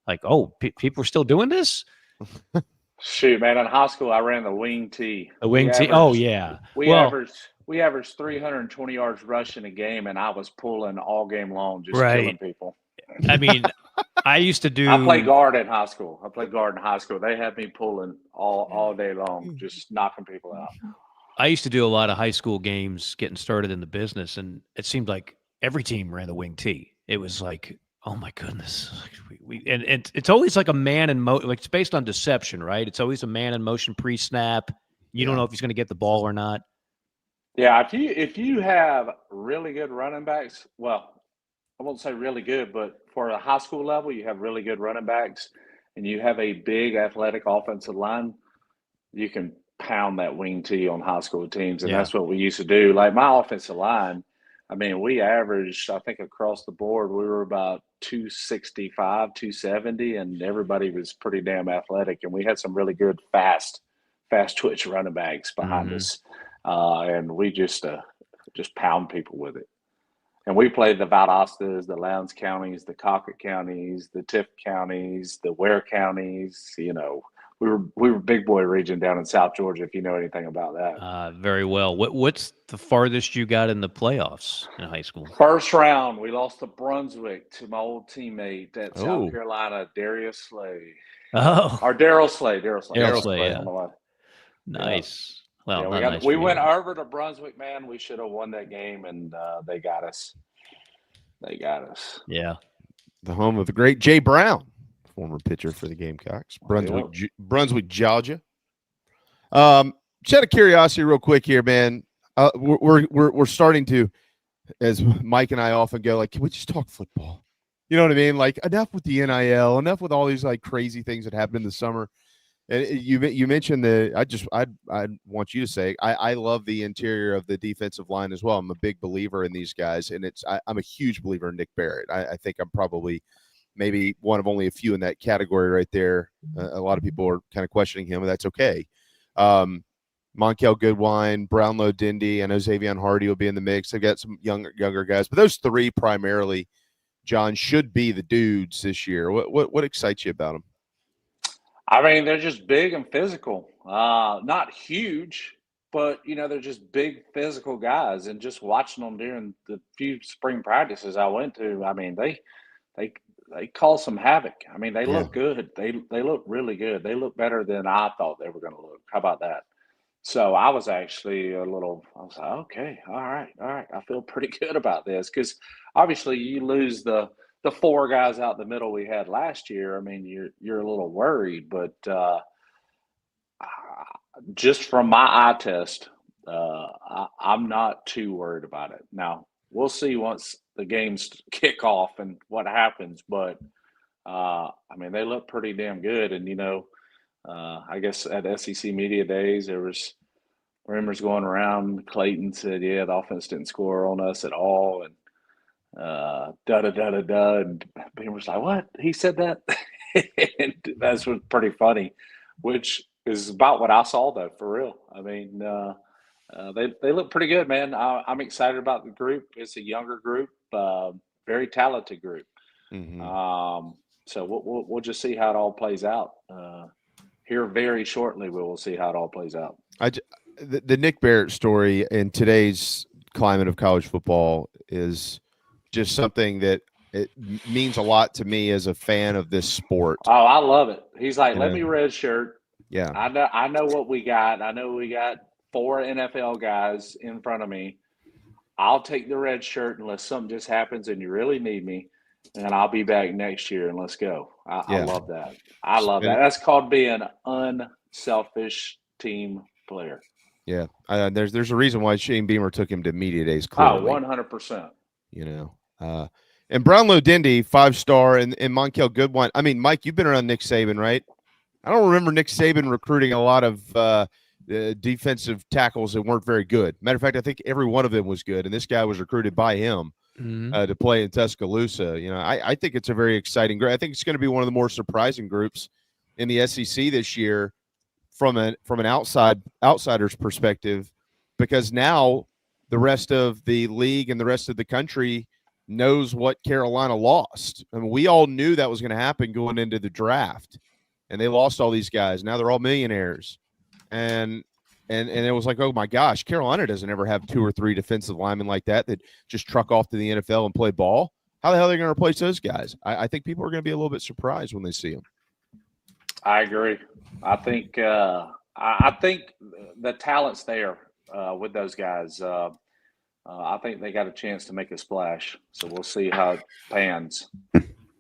like, oh, people are still doing this? Shoot, man, in high school, I ran the wing T. The wing T? Oh, yeah. We averaged 320 yards rushing a game, and I was pulling all game long, just killing people. I mean, I used to do. I played guard in high school. They had me pulling all day long, just knocking people out. I used to do a lot of high school games getting started in the business, and it seemed like every team ran the wing T. It was like, oh my goodness. And it's always like a man in motion. Like, it's based on deception, right? It's always a man in motion pre-snap. You don't know if he's going to get the ball or not. Yeah, if you have really good running backs, well, I won't say really good, but for a high school level, you have really good running backs, and you have a big athletic offensive line, you can pound that wing T on high school teams, and that's what we used to do. Like, my offensive line, I mean, we averaged, I think across the board, we were about 265, 270, and everybody was pretty damn athletic, and we had some really good fast twitch running backs behind us. and we just pound people with it. And we played the Valdosta's, the Lowndes counties, the Cockett counties, the Tift counties, the Ware counties. You know, we were big boy region down in South Georgia, if you know anything about that. Very well. What's the farthest you got in the playoffs in high school? First round, we lost to Brunswick, to my old teammate at Oh. South Carolina, Darius Slay. Oh. Or Daryl Slay. Daryl Slay, I yeah. don't know why. Nice. Well, Yeah, not nice we for went you. over to Brunswick, man. We should have won that game, and they got us. They got us. Yeah. The home of the great Jay Brown, former pitcher for the Gamecocks, Brunswick, Georgia. Just out of curiosity, real quick here, man. We're starting to, as Mike and I often go, like, can we just talk football? You know what I mean? Like, enough with the NIL, enough with all these like crazy things that happened in the summer. And you mentioned I want you to say I love the interior of the defensive line as well. I'm a big believer in these guys, and I'm a huge believer in Nick Barrett. I think I'm probably maybe one of only a few in that category right there. A lot of people are kind of questioning him, and that's okay. Monkel Goodwine, Brownlow Dindy, I know Xavier Hardy will be in the mix. They've got some younger guys, but those three primarily, John, should be the dudes this year. What excites you about them? I mean, they're just big and physical. Not huge, but you know, they're just big physical guys. And just watching them during the few spring practices I went to, I mean, they cause some havoc. I mean, they look good. They look really good. They look better than I thought they were going to look. How about that? So I was actually I was like, okay, all right. I feel pretty good about this, because obviously you lose the four guys out the middle we had last year. I mean, you're a little worried, but just from my eye test, I'm not too worried about it. Now we'll see once the games kick off and what happens, but I mean, they look pretty damn good. And you know, I guess at SEC Media Days, there was rumors going around. Clayton said, yeah, the offense didn't score on us at all. And and Beamer was like, what? He said that? And that's was pretty funny, which is about what I saw, though, for real. I mean, they look pretty good, man. I'm excited about the group. It's a younger group, very talented group. Mm-hmm. So we'll just see how it all plays out. Here very shortly, we will see how it all plays out. The Nick Barrett story in today's climate of college football is just something that it means a lot to me as a fan of this sport. Oh, I love it. He's like, let me redshirt. Yeah. I know what we got. I know we got 4 NFL guys in front of me. I'll take the red shirt unless something just happens and you really need me, and I'll be back next year, and let's go. I love that. I love that. That's called being an unselfish team player. Yeah. There's a reason why Shane Beamer took him to media days. Oh, Clearly. 100%. You know, and Brownlow Dindy, 5-star, and Monkel Goodwine. I mean, Mike, you've been around Nick Saban, right? I don't remember Nick Saban recruiting a lot of defensive tackles that weren't very good. Matter of fact, I think every one of them was good, and this guy was recruited by him to play in Tuscaloosa. You know, I think it's a very exciting group. I think it's going to be one of the more surprising groups in the SEC this year from an outsider's perspective, because now the rest of the league and the rest of the country knows what Carolina lost. I mean, we all knew that was going to happen going into the draft, and they lost all these guys. Now they're all millionaires. And it was like, oh my gosh, Carolina doesn't ever have 2 or 3 defensive linemen like that just truck off to the NFL and play ball. How the hell are they going to replace those guys? I think people are going to be a little bit surprised when they see them. I agree. I think the talent's there with those guys. I think they got a chance to make a splash. So we'll see how it pans.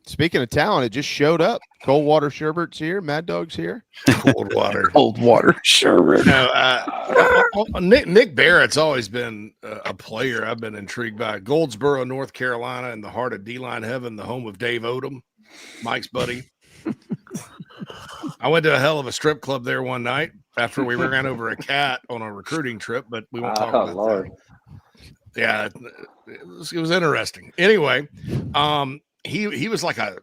Speaking of talent, it just showed up. Coldwater Sherbert's here. Mad Dog's here. Coldwater Sherbert. Nick Barrett's always been a player I've been intrigued by. Goldsboro, North Carolina, in the heart of D-line heaven, the home of Dave Odom, Mike's buddy. I went to a hell of a strip club there one night after we ran over a cat on a recruiting trip, but we won't talk about that. Yeah, it was interesting. Anyway, he was like a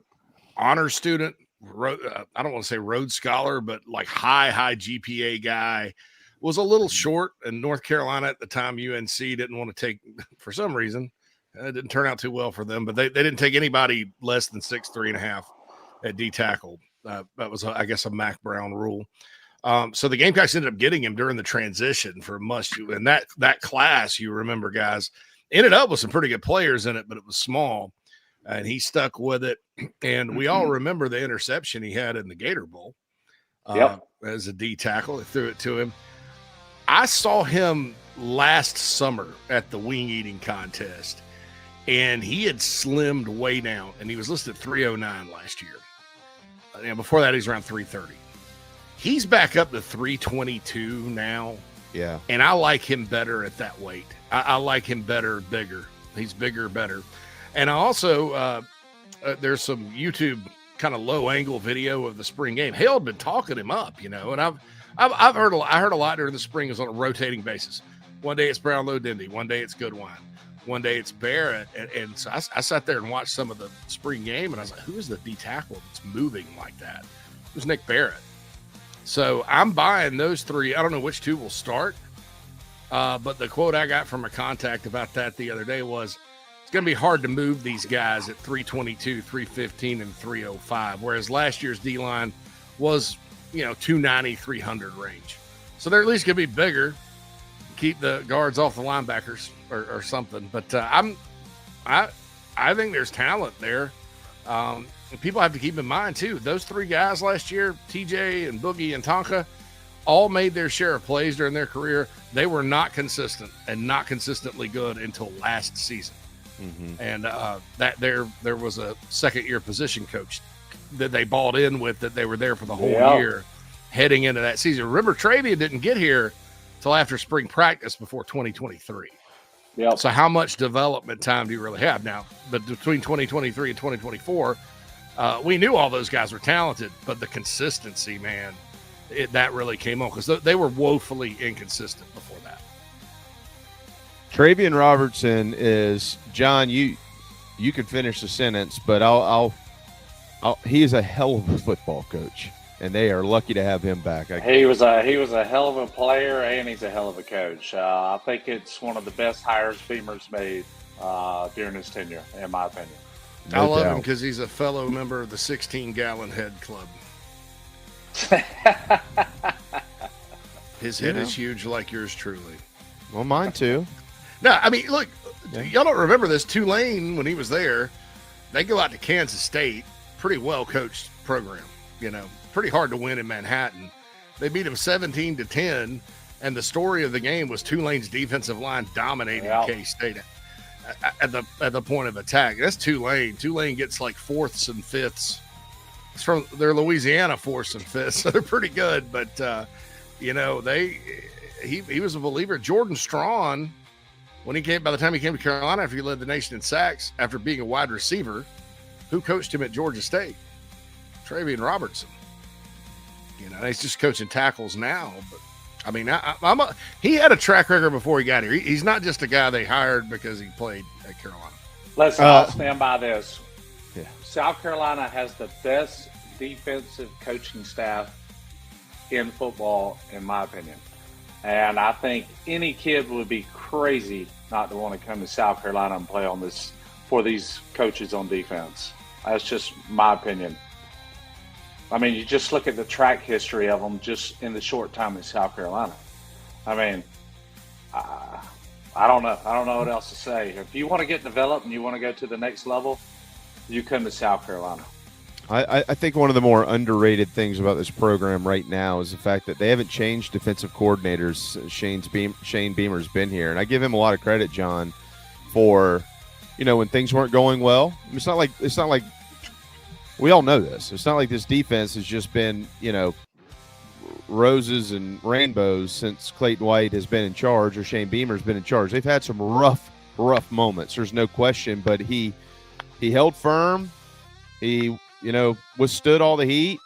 honor student. I don't want to say Rhodes Scholar, but like high GPA guy. was a little short, and North Carolina at the time, UNC didn't want to take, for some reason, it didn't turn out too well for them, but they didn't take anybody less than 6'3.5" at D tackle. That was, I guess, a Mac Brown rule. So the Gamecocks ended up getting him during the transition for Mushu. And that class, you remember, guys, ended up with some pretty good players in it, but it was small. And he stuck with it. And we all remember the interception he had in the Gator Bowl as a D tackle. They threw it to him. I saw him last summer at the wing eating contest, and he had slimmed way down, and he was listed 309 last year. And before that, he's around 330. He's back up to 322 now. Yeah. And I like him better at that weight. I like him better, bigger. He's bigger, better. And I also, there's some YouTube kind of low angle video of the spring game. Hale had been talking him up, and I've heard I heard a lot during the spring. Is on a rotating basis. One day it's Brownlow Dindy. One day it's Goodwine. One day it's Barrett. And so I sat there and watched some of the spring game, and I was like, who is the D tackle that's moving like that? It was Nick Barrett. So I'm buying those three. I don't know which two will start. But the quote I got from a contact about that the other day was, it's going to be hard to move these guys at 322, 315, and 305, whereas last year's D-line was, 290, 300 range. So they're at least going to be bigger, keep the guards off the linebackers or something. But I think there's talent there. And people have to keep in mind, too, those three guys last year, TJ and Boogie and Tonka, all made their share of plays during their career. They were not consistent and not consistently good until last season. Mm-hmm. And that there was a second-year position coach that they bought in with, that they were there for the whole year heading into that season. Remember, Travian didn't get here until after spring practice before 2023. Yeah. So how much development time do you really have now? But between 2023 and 2024, we knew all those guys were talented, but the consistency, man, that really came on because they were woefully inconsistent before that. Travian Robertson is, John, you could finish the sentence, but he is a hell of a football coach, and they are lucky to have him back. He was a hell of a player, and he's a hell of a coach. I think it's one of the best hires Beamer's made during his tenure, in my opinion. I love him because he's a fellow member of the 16-gallon head club. His head is huge, like yours truly. Well, mine too. No, I mean, look, y'all don't remember this. Tulane, when he was there, they go out to Kansas State, pretty well coached program. Pretty hard to win in Manhattan. They beat him 17-10, and the story of the game was Tulane's defensive line dominating K-State at the point of attack. That's Tulane. Tulane gets like fourths and fifths. It's from their Louisiana fourths and fifths, so they're pretty good. But he was a believer. Jordan Strawn, by the time he came to Carolina, after he led the nation in sacks, after being a wide receiver, who coached him at Georgia State? Travian Robertson. He's just coaching tackles now. But I mean, he had a track record before he got here. He's not just a guy they hired because he played at Carolina. Listen, I'll stand by this. Yeah. South Carolina has the best defensive coaching staff in football, in my opinion. And I think any kid would be crazy not to want to come to South Carolina and play for these coaches on defense. That's just my opinion. I mean, you just look at the track history of them just in the short time in South Carolina. I mean, I don't know. I don't know what else to say. If you want to get developed and you want to go to the next level, you come to South Carolina. I think one of the more underrated things about this program right now is the fact that they haven't changed defensive coordinators. Shane Beamer's been here, and I give him a lot of credit, John, for when things weren't going well. I mean, it's not like we all know this. It's not like this defense has just been roses and rainbows since Clayton White has been in charge or Shane Beamer's been in charge. They've had some rough moments. There's no question, but he held firm. He withstood all the heat,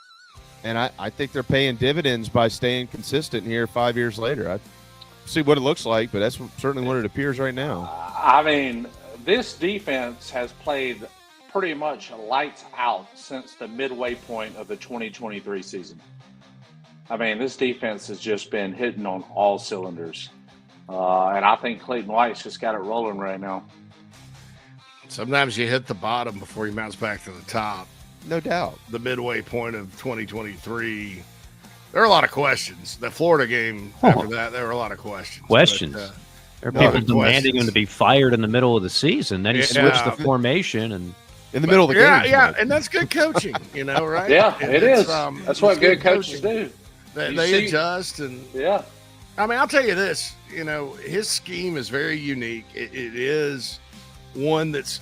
and I think they're paying dividends by staying consistent here 5 years later. I see what it looks like, but that's certainly what it appears right now. I mean, this defense has played pretty much lights out since the midway point of the 2023 season. I mean, this defense has just been hitting on all cylinders. And I think Clayton White's just got it rolling right now. Sometimes you hit the bottom before you bounce back to the top. No doubt. The midway point of 2023, there are a lot of questions. The Florida game after that, there were a lot of questions. Questions. But, there are people demanding him to be fired in the middle of the season. Then he switched the formation and in the middle of the game. Yeah, and that's good coaching, right? Yeah, it is. That's what good coaches do. They adjust and I mean, I'll tell you this. His scheme is very unique. It is one that's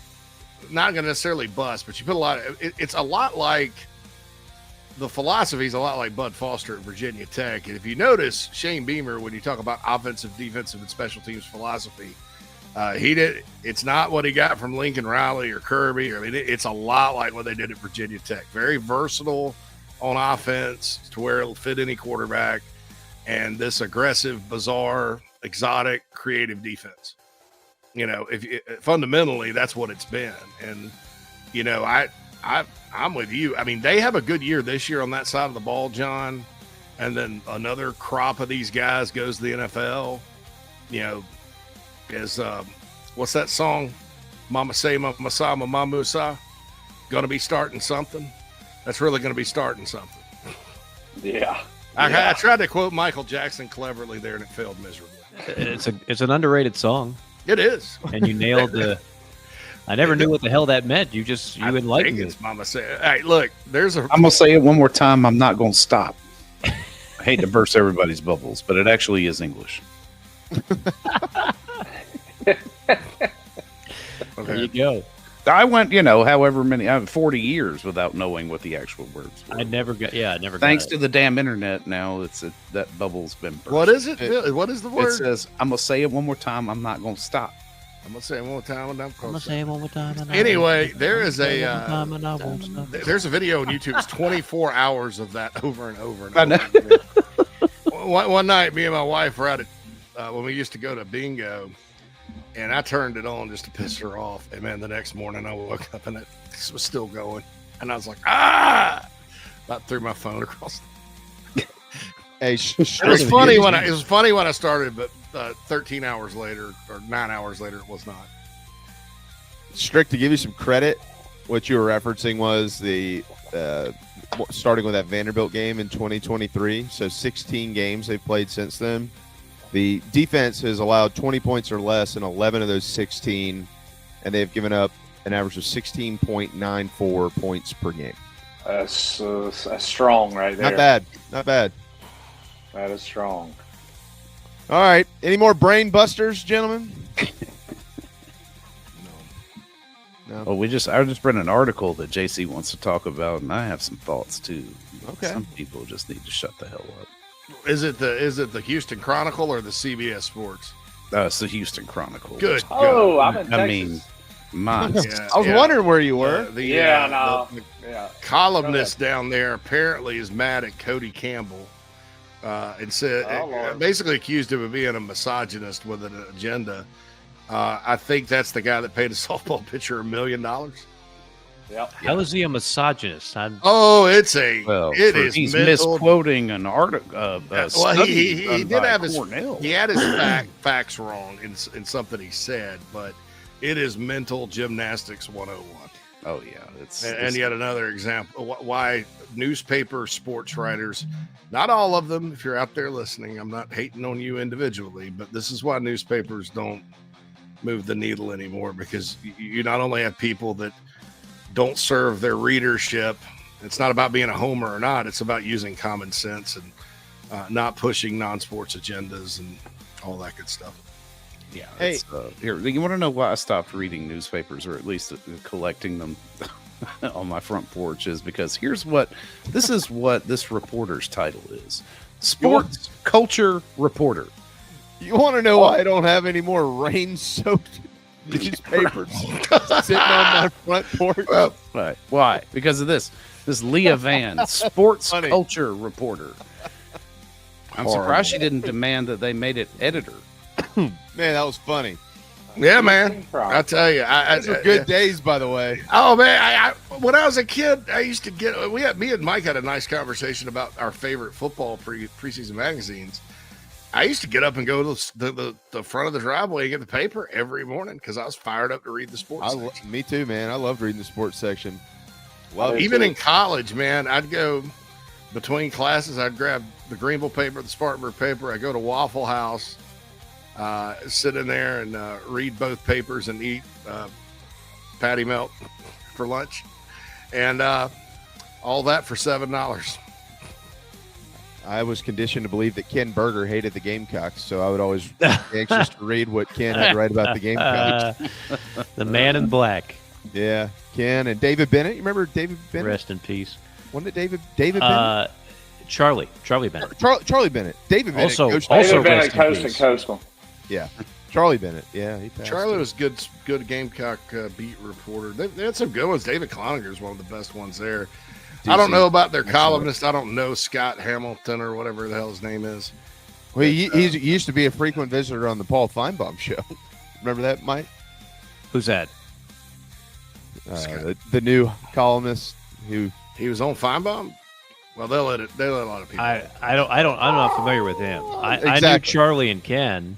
not going to necessarily bust, but you put a lot of it's a lot like the philosophy is a lot like Bud Foster at Virginia Tech. And if you notice, Shane Beamer, when you talk about offensive, defensive, and special teams philosophy, it's not what he got from Lincoln Riley or Kirby. It's a lot like what they did at Virginia Tech. Very versatile on offense to where it'll fit any quarterback, and this aggressive, bizarre, exotic, creative defense. Fundamentally, that's what it's been. And, I'm with you. I mean, they have a good year this year on that side of the ball, John. And then another crop of these guys goes to the NFL. What's that song? Mama say, Mama sa, Mama sa. Going to be starting something. That's really going to be starting something. Yeah. I tried to quote Michael Jackson cleverly there, and it failed miserably. It's an underrated song. It is. And you nailed the. I never knew what the hell that meant. You enlightened me. Mama say, hey, look, I'm gonna say it one more time. I'm not gonna stop. I hate to burst everybody's bubbles, but it actually is English. There you go. I went, however many, 40 years without knowing what the actual words were. I never got Thanks to the damn internet, now that bubble's been burst. What is it? What is the word? It says, I'm going to say it one more time. I'm not going to stop. I'm going to say it one more time. I'm going to say it one more time. Anyway, there is there's a video on YouTube. It's 24 hours of that over and over and over. I know. One night, me and my wife were out at, when we used to go to bingo, and I turned it on just to piss her off. And man, the next morning I woke up and it was still going. And I was like, about threw my phone across. Hey, it was funny when I started, but 13 hours later or 9 hours later, it was not. Strick, to give you some credit, what you were referencing was the starting with that Vanderbilt game in 2023. So 16 games they've played since then. The defense has allowed 20 points or less in 11 of those 16, and they've given up an average of 16.94 points per game. That's strong right there. Not bad. That is strong. All right. Any more brain busters, gentlemen? No. Well, I just read an article that JC wants to talk about, and I have some thoughts too. Okay. Some people just need to shut the hell up. Is it the Houston Chronicle or the CBS Sports? It's the Houston Chronicle. Good. Oh, I'm in Texas. I mean, mine. I was wondering where you were. The columnist down there apparently is mad at Cody Campbell, and said basically accused him of being a misogynist with an agenda. I think that's the guy that paid a softball pitcher $1 million. Yep. How is he a misogynist? He's misquoting an article. He did have his facts wrong in something he said, but it is mental gymnastics 101. Oh yeah, and yet another example why newspaper sports writers, not all of them, if you're out there listening, I'm not hating on you individually, but this is why newspapers don't move the needle anymore, because you not only have people that don't serve their readership. It's not about being a homer or not. It's about using common sense and not pushing non-sports agendas and all that good stuff. Yeah. Hey, here, you want to know why I stopped reading newspapers, or at least collecting them on my front porch? Is because this is what this reporter's title is: Sports Culture Reporter. You want to know why I don't have any more rain-soaked newspapers sitting on my front porch? Right. Why? Because of this Leah Van, Sports Culture Reporter. I'm surprised she didn't demand that they made it editor. Man, that was funny. Yeah, man. I tell you, Those were good days, by the way. Oh man, when I was a kid, I used to get. Me and Mike had a nice conversation about our favorite football preseason magazines. I used to get up and go to the front of the driveway and get the paper every morning because I was fired up to read the sports section. Me too, man. I loved reading the sports section. Even in college, man, I'd go between classes. I'd grab the Greenville paper, the Spartanburg paper. I go to Waffle House, sit in there and read both papers and eat patty melt for lunch, and all that for $7. I was conditioned to believe that Ken Berger hated the Gamecocks, so I would always be anxious to read what Ken had to write about the Gamecocks. The man in black. Yeah, Ken and David Bennett. You remember David Bennett? Rest in peace. Wasn't it David Bennett? Charlie Bennett. Charlie Bennett. David Bennett. David Bennett, Coast and Coastal. Yeah, Charlie Bennett. Yeah, he passed. Charlie was good Gamecock beat reporter. They had some good ones. David Cloninger is one of the best ones there. I don't know about their columnist. I don't know Scott Hamilton or whatever the hell his name is. Well, he used to be a frequent visitor on the Paul Feinbaum show. Remember that, Mike? Who's that? The new columnist who he was on Feinbaum. Well, they let a lot of people. I'm not familiar with him. I knew Charlie and Ken,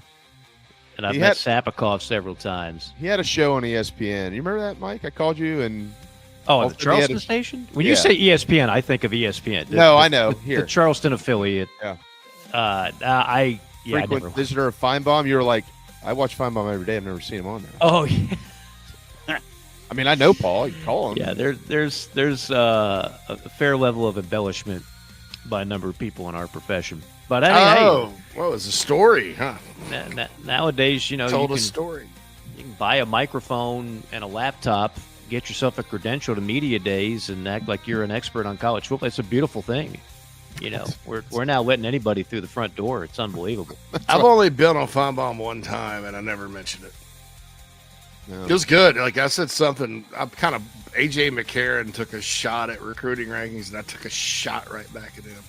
and I've met Sapikov several times. He had a show on ESPN. You remember that, Mike? I called you and. Oh, at the Charleston station? When you say ESPN, I think of ESPN. I know. Here. The Charleston affiliate. Yeah. Frequent visitor of Feinbaum. You were like, I watch Feinbaum every day. I've never seen him on there. Oh, yeah. I mean, I know Paul. You can call him. Yeah, there's a fair level of embellishment by a number of people in our profession. But well, it's a story, huh? Nowadays, told a story. You can buy a microphone and a laptop, get yourself a credential to media days, and act like you're an expert on college football. It's a beautiful thing. We're now letting anybody through the front door. It's unbelievable. I've only been on Feinbaum one time, and I never mentioned it. No. It was good. Like I said something, I'm kind of AJ McCarron took a shot at recruiting rankings, and I took a shot right back at him.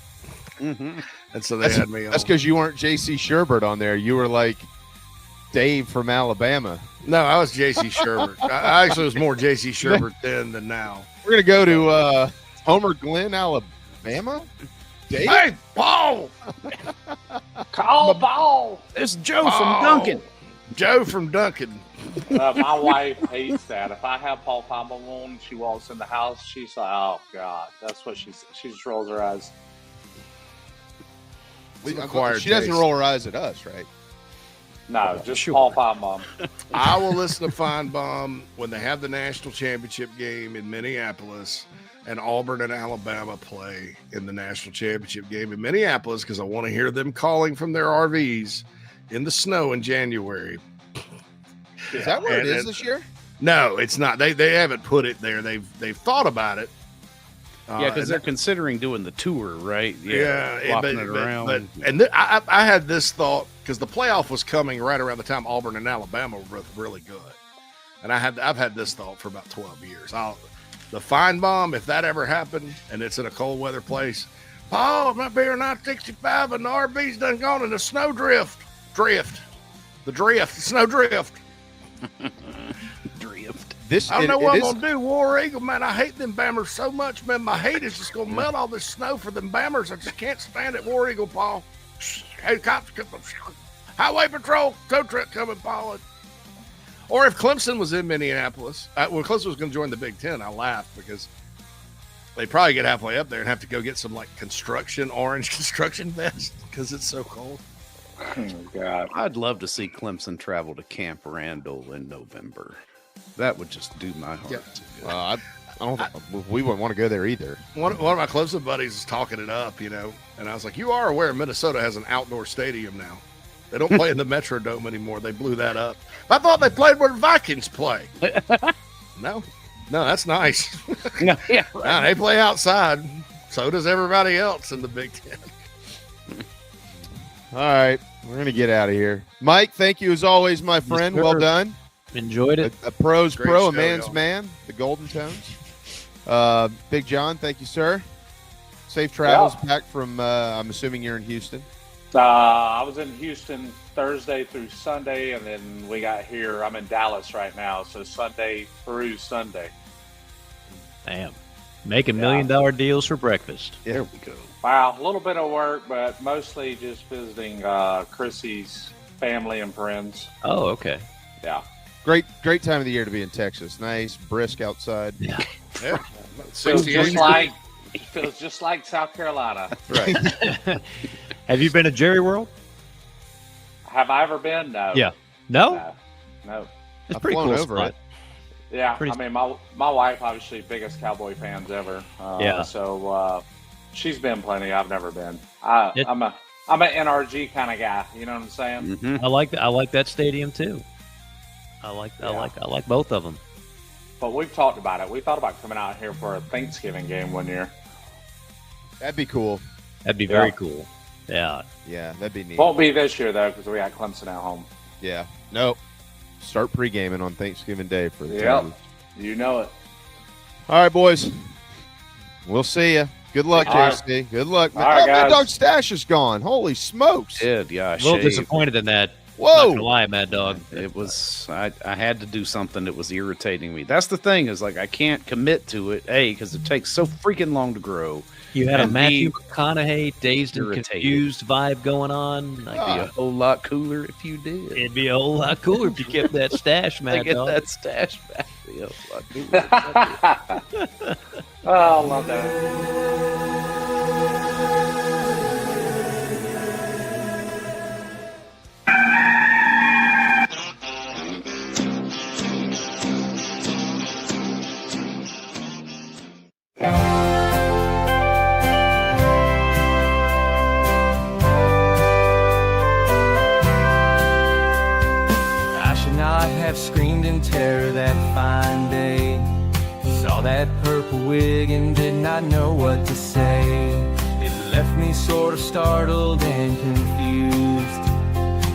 Mm-hmm. And so they had me on. That's because you weren't J.C. Sherbert on there. You were like Dave from Alabama. No, I was J.C. Sherbert. I actually was more J.C. Sherbert then than now. We're going to go to Homer Glen, Alabama. Dave? Hey, Paul! Call Paul! It's Joe from Duncan. Joe from Duncan. My wife hates that. If I have Paul Feinbaum on, she walks in the house, she's like, oh, God. That's what she just rolls her eyes. She doesn't roll her eyes at us, right? No, just Paul Feinbaum. I will listen to Feinbaum when they have the national championship game in Minneapolis and Auburn and Alabama play in the national championship game in Minneapolis because I want to hear them calling from their RVs in the snow in January. Is that where it is this year? No, it's not. They haven't put it there. They've thought about it. Yeah, because they're considering doing the tour, right? Flopping it around. I had this thought because the playoff was coming right around the time Auburn and Alabama were both really good, and I've had this thought for about 12 years. The Feinbaum, if that ever happened, and it's in a cold weather place, Paul, I'm up here in I-65, and the RV's done gone in the snow drift, snow drift. I don't know what I'm going to do. War Eagle, man, I hate them Bammers so much, man. My hate is just going to melt all this snow for them Bammers. I just can't stand it, War Eagle, Paul. Hey, cops, Highway Patrol, tow truck coming, Paul. Or if Clemson was in Minneapolis, when Clemson was going to join the Big Ten, I laughed because they probably get halfway up there and have to go get some like orange construction vest because it's so cold. Oh, God. I'd love to see Clemson travel to Camp Randall in November. That would just do my heart. Yeah. I don't. We wouldn't want to go there either. One of my Clemson buddies is talking it up, and I was like, "You are aware Minnesota has an outdoor stadium now? They don't play in the Metrodome anymore. They blew that up. I thought they played where the Vikings play. No, that's nice. No, yeah, right. Nah, they play outside. So does everybody else in the Big Ten. All right, we're gonna get out of here. Mike, thank you as always, my friend. Yes, well done. Enjoyed it. A pro's Great pro, show, a man's y'all. man. The Golden Tones. Big John, thank you, sir. Safe travels back from. I'm assuming you're in Houston. I was in Houston Thursday through Sunday, and then we got here. I'm in Dallas right now, so Sunday through Sunday. Damn. Making $1 million deals for breakfast. There we go. Wow, a little bit of work, but mostly just visiting Chrissy's family and friends. Oh, okay. Yeah. Great time of the year to be in Texas. Nice, brisk outside. Yeah. Feels just like South Carolina. Right. Have you been to Jerry World? Have I ever been? No. Yeah. No? No. It's pretty cool over spot. it. Yeah, I mean, my wife, obviously, biggest Cowboy fans ever. Yeah. So she's been plenty. I've never been. I'm an NRG kind of guy. You know what I'm saying? Mm-hmm. I like that stadium too. I like both of them. But we've talked about it. We thought about coming out here for a Thanksgiving game one year. That'd be cool. That'd be very cool. Yeah. Yeah, that'd be neat. Won't be this year though, because we got Clemson at home. Yeah. Nope. Start pre-gaming on Thanksgiving Day for the Yep. Tigers. You know it. All right, boys. We'll see you. Good luck, All right. JC. Good luck. All right, Mad guys. Dog Stash is gone. Holy smokes. Yeah, A I little shaved. disappointed in that. Whoa. Not gonna lie, Mad Dog. It was I had to do something that was irritating me. That's the thing, is like I can't commit to it, A, because it takes so freaking long to grow. You had a And Matthew B, McConaughey dazed and irritated. confused vibe going on. It'd be a whole lot cooler if you did. It'd be a whole lot cooler if you kept that stash, I Mad get Dog. that stash back. It'd be a whole lot cooler. Oh, I love that. I should not have screamed in terror that fine day. Saw that purple wig and did not know what to say. It left me sort of startled and confused.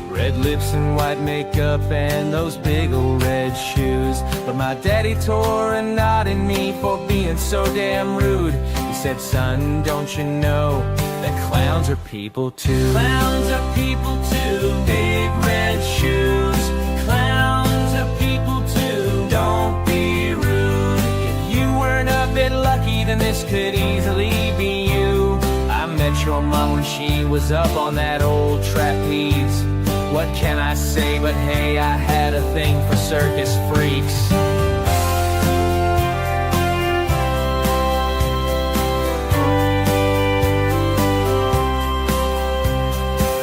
Red lips and white makeup and those big old red shoes. But my daddy tore a knot in me for being so damn rude. He said, son, don't you know that clowns are people too? Clowns are people too. Big red shoes. Clowns are people too. Don't be rude. If you weren't a bit lucky, then this could easily be you. I met your mom when she was up on that old trapeze. What can I say but hey, I had a thing for circus freaks.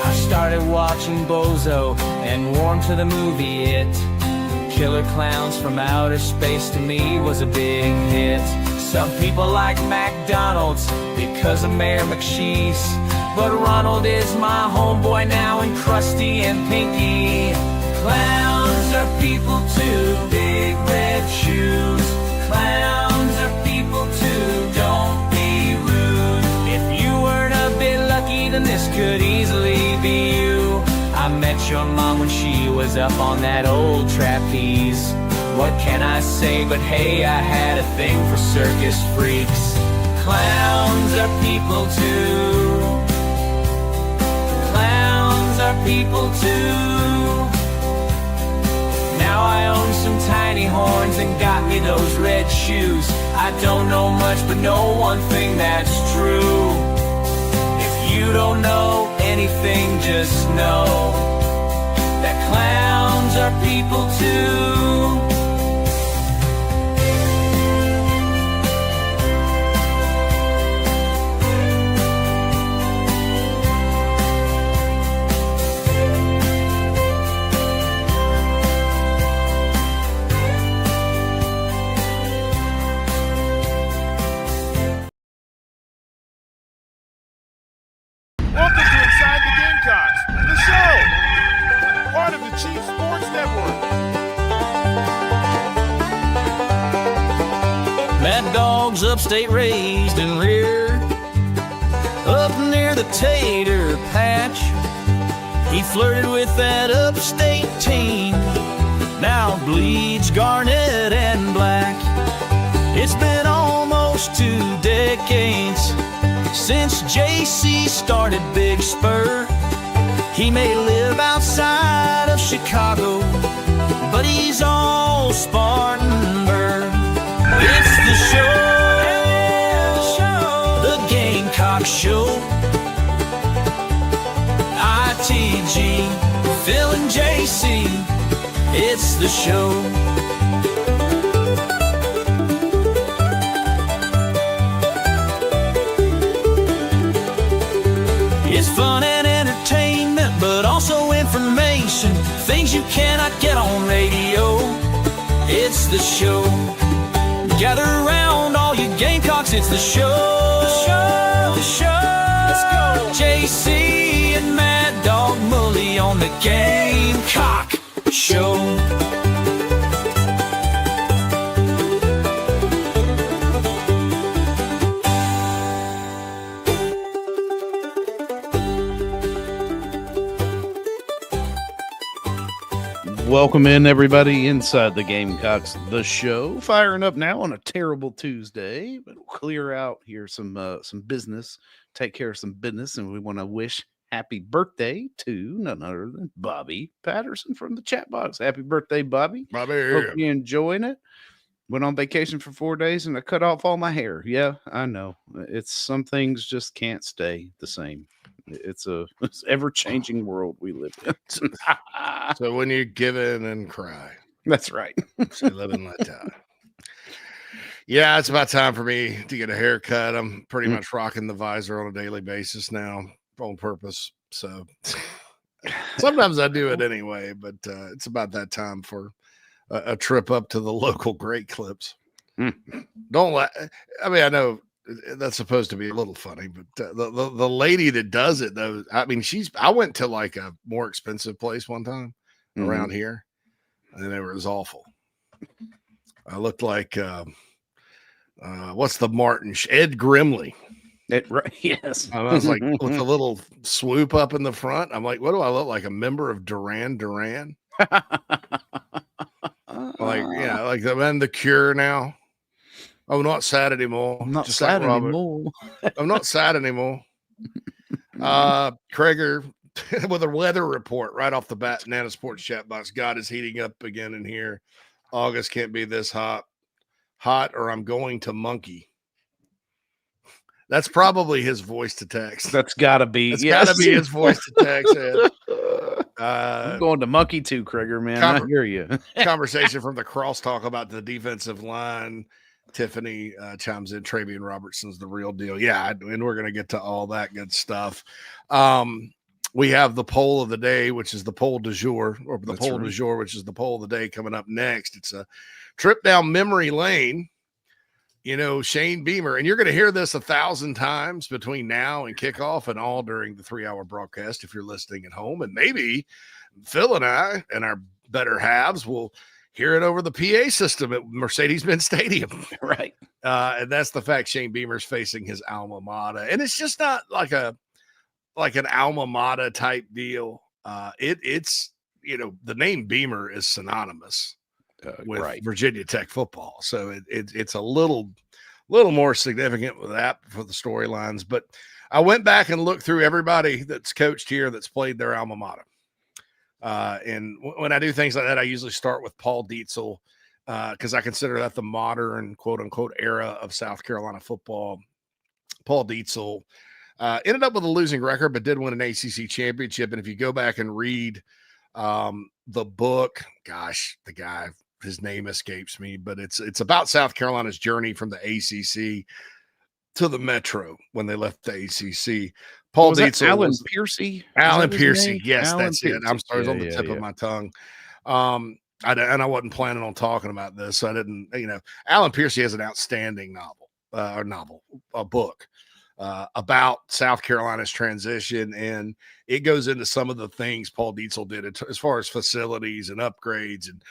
I started watching Bozo and warmed to the movie It. Killer Clowns from Outer Space to me was a big hit. Some people like McDonald's because of Mayor McCheese, but Ronald is my homeboy now, and Krusty and Pinky. Clowns are people too, big red shoes. Clowns are people too, don't be rude. If you weren't a bit lucky, then this could easily be you. I met your mom when she was up on that old trapeze. What can I say but hey, I had a thing for circus freaks. Clowns are people too. Clowns are people too. Now I own some tiny horns and got me those red shoes. I don't know much, but know one thing that's true. If you don't know anything, just know that clowns are people too. Welcome to Inside the Gamecocks, the show, part of the Chief Sports Network. Mad Dog's upstate raised and reared up near the tater patch. He flirted with that upstate team, now bleeds garnet and black. It's been almost 2 decades since JC started Big Spur. He may live outside of Chicago, but he's all Spartanburg. It's the show, the Gamecock Show. ITG, Phil and JC, it's the show. It's fun and entertainment, but also information, things you cannot get on radio. It's the show. Gather around, all you Gamecocks, it's the show. The show. Let's go. JC and Mad Dog Mully on the Gamecock Show. Welcome in, everybody, inside the Gamecocks The Show. Firing up now on a terrible Tuesday, but we'll clear out here some business, take care of some business, and we want to wish happy birthday to none other than Bobby Patterson from the chat box. Happy birthday, Bobby. Bobby. Hope you're enjoying it. Went on vacation for 4 days, and I cut off all my hair. Yeah, I know. It's some things just can't stay the same. It's ever-changing world we live in. So when you give in and cry. That's right. So live and let die. Yeah, it's about time for me to get a haircut. I'm pretty much rocking the visor on a daily basis now on purpose. So sometimes I do it anyway, but it's about that time for a trip up to the local Great Clips. Don't let, I mean, I know that's supposed to be a little funny, but the lady that does it though, I mean, I went to like a more expensive place one time around here, and it was awful. I looked like what's the Martin Ed Grimley. Yes. I was like with a little swoop up in the front. I'm like, what do I look like? A member of Duran Duran? Like, yeah, like the Cure now. I'm not sad anymore. I'm not Just sad like anymore. I'm not sad anymore. Krager with a weather report right off the bat. Nana Sports chat box. God is heating up again in here. August can't be this hot, or I'm going to monkey. That's probably his voice to text. That's got to be. It's got to be his voice to text. I'm going to monkey too, Krager, man. I hear you. Conversation from the crosstalk about the defensive line. Tiffany chimes in. Travian Robertson's the real deal. Yeah, and we're going to get to all that good stuff. We have the poll of the day, which is the poll du jour, or the poll du jour, which is the poll of the day coming up next. It's a trip down memory lane. You know, Shane Beamer, and you're going to hear this 1,000 times between now and kickoff and all during the 3-hour broadcast if you're listening at home. And maybe Phil and I and our better halves will hear it over the PA system at Mercedes-Benz Stadium. Right. And that's the fact Shane Beamer's facing his alma mater. And it's just not like an alma mater type deal. It's, you know, the name Beamer is synonymous with Virginia Tech football. So it's a little more significant with that for the storylines. But I went back and looked through everybody that's coached here that's played their alma mater. And when I do things like that, I usually start with Paul Dietzel because I consider that the modern quote unquote era of South Carolina football. Paul Dietzel ended up with a losing record, but did win an ACC championship. And if you go back and read the book, gosh, the guy, his name escapes me, but it's about South Carolina's journey from the ACC to the Metro when they left the ACC. Paul Dietzel, Alan Piercy. Alan Piercy, yes, Alan that's Piercy. it. I'm sorry, it's on the tip of my tongue. I wasn't planning on talking about this, so I didn't. You know, Alan Piercy has an outstanding a book about South Carolina's transition, and it goes into some of the things Paul Dietzel did as far as facilities and upgrades. And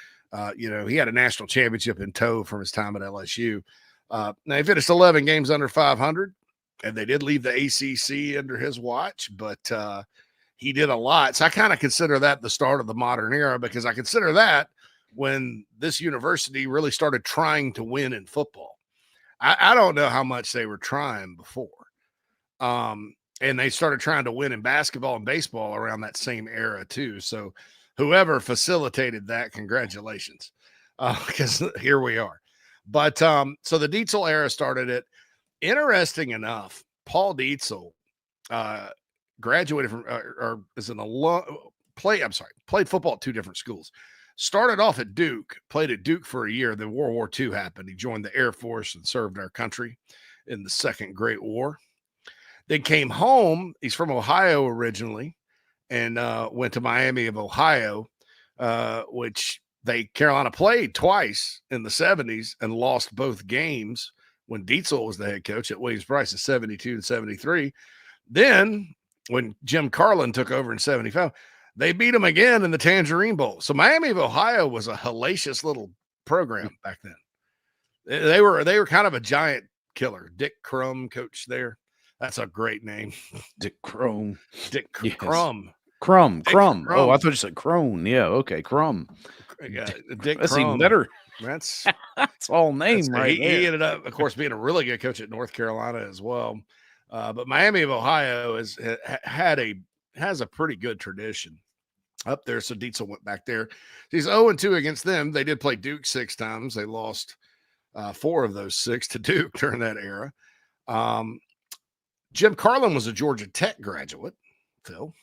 you know, he had a national championship in tow from his time at LSU. Now he finished 11 games under 500, and they did leave the ACC under his watch, but he did a lot. So I kind of consider that the start of the modern era, because I consider that when this university really started trying to win in football. I don't know how much they were trying before. And they started trying to win in basketball and baseball around that same era too. So whoever facilitated that, congratulations, because here we are. But so the Dietzel era started it. Interesting enough, Paul Dietzel graduated from or is an played football at two different schools. Started off at Duke, played at Duke for a year. Then World War II happened. He joined the Air Force and served our country in the Second Great War. Then came home. He's from Ohio originally, and went to Miami of Ohio, which Carolina played twice in the 70s and lost both games when Dietzel was the head coach at Williams-Brice in 72 and 73. Then when Jim Carlin took over in 75, they beat them again in the Tangerine Bowl. So Miami of Ohio was a hellacious little program back then. They were kind of a giant killer. Dick Crum coached there. That's a great name. Dick Crum. Dick Yes. Crum. Crumb. Dick Crumb. Crum. Oh, I thought you said Crone. Yeah. Okay. Crumb. Yeah, Dick That's Crum. even better. That's all name right he there. ended up, of course, being a really good coach at North Carolina as well. But Miami of Ohio has a pretty good tradition up there. So Dietzel went back there. He's 0-2 against them. They did play Duke 6 times. They lost 4 of those 6 to Duke during that era. Jim Carlin was a Georgia Tech graduate, Phil.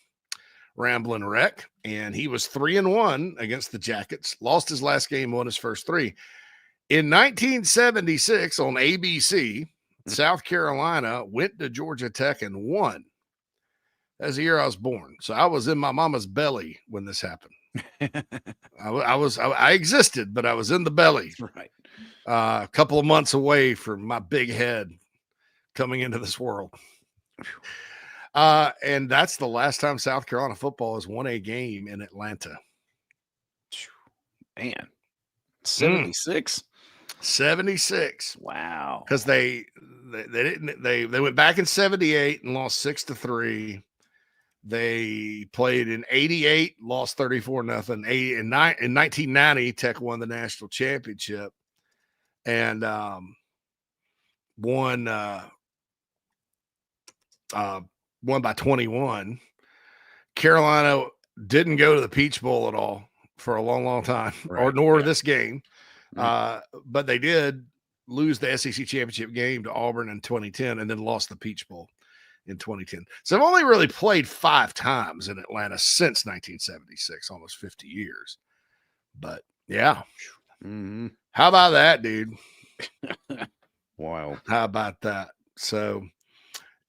Ramblin' Wreck, and he was 3-1 against the Jackets, lost his last game, won his first 3. In 1976 on ABC, South Carolina went to Georgia Tech and won. That's the year I was born. So I was in my mama's belly when this happened. I existed, but I was in the belly. Right. A couple of months away from my big head coming into this world. And that's the last time South Carolina football has won a game in Atlanta. Man, 76. 76. Wow. Because they went back in 78 and lost 6-3. They played in 88, lost 34-0. In 1990, Tech won the national championship and won by 21. Carolina didn't go to the Peach Bowl at all for a long, long time, nor this game. But they did lose the SEC championship game to Auburn in 2010 and then lost the Peach Bowl in 2010. So I've only really played 5 times in Atlanta since 1976, almost 50 years. But yeah. Mm-hmm. How about that, dude? Wow. How about that? So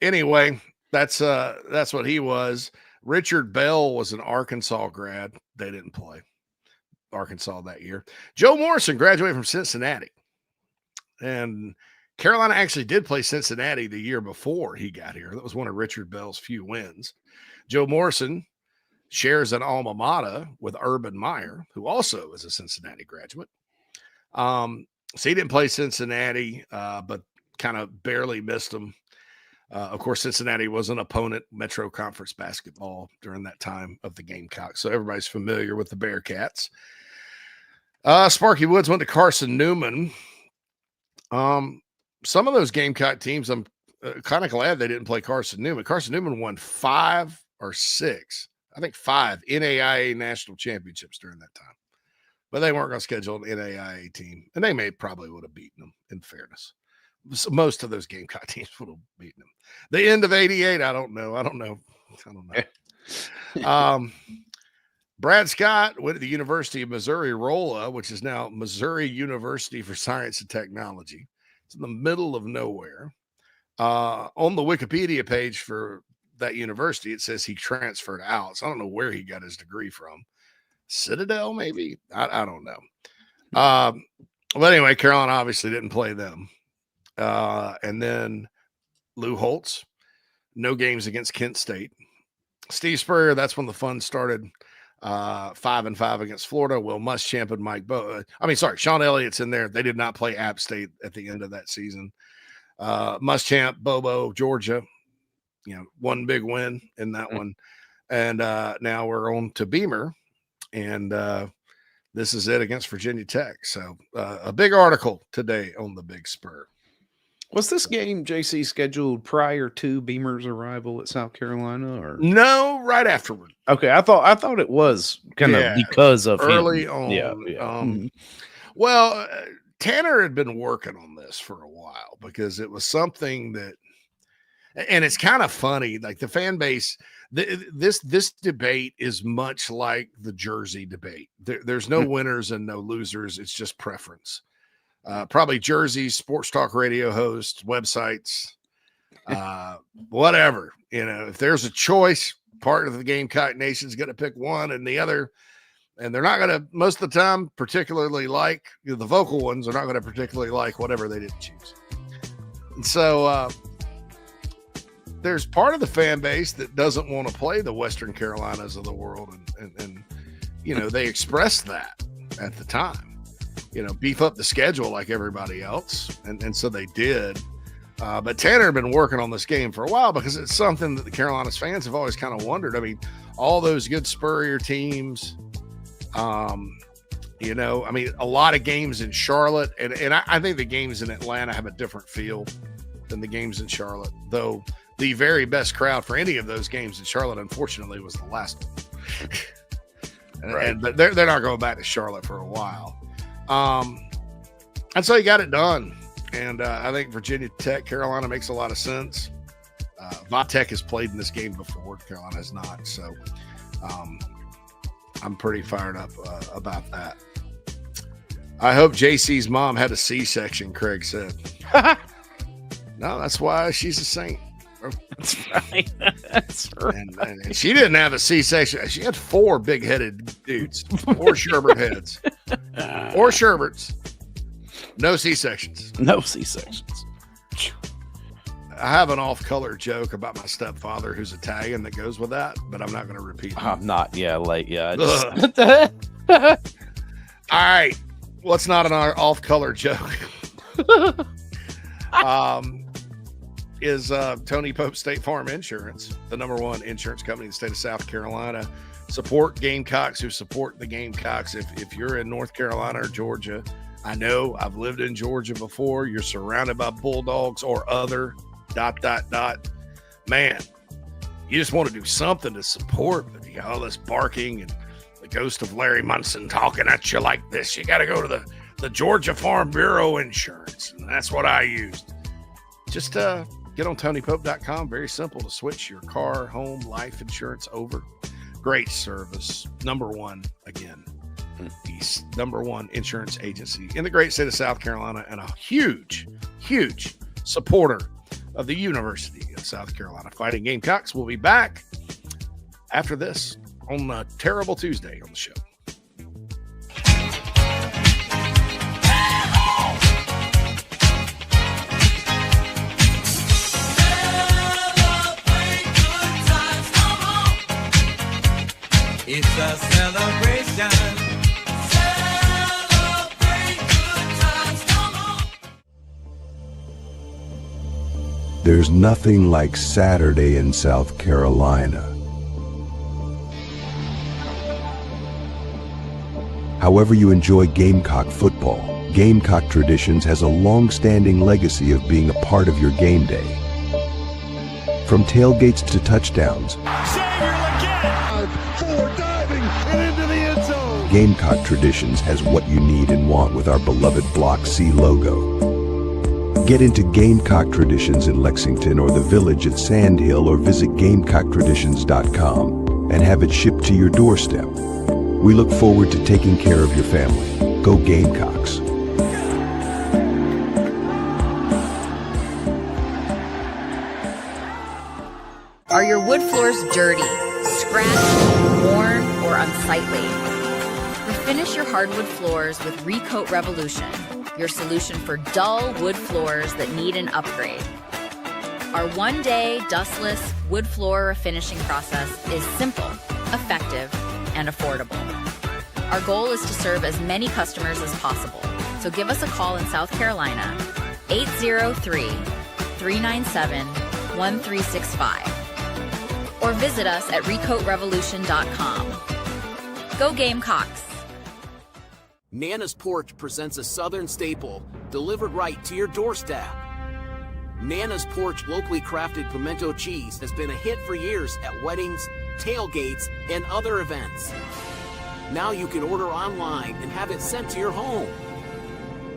anyway, that's what he was. Richard Bell was an Arkansas grad. They didn't play Arkansas that year. Joe Morrison graduated from Cincinnati. And Carolina actually did play Cincinnati the year before he got here. That was one of Richard Bell's few wins. Joe Morrison shares an alma mater with Urban Meyer, who also is a Cincinnati graduate. So he didn't play Cincinnati, but kind of barely missed him. Of course, Cincinnati was an opponent, Metro Conference basketball during that time of the Gamecocks. So everybody's familiar with the Bearcats. Sparky Woods went to Carson Newman. Some of those Gamecock teams, I'm kind of glad they didn't play Carson Newman. Carson Newman won 5 or 6, I think 5 NAIA national championships during that time. But they weren't going to schedule an NAIA team. And they probably would have beaten them, in fairness. So most of those Gamecock teams would have beaten them. The end of 88, I don't know. Brad Scott went to the University of Missouri-Rolla, which is now Missouri University for Science and Technology. It's in the middle of nowhere. On the Wikipedia page for that university, it says he transferred out. So I don't know where he got his degree from. Citadel, maybe? I don't know. But anyway, Carolina obviously didn't play them. And then Lou Holtz, no games against Kent State. Steve Spurrier, that's when the fun started. 5-5 against Florida. Will Muschamp and Sean Elliott's in there. They did not play App State at the end of that season. Muschamp, Bobo, Georgia, one big win in that one. And now we're on to Beamer, and this is it against Virginia Tech. So a big article today on the Big Spur. Was this game, JC, scheduled prior to Beamer's arrival at South Carolina, or no, right afterward? Okay, I thought it was kind of because of early him. on. Yeah. Well, Tanner had been working on this for a while because it was something that, and it's kind of funny, like the fan base. This debate is much like the jersey debate. There's no winners and no losers. It's just preference. Probably jerseys, sports talk radio hosts, websites, whatever. If there's a choice, part of the Gamecock Nation's going to pick one and the other, and they're not going to, most of the time, particularly like the vocal ones are not going to particularly like whatever they didn't choose. And so there's part of the fan base that doesn't want to play the Western Carolinas of the world. And they expressed that at the time, beef up the schedule like everybody else. And so they did. But Tanner had been working on this game for a while because it's something that the Carolinas fans have always kind of wondered. I mean, all those good Spurrier teams, a lot of games in Charlotte. And I think the games in Atlanta have a different feel than the games in Charlotte, though. The very best crowd for any of those games in Charlotte, unfortunately, was the last one. Right. But they're not going back to Charlotte for a while. And so he got it done. And I think Virginia Tech, Carolina makes a lot of sense. Vatech has played in this game before. Carolina has not. So I'm pretty fired up about that. I hope JC's mom had a C-section, Craig said. No, that's why she's a saint. That's right. That's right. And she didn't have a C-section. She had 4 big-headed dudes, 4 Sherbert heads, 4 Sherberts, no C-sections. No C-sections. I have an off-color joke about my stepfather who's Italian that goes with that, but I'm not going to repeat it. I'm not. Yeah, like, yeah. All right. What's not an off-color joke? Is Tony Pope State Farm Insurance, the #1 insurance company in the state of South Carolina. Support Gamecocks who support the Gamecocks. If you're in North Carolina or Georgia, I know I've lived in Georgia before. You're surrounded by Bulldogs or other ... Man, you just want to do something to support, but you got all this barking and the ghost of Larry Munson talking at you like this. You got to go to the Georgia Farm Bureau Insurance, and that's what I used. Just get on TonyPope.com. Very simple to switch your car, home, life insurance over. Great service. #1, again, the #1 insurance agency in the great state of South Carolina, and a huge, huge supporter of the University of South Carolina Fighting Gamecocks. We'll be back after this on a terrible Tuesday on the show. It's a celebration. Celebrate good times, come on. There's nothing like Saturday in South Carolina. However you enjoy Gamecock football, Gamecock Traditions has a long-standing legacy of being a part of your game day. From tailgates to touchdowns, Gamecock Traditions has what you need and want with our beloved Block C logo. Get into Gamecock Traditions in Lexington or the Village at Sand Hill, or visit GamecockTraditions.com and have it shipped to your doorstep. We look forward to taking care of your family. Go Gamecocks. Are your wood floors dirty, scratched, worn, or unsightly? Refinish your hardwood floors with Recoat Revolution, your solution for dull wood floors that need an upgrade. Our one-day, dustless wood floor refinishing process is simple, effective, and affordable. Our goal is to serve as many customers as possible, so give us a call in South Carolina, 803-397-1365. Or visit us at recoatrevolution.com. Go Gamecocks! Nana's Porch presents a Southern staple, delivered right to your doorstep. Nana's Porch locally crafted pimento cheese has been a hit for years at weddings, tailgates, and other events. Now you can order online and have it sent to your home.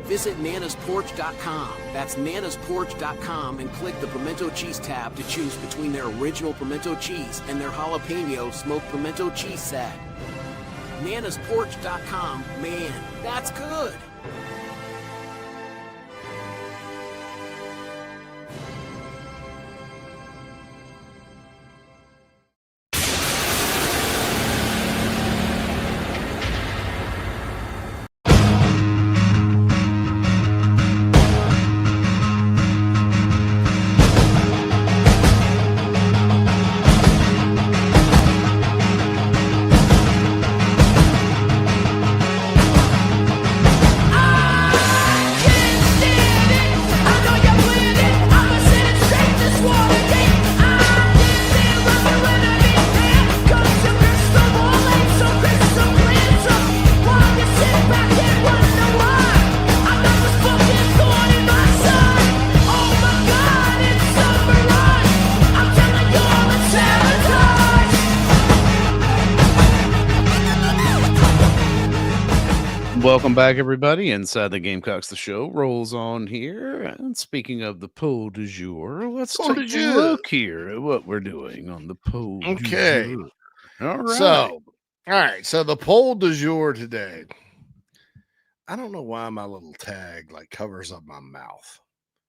Visit nanasporch.com. That's nanasporch.com and click the pimento cheese tab to choose between their original pimento cheese and their jalapeno smoked pimento cheese set. nanasporch.com, man, that's good. Welcome back, everybody. Inside the Gamecocks The Show rolls on here. And speaking of the poll du jour, let's take a look here at what we're doing on the poll du jour. All right. So the poll du jour today. I don't know why my little tag covers up my mouth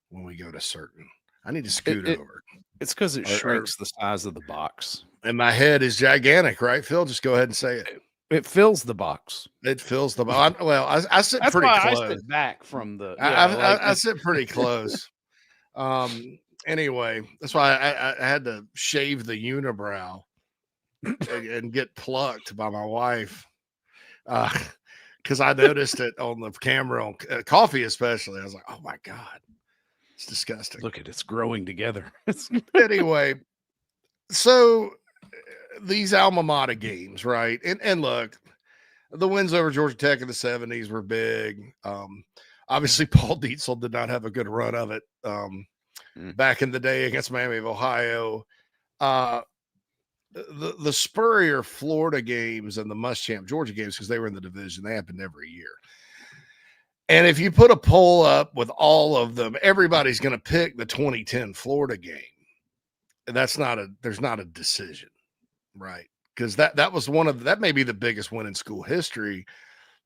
when we go to certain. I need to scoot over. It's because it shrinks the size of the box. And my head is gigantic, right, Phil? Just go ahead and say it. It fills the box. It fills the box. Well, I sit That's pretty why close. I sit back from the. I sit pretty close. Anyway, that's why I had to shave the unibrow and get plucked by my wife because I noticed it on the camera on coffee, especially. I was like, "Oh my god, it's disgusting." Look at it's growing together. Anyway, so. These alma mater games, right? And look, the wins over Georgia Tech in the 70s were big. Obviously, Paul Dietzel did not have a good run of it back in the day against Miami of Ohio. The Spurrier Florida games and the Muschamp Georgia games, because they were in the division, they happened every year. And if you put a poll up with all of them, everybody's going to pick the 2010 Florida game. And there's not a decision. Right. Because that was that may be the biggest win in school history,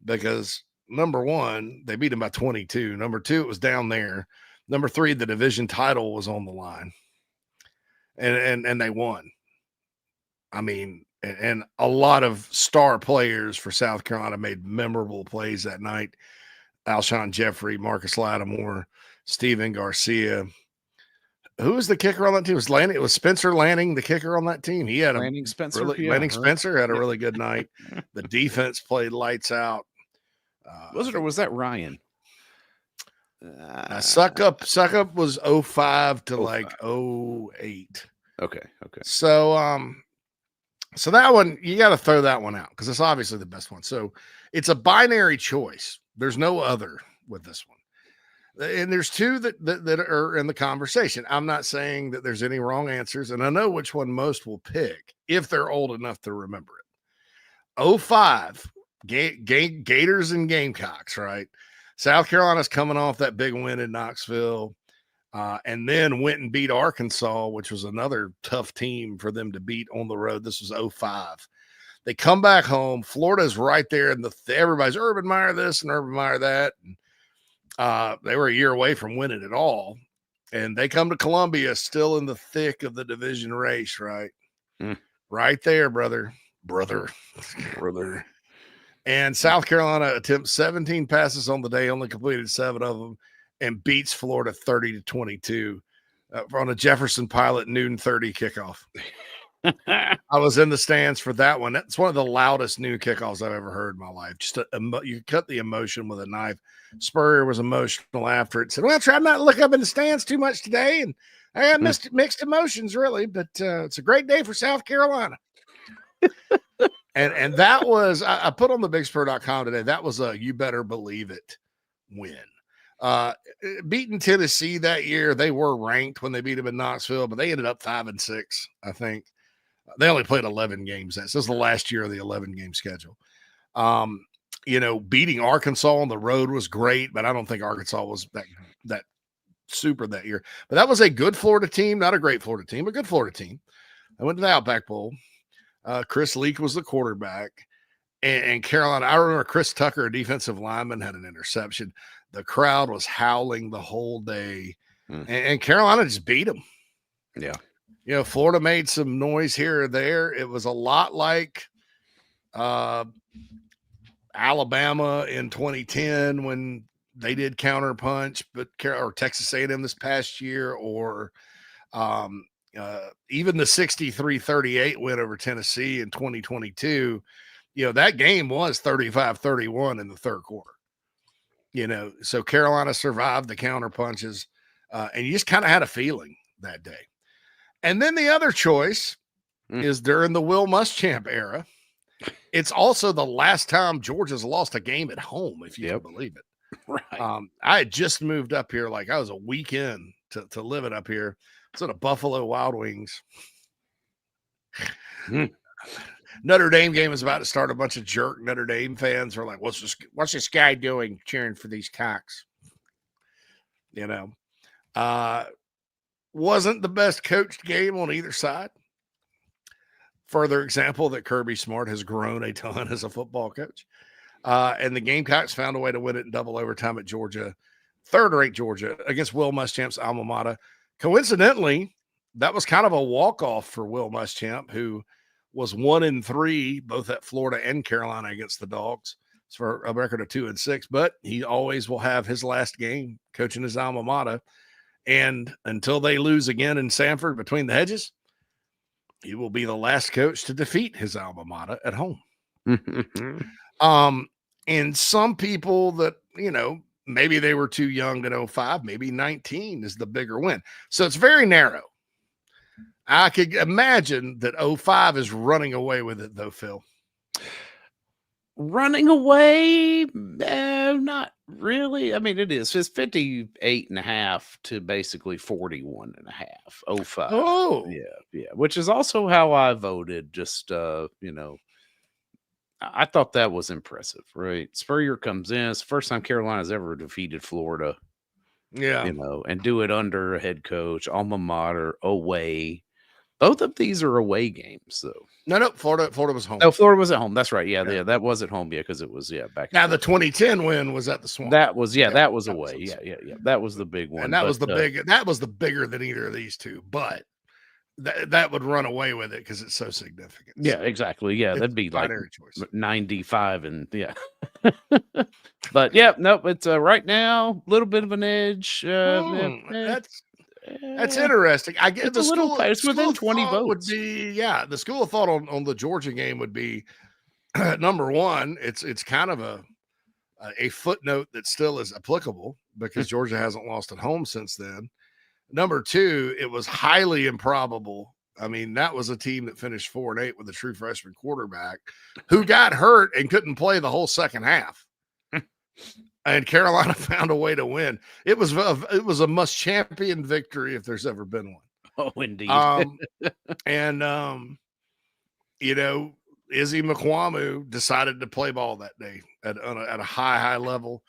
because number one, they beat them by 22. Number two, it was down there. Number three, the division title was on the line. And they won. I mean, and a lot of star players for South Carolina made memorable plays that night. Alshon Jeffrey, Marcus Lattimore, Steven Garcia. Who was the kicker on that team? It was Spencer Lanning, the kicker on that team. He had Lanning Spencer. Spencer had a really good night. The defense played lights out. Was it, or was that Ryan? Suck up was 05 to 08. Okay. So that one, you got to throw that one out because it's obviously the best one. So it's a binary choice. There's no other with this one. And there's two that are in the conversation. I'm not saying that there's any wrong answers, and I know which one most will pick if they're old enough to remember it. 05, Gators and Gamecocks, right? South Carolina's coming off that big win in Knoxville, and then went and beat Arkansas, which was another tough team for them to beat on the road. This was 05. They come back home. Florida's right there, and everybody's Urban Meyer this and Urban Meyer that. And, they were a year away from winning it all, and they come to Columbia still in the thick of the division race, right? Right there, brother. And South Carolina attempts 17 passes on the day, only completed 7 of them, and beats Florida 30-22 on a Jefferson Pilot noon 30 kickoff. I was in the stands for that one. That's one of the loudest noon kickoffs I've ever heard in my life. Just you cut the emotion with a knife. Spurrier was emotional after it. Said, "Well, I tried not to look up in the stands too much today, and I got mixed emotions, really. But it's a great day for South Carolina." and that was I put on the BigSpur.com today. That was a you better believe it win. Beating Tennessee that year, they were ranked when they beat them in Knoxville, but they ended up 5-6, I think. They only played 11 games. This is the last year of the 11-game schedule. Beating Arkansas on the road was great, but I don't think Arkansas was that super that year. But that was a good Florida team, not a great Florida team, a good Florida team. I went to the Outback Bowl. Chris Leak was the quarterback. And Carolina, I remember Chris Tucker, a defensive lineman, had an interception. The crowd was howling the whole day. And Carolina just beat them. Yeah. Florida made some noise here or there. It was a lot like Alabama in 2010 when they did counterpunch, or Texas A&M this past year, or even the 63-38 win over Tennessee in 2022. That game was 35-31 in the third quarter. So Carolina survived the counter punches, and you just kind of had a feeling that day. And then the other choice is during the Will Muschamp era. It's also the last time Georgia's lost a game at home, if you can believe it. Right. I had just moved up here, I was a weekend to living up here. It's at a Buffalo Wild Wings. Notre Dame game was about to start. A bunch of jerk Notre Dame fans were like, what's this guy doing cheering for these Cocks? Wasn't the best coached game on either side. Further example that Kirby Smart has grown a ton as a football coach. And the Gamecocks found a way to win it in double overtime at Georgia, third-ranked Georgia, against Will Muschamp's alma mater. Coincidentally, that was kind of a walk-off for Will Muschamp, who was 1-3, both at Florida and Carolina against the Dogs. It's for a record of 2-6, but he always will have his last game coaching his alma mater. And until they lose again in Sanford between the hedges, he will be the last coach to defeat his alma mater at home. And some people that, maybe they were too young in 05, maybe 19 is the bigger win. So it's very narrow. I could imagine that 05 is running away with it, though, Phil. Running away? Not really. I mean, it is. It's 58.5 to basically 41.5. 05. Oh. Yeah. Which is also how I voted. Just, I thought that was impressive, right? Spurrier comes in. It's the first time Carolina's ever defeated Florida. Yeah. And do it under a head coach, alma mater, away. Both of these are away games, though. No, Florida was home. Oh, Florida was at home. That's right. Yeah, that was at home. Yeah, because it was back. Now the 2010 win was at the Swamp. That was that was away. Yeah. That was the big one. And that was the big. That was the bigger than either of these two. But that would run away with it because it's so significant. Yeah, exactly. Yeah, that'd be like choice. 95 and yeah. But nope. It's right now a little bit of an edge. That's interesting. I get it's it's within 20 votes. Would be the school of thought on the Georgia game would be number one. It's kind of a footnote that still is applicable because Georgia hasn't lost at home since then. Number two, it was highly improbable. I mean, that was a team that finished 4-8 with a true freshman quarterback who got hurt and couldn't play the whole second half. And Carolina found a way to win. It was a must-champion victory if there's ever been one. Oh, indeed. Izzy McQuamu decided to play ball that day at a high level.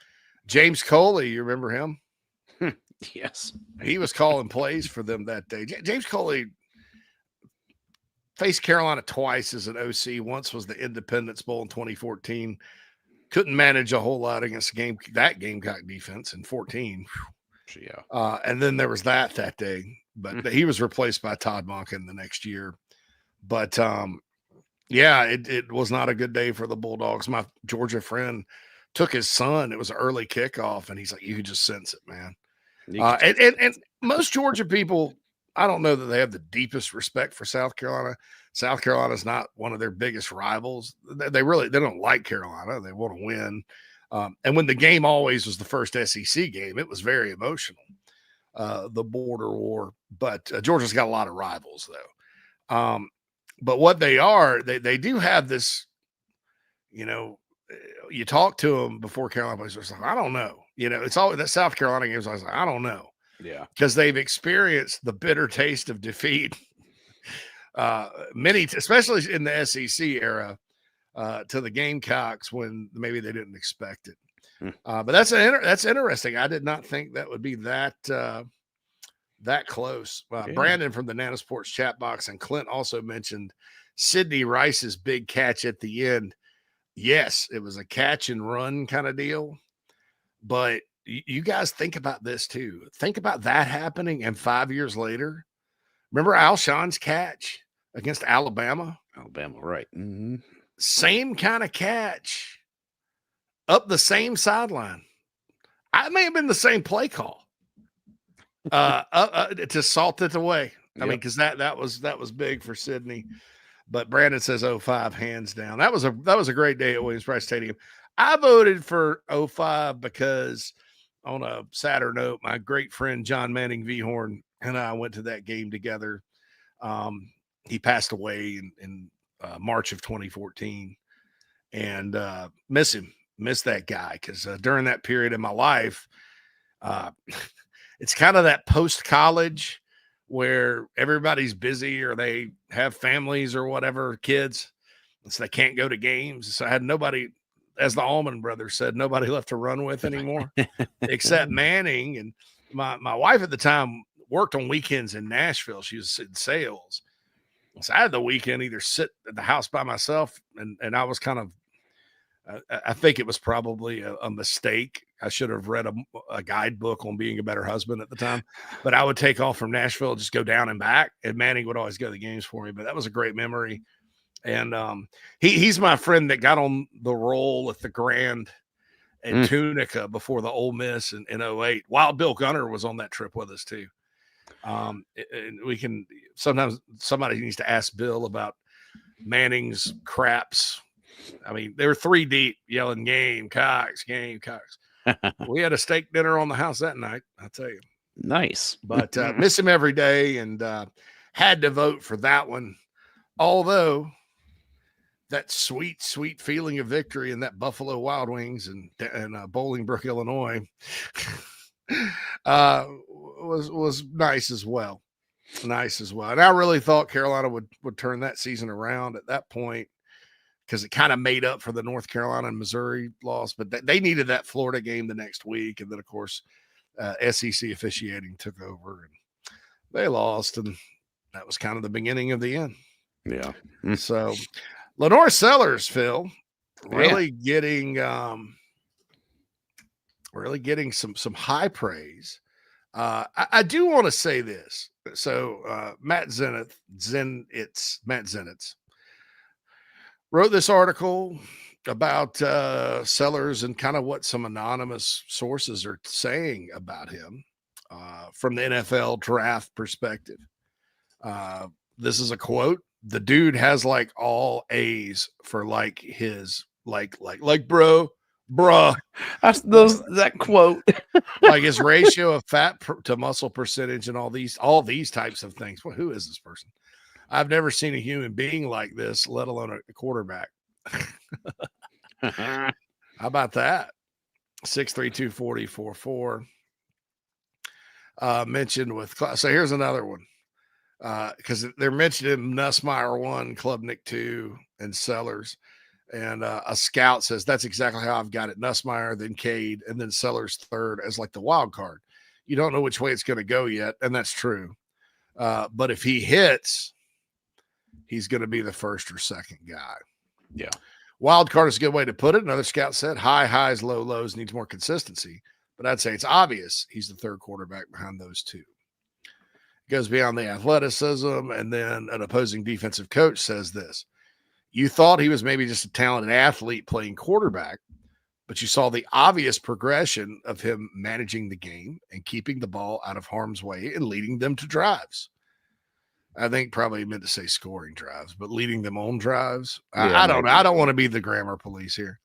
James Coley, you remember him? Yes. He was calling plays for them that day. James Coley faced Carolina twice as an OC. Once was the Independence Bowl in 2014. Couldn't manage a whole lot against that Gamecock defense in 14. Yeah. And then there was that day. But he was replaced by Todd Monken the next year. But, it was not a good day for the Bulldogs. My Georgia friend took his son. It was an early kickoff, and he's like, you could just sense it, man. And most Georgia people, I don't know that they have the deepest respect for South Carolina. South Carolina is not one of their biggest rivals. They don't like Carolina. They want to win. And when the game always was the first SEC game, it was very emotional, the border war. But Georgia's got a lot of rivals, though. But what they are, they do have this, you talk to them before Carolina plays. Like, I don't know. It's always that South Carolina games. I was like, I don't know. Yeah. Because they've experienced the bitter taste of defeat. Many, especially in the SEC era, to the Gamecocks when maybe they didn't expect it. But that's interesting. I did not think that would be that close. Brandon from the Nana Sports chat box and Clint also mentioned Sidney Rice's big catch at the end. Yes, it was a catch and run kind of deal. But you guys think about this too. Think about that happening, and 5 years later, remember Alshon's catch against Alabama? Alabama, right. Mm-hmm. Same kind of catch up the same sideline. I may have been the same play call to salt it away. I mean, because that was big for Sydney. But Brandon says 05 hands down. That was a great day at Williams-Brice Stadium. I voted for 05 because on a sadder note, my great friend John Manning Vhorn and I went to that game together. He passed away in March of 2014, and miss that guy because during that period in my life, it's kind of that post-college where everybody's busy or they have families or whatever, kids, so they can't go to games. So I had nobody, as the Allman Brothers said, nobody left to run with anymore except Manning. And my wife at the time worked on weekends in Nashville. She was in sales. So I had the weekend either sit at the house by myself, and I was kind of, I think it was probably a mistake. I should have read a guidebook on being a better husband at the time, but I would take off from Nashville, just go down and back, and Manning would always go to the games for me. But that was a great memory. And he's my friend that got on the roll at the Grand and Tunica before the Ole Miss in 08. Wild Bill Gunner was on that trip with us too. And we can sometimes somebody needs to ask Bill about Manning's craps. I mean, they were 3 deep yelling Gamecocks, Gamecocks. We had a steak dinner on the house that night, I'll tell you. Nice. But miss him every day, and had to vote for that one. Although that sweet, sweet feeling of victory in that Buffalo Wild Wings and Bolingbrook, Illinois, was nice as well. Nice as well. And I really thought Carolina would turn that season around at that point, because it kind of made up for the North Carolina and Missouri loss. But they needed that Florida game the next week. And then, of course, SEC officiating took over, and they lost. And that was kind of the beginning of the end. Yeah. So Lenore Sellers, Phil, really getting some high praise. I do want to say this. So Matt Zenitz wrote this article about Sellers and kind of what some anonymous sources are saying about him from the NFL draft perspective. This is a quote. The dude has like all A's for like his bruh. That's that quote. Like his ratio of fat to muscle percentage and all these types of things. Well, who is this person? I've never seen a human being like this, let alone a quarterback. How about that? 6'3", 240, 4'4". Mentioned with so here's another one. Because they're mentioning Nussmeier 1, Klubnik 2, and Sellers. And a scout says that's exactly how I've got it. Nussmeier, then Cade, and then Sellers third as like the wild card. You don't know which way it's going to go yet, and that's true. But if he hits, he's going to be the first or second guy. Yeah. Wild card is a good way to put it. Another scout said high highs, low lows, needs more consistency. But I'd say it's obvious he's the third quarterback behind those two. It goes beyond the athleticism, and then an opposing defensive coach says this. You thought he was maybe just a talented athlete playing quarterback, but you saw the obvious progression of him managing the game and keeping the ball out of harm's way and leading them to drives. I think probably meant to say scoring drives, but leading them on drives. I don't know. I don't want to be the grammar police here.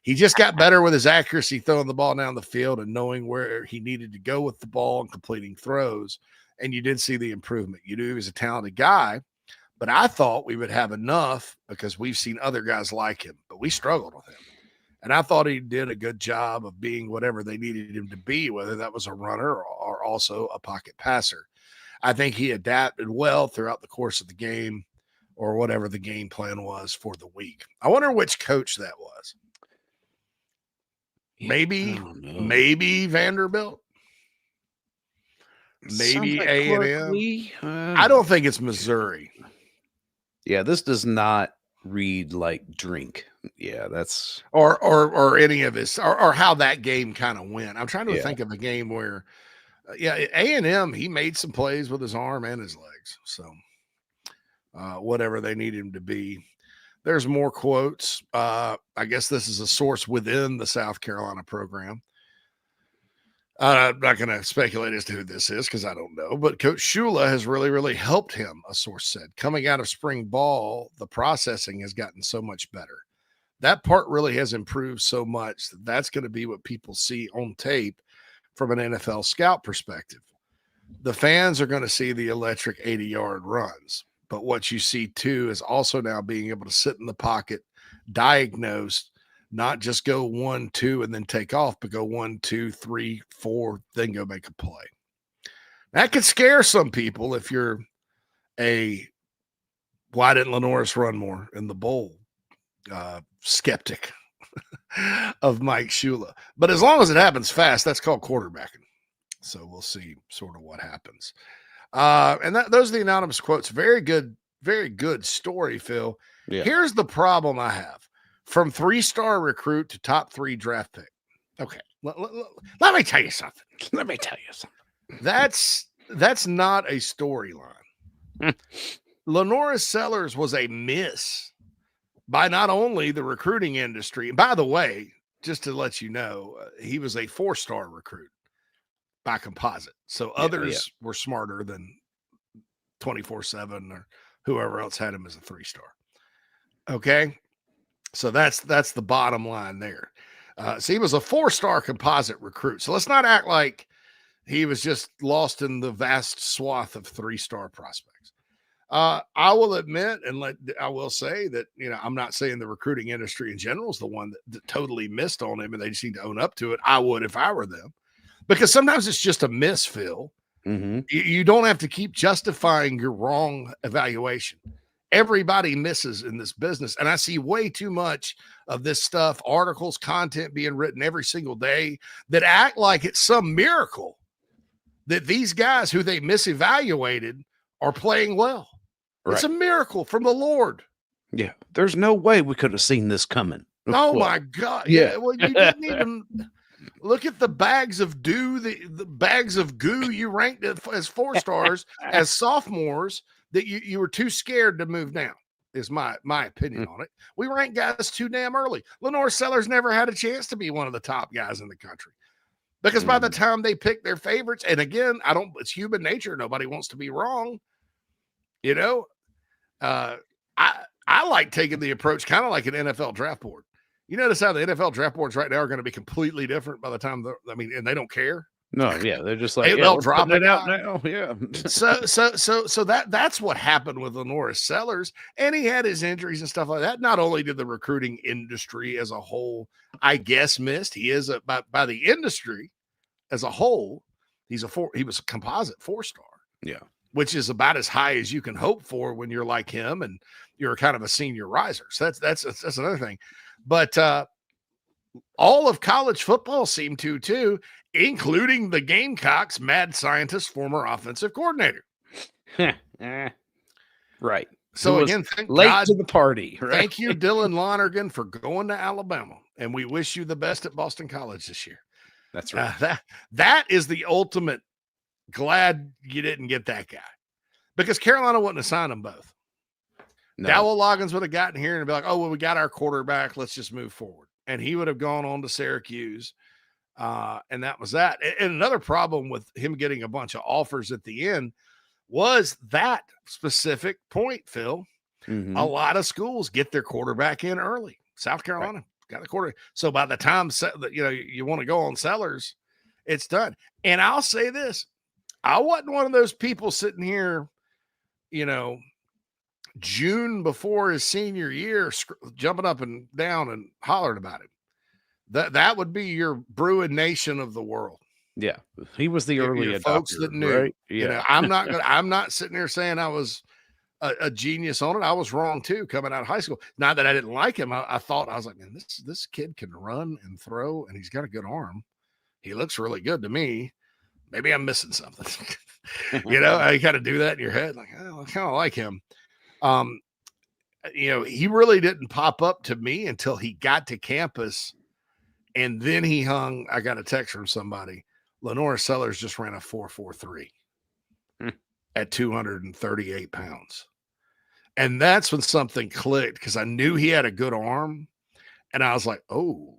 He just got better with his accuracy, throwing the ball down the field and knowing where he needed to go with the ball and completing throws. And you did see the improvement. You knew he was a talented guy, but I thought we would have enough because we've seen other guys like him, but we struggled with him. And I thought he did a good job of being whatever they needed him to be, whether that was a runner or also a pocket passer. I think he adapted well throughout the course of the game or whatever the game plan was for the week. I wonder which coach that was. Maybe Vanderbilt. Maybe Sounds like A&M. I don't think it's Missouri. Yeah, this does not read like drink. Yeah, that's or any of this or how that game kind of went. I'm trying to think of a game where A&M, he made some plays with his arm and his legs. So whatever they need him to be. There's more quotes. I guess this is a source within the South Carolina program. I'm not going to speculate as to who this is because I don't know, but Coach Shula has really, really helped him, a source said. Coming out of spring ball, the processing has gotten so much better. That part really has improved so much that that's going to be what people see on tape from an NFL scout perspective. The fans are going to see the electric 80-yard runs, but what you see too is also now being able to sit in the pocket, diagnose, not just go 1, 2, and then take off, but go 1, 2, 3, 4, then go make a play. That could scare some people if you're why didn't Lenoris run more in the bowl skeptic of Mike Shula. But as long as it happens fast, that's called quarterbacking. So we'll see sort of what happens. And those are the anonymous quotes. Very good story, Phil. Yeah. Here's the problem I have. From 3-star recruit to top 3 draft pick. Okay. Let me tell you something. That's not a storyline. Lenoris Sellers was a miss by not only the recruiting industry. And by the way, just to let you know, he was a 4-star recruit by composite. So others were smarter than 24/7 or whoever else had him as a 3-star. Okay. So that's the bottom line there. So he was a 4-star composite recruit. So let's not act like he was just lost in the vast swath of 3-star prospects. I will admit I will say that, I'm not saying the recruiting industry in general is the one that totally missed on him and they just need to own up to it. I would if I were them, because sometimes it's just a miss, Phil. Mm-hmm. You don't have to keep justifying your wrong evaluation. Everybody misses in this business. And I see way too much of this stuff, articles, content being written every single day that act like it's some miracle that these guys who they misevaluated are playing well. Right. It's a miracle from the Lord. Yeah. There's no way we could have seen this coming. Oh my God. Yeah. Well, you didn't even look at the bags of the bags of goo you ranked as 4 stars as sophomores that you were too scared to move down, is my opinion on it. We ranked guys too damn early. Lenoris Sellers never had a chance to be one of the top guys in the country because by the time they pick their favorites, and again, it's human nature. Nobody wants to be wrong. I like taking the approach kind of like an NFL draft board. You notice how the NFL draft boards right now are going to be completely different by the time and they don't care. No, yeah, they're just like they'll drop it out now. Yeah. So that's what happened with Lenoris Sellers, and he had his injuries and stuff like that. Not only did the recruiting industry as a whole, I guess, missed. He is by the industry as a whole, he was a composite 4-star. Yeah, which is about as high as you can hope for when you're like him and you're kind of a senior riser. So that's another thing. But all of college football seemed to too, including the Gamecocks mad scientist, former offensive coordinator. Right. So again, thank late God to the party. Right? Thank you, Dylan Lonergan, for going to Alabama, and we wish you the best at Boston College this year. That's right. That is the ultimate. Glad you didn't get that guy, because Carolina wouldn't have signed them both. No. Dowell Loggins would have gotten here and be like, "Oh, well, we got our quarterback. Let's just move forward." And he would have gone on to Syracuse. And that was that. And another problem with him getting a bunch of offers at the end was that specific point, Phil. Mm-hmm. A lot of schools get their quarterback in early. South Carolina got the quarterback. So by the time you want to go on Sellers, it's done. And I'll say this. I wasn't one of those people sitting here, June before his senior year, jumping up and down and hollering about him. That would be your Bruin Nation of the world. Yeah, he was the early Your adopter, folks that knew. right? Yeah, You know, I'm not sitting there saying I was a genius on it. I was wrong too, coming out of high school. Not that I didn't like him. I thought, I was like, man, this kid can run and throw, and he's got a good arm. He looks really good to me. Maybe I'm missing something. You know, you got to do that in your head. Like, oh, I kind of like him. You know, he really didn't pop up to me until he got to campus, and then he hung. I got a text from somebody. Lenora Sellers just ran a 4.43 at 238 pounds. And that's when something clicked, because I knew he had a good arm. And I was like, oh,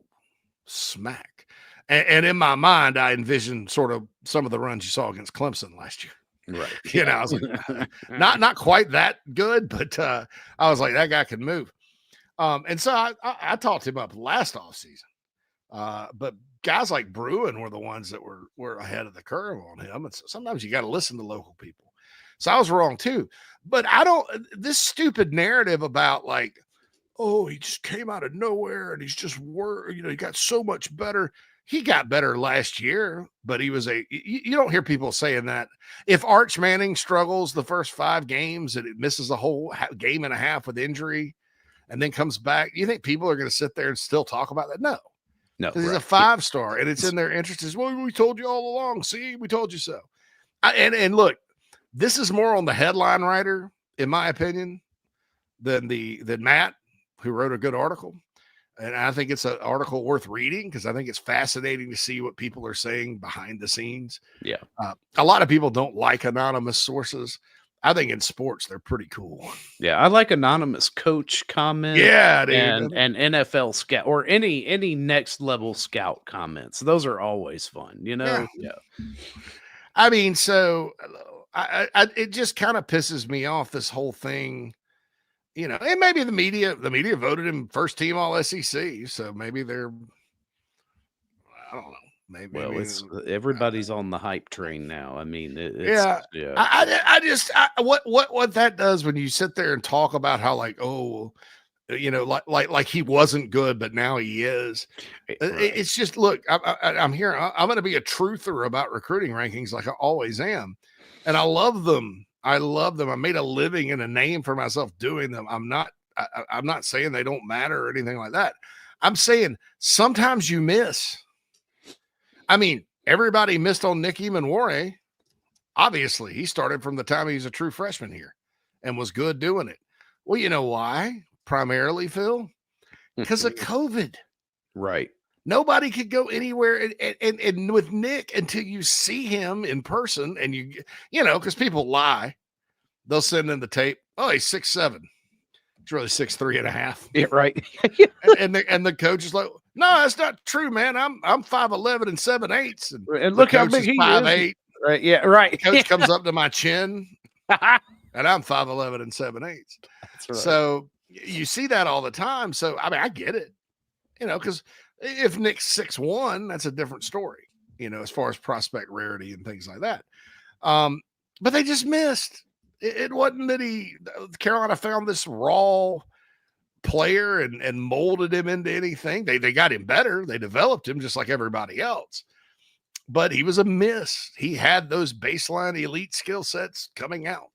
smack. And in my mind, I envisioned sort of some of the runs you saw against Clemson last year. Right. You know, I was like, not quite that good, but I was like, that guy can move. And so I talked him up last offseason. But guys like Bruin were the ones that were ahead of the curve on him. And so sometimes you got to listen to local people. So I was wrong too. But this stupid narrative about like, oh, he just came out of nowhere and he's just he got so much better. He got better last year, but he was you don't hear people saying that. If Arch Manning struggles the first 5 games and it misses a whole game and a half with injury and then comes back, you think people are going to sit there and still talk about that? No. No, he's a 5-star, and it's in their interest as well. We told you all along. See, we told you so. And look, this is more on the headline writer, in my opinion, than Matt, who wrote a good article. And I think it's an article worth reading because I think it's fascinating to see what people are saying behind the scenes. Yeah, a lot of people don't like anonymous sources. I think in sports they're pretty cool. Yeah, I like anonymous coach comments. Yeah, dude. and NFL scout or any next level scout comments. Those are always fun, you know. Yeah. I mean, so it just kind of pisses me off, this whole thing, you know. And maybe the media voted him first team All SEC, so maybe they're, I don't know. Maybe, it's everybody's on the hype train now. I mean, what that does when you sit there and talk about how like, oh, you know, like he wasn't good, but now he is. Right. It's just, look, I'm here. I'm going to be a truther about recruiting rankings, like I always am, and I love them. I made a living and a name for myself doing them. I'm not saying they don't matter or anything like that. I'm saying sometimes you miss. I mean, everybody missed on Nick Emanware. Obviously, he started from the time he was a true freshman here and was good doing it. Well, you know why? Primarily, Phil, because of COVID. Right. Nobody could go anywhere. And with Nick, until you see him in person, and you know, because people lie. They'll send in the tape. Oh, he's 6'7". He's really 6'3.5". Yeah, right. and the coach is like, no, that's not true, man. I'm 5'11" and 7/8. And look how big he 5'8". is. Right. Yeah. Right. The coach comes up to my chin, and I'm 5'11" and 7/8. That's right. So you see that all the time. So I mean, I get it, you know, because if Nick's 6'1", that's a different story, you know, as far as prospect rarity and things like that. But they just missed. It wasn't that Carolina found this raw player and molded him into anything. They got him better. They developed him just like everybody else. But he was a miss. He had those baseline elite skill sets coming out,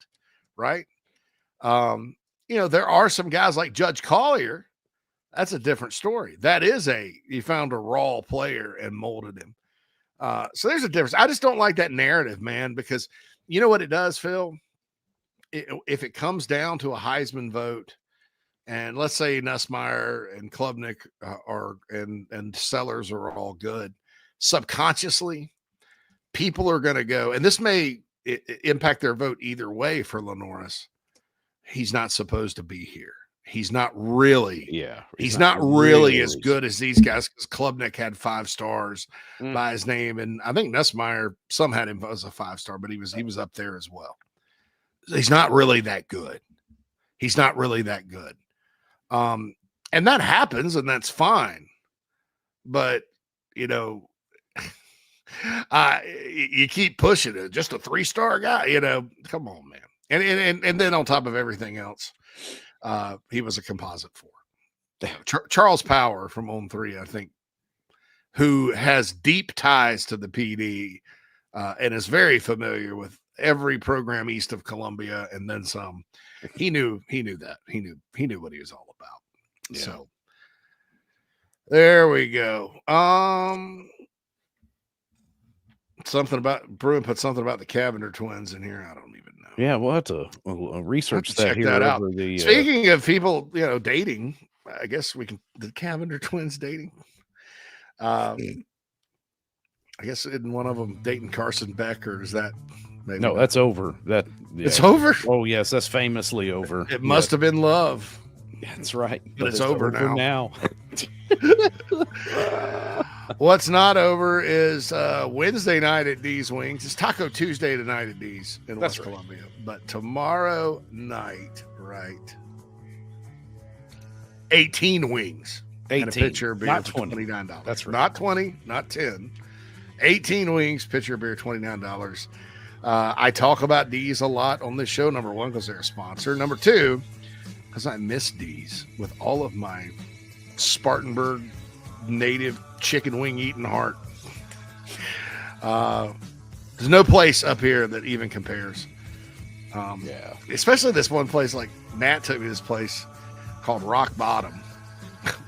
right? You know, there are some guys like Judge Collier. That's a different story. That is you found a raw player and molded him. So there's a difference. I just don't like that narrative, man, because you know what it does, Phil? If it comes down to a Heisman vote, and let's say Nussmeier and Klubnik and Sellers are all good, subconsciously, people are going to go, and this may impact their vote either way for Lenoris. He's not supposed to be here. He's not really. Yeah. He's not really as good as these guys, because Klubnik had 5 stars by his name. And I think Nussmeier, some had him as a 5-star, but he was up there as well. He's not really that good. He's not really that good. And that happens, and that's fine. But, you know, you keep pushing it. Just a 3-star guy, you know, come on, man. And then on top of everything else, he was a composite 4. Charles Power from On 3, I think, who has deep ties to the PD and is very familiar with every program east of Columbia and then some. He knew that. He knew what he was all about. Yeah. So there we go. Something about Bruin put something about the Cavender twins in here. I don't even know. Yeah, we'll have to research that check here that out. over the. Speaking of people, dating, I guess we can. The Cavender twins dating. I guess isn't one of them dating Carson Beck, or is that? Maybe no, not? that's over. It's over. Oh yes, that's famously over. It must have been love. That's right, but it's over now. Now. What's not over is Wednesday night at D's Wings. It's Taco Tuesday tonight at D's in West Columbia. But tomorrow night, right? 18 wings. 18. And a pitcher of beer Not for 20. $29. That's right. Not 20, not 10. 18 wings, pitcher of beer, $29. I talk about D's a lot on this show. Number one, because they're a sponsor. Number two, because I miss D's with all of my Spartanburg native chicken wing eating heart. There's no place up here that even compares. Especially this one place, like Matt took me to this place called Rock Bottom,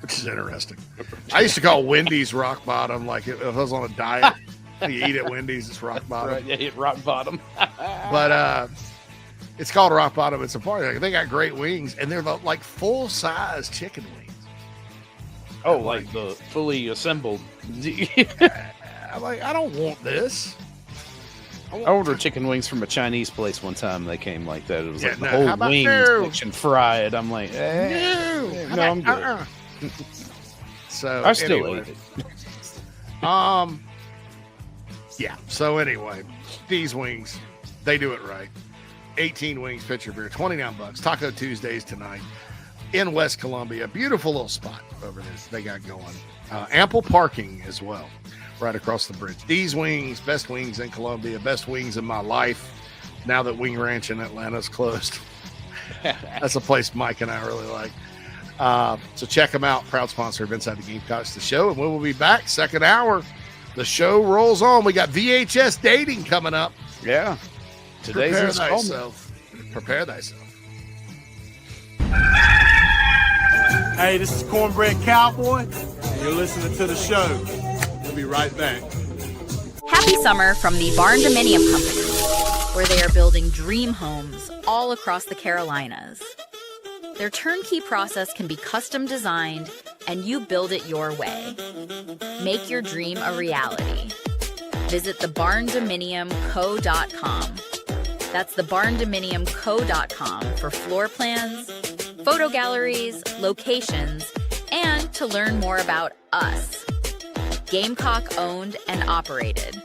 which is interesting. I used to call Wendy's Rock Bottom, like if I was on a diet. You eat at Wendy's, it's Rock Bottom. Right, yeah, eat Rock Bottom. But it's called Rock Bottom. It's a party. Like, they got great wings, and they're like full-size chicken wings. Oh, like the fully assembled. I'm like, I don't want this. I ordered chicken wings from a Chinese place one time. They came like that. It was like the how whole about wing no? section fried. I'm like, No, I'm good. So I still anyway. ate it. Yeah. So anyway, these wings, they do it right. 18 wings, pitcher beer, $29. Taco Tuesdays tonight in West Columbia. Beautiful little spot over there they got going. Ample parking as well, right across the bridge. These wings, best wings in Columbia, best wings in my life. Now that Wing Ranch in Atlanta's closed, that's a place Mike and I really like. So check them out. Proud sponsor of Inside the Gamecocks The Show, and we will be back second hour. The show rolls on. We got VHS dating coming up. Yeah. Today's Prepare installment. thyself. Prepare thyself. Hey, this is Cornbread Cowboy, and you're listening to the show. We'll be right back. Happy summer from the Barn Dominium Company, where they are building dream homes all across the Carolinas. Their turnkey process can be custom designed, and you build it your way. Make your dream a reality. Visit thebarndominiumco.com. That's thebarndominiumco.com for floor plans, photo galleries, locations, and to learn more about us. Gamecock owned and operated.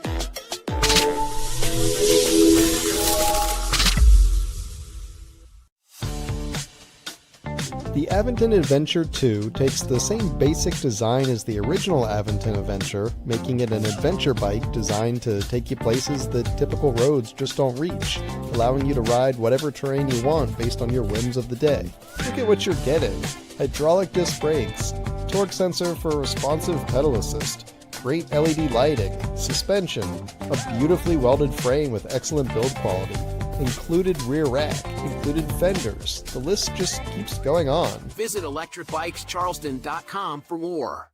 The Aventon Adventure 2 takes the same basic design as the original Aventon Adventure, making it an adventure bike designed to take you places that typical roads just don't reach, allowing you to ride whatever terrain you want based on your whims of the day. Look at what you're getting. Hydraulic disc brakes, torque sensor for responsive pedal assist, great LED lighting, suspension, a beautifully welded frame with excellent build quality, included rear rack, included fenders. The list just keeps going on. Visit electricbikescharleston.com for more.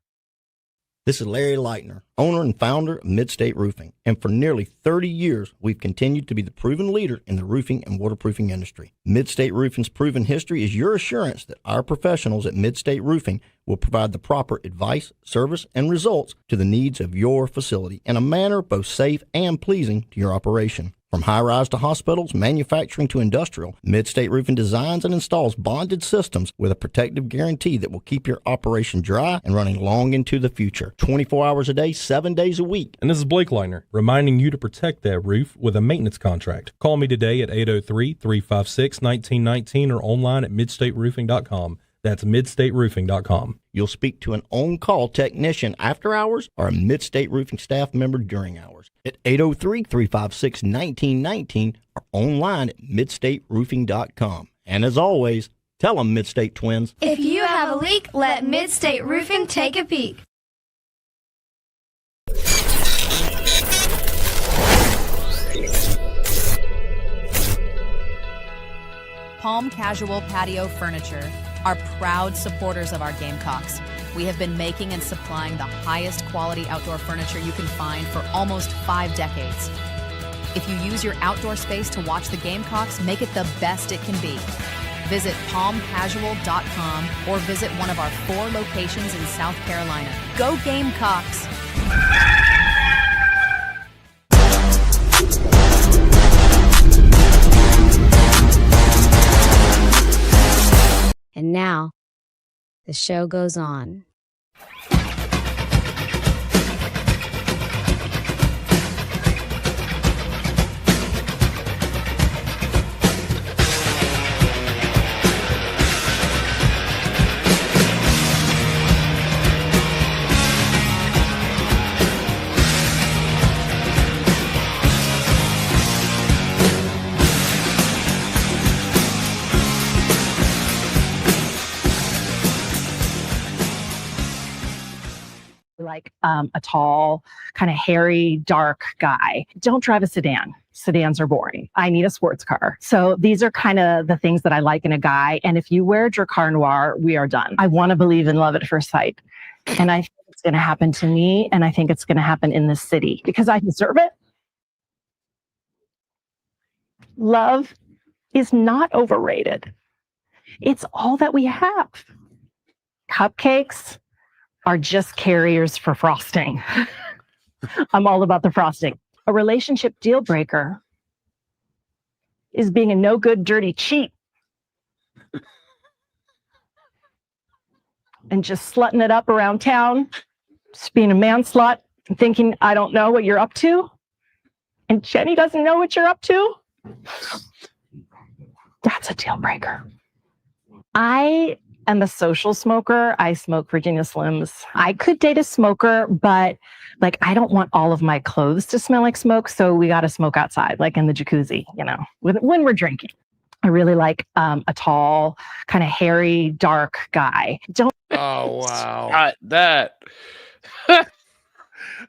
This is Larry Leitner, owner and founder of Midstate Roofing, and for nearly 30 years, we've continued to be the proven leader in the roofing and waterproofing industry. Midstate Roofing's proven history is your assurance that our professionals at Midstate Roofing will provide the proper advice, service, and results to the needs of your facility in a manner both safe and pleasing to your operation. From high-rise to hospitals, manufacturing to industrial, Midstate Roofing designs and installs bonded systems with a protective guarantee that will keep your operation dry and running long into the future. 24 hours a day, 7 days a week. And this is Blake Leitner, reminding you to protect that roof with a maintenance contract. Call me today at 803-356-1919 or online at midstateroofing.com. That's midstateroofing.com. You'll speak to an on-call technician after hours or a Midstate Roofing staff member during hours at 803-356-1919 or online at midstateroofing.com. And as always, tell them Midstate Twins. If you have a leak, let Midstate Roofing take a peek. Palm Casual Patio Furniture are proud supporters of our Gamecocks. We have been making and supplying the highest quality outdoor furniture you can find for almost 5 decades. If you use your outdoor space to watch the Gamecocks, make it the best it can be. Visit palmcasual.com or visit one of our 4 locations in South Carolina. Go Gamecocks! And now, the show goes on. Like a tall, kind of hairy, dark guy. Don't drive a sedan. Sedans are boring. I need a sports car. So these are kind of the things that I like in a guy. And if you wear Dracar Noir, we are done. I want to believe in love at first sight. And I think it's going to happen to me. And I think it's going to happen in this city because I deserve it. Love is not overrated. It's all that we have. Cupcakes are just carriers for frosting. I'm all about the frosting. A relationship deal breaker is being a no good, dirty cheat. And just slutting it up around town, just being a man slut and thinking, I don't know what you're up to. And Jenny doesn't know what you're up to. That's a deal breaker. I am a social smoker. I smoke Virginia Slims. I could date a smoker, but like I don't want all of my clothes to smell like smoke. So we got to smoke outside, like in the jacuzzi, you know, when we're drinking. I really like a tall, kind of hairy, dark guy. Oh, wow. Got that.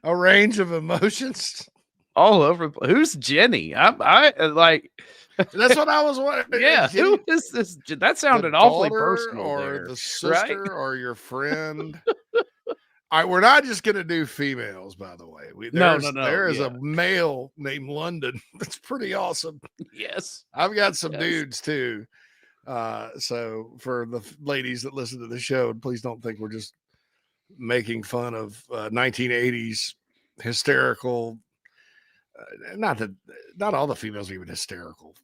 A range of emotions. All over. Who's Jenny? I like. That's what I was wondering. Yeah, who is this? That sounded awfully personal. Or there, the sister, right? or your friend. All right, we're not just going to do females, by the way. No. There is a male named London. That's pretty awesome. Yes, I've got some dudes too. So for the ladies that listen to the show, please don't think we're just making fun of 1980s hysterical. Not all the females are even hysterical,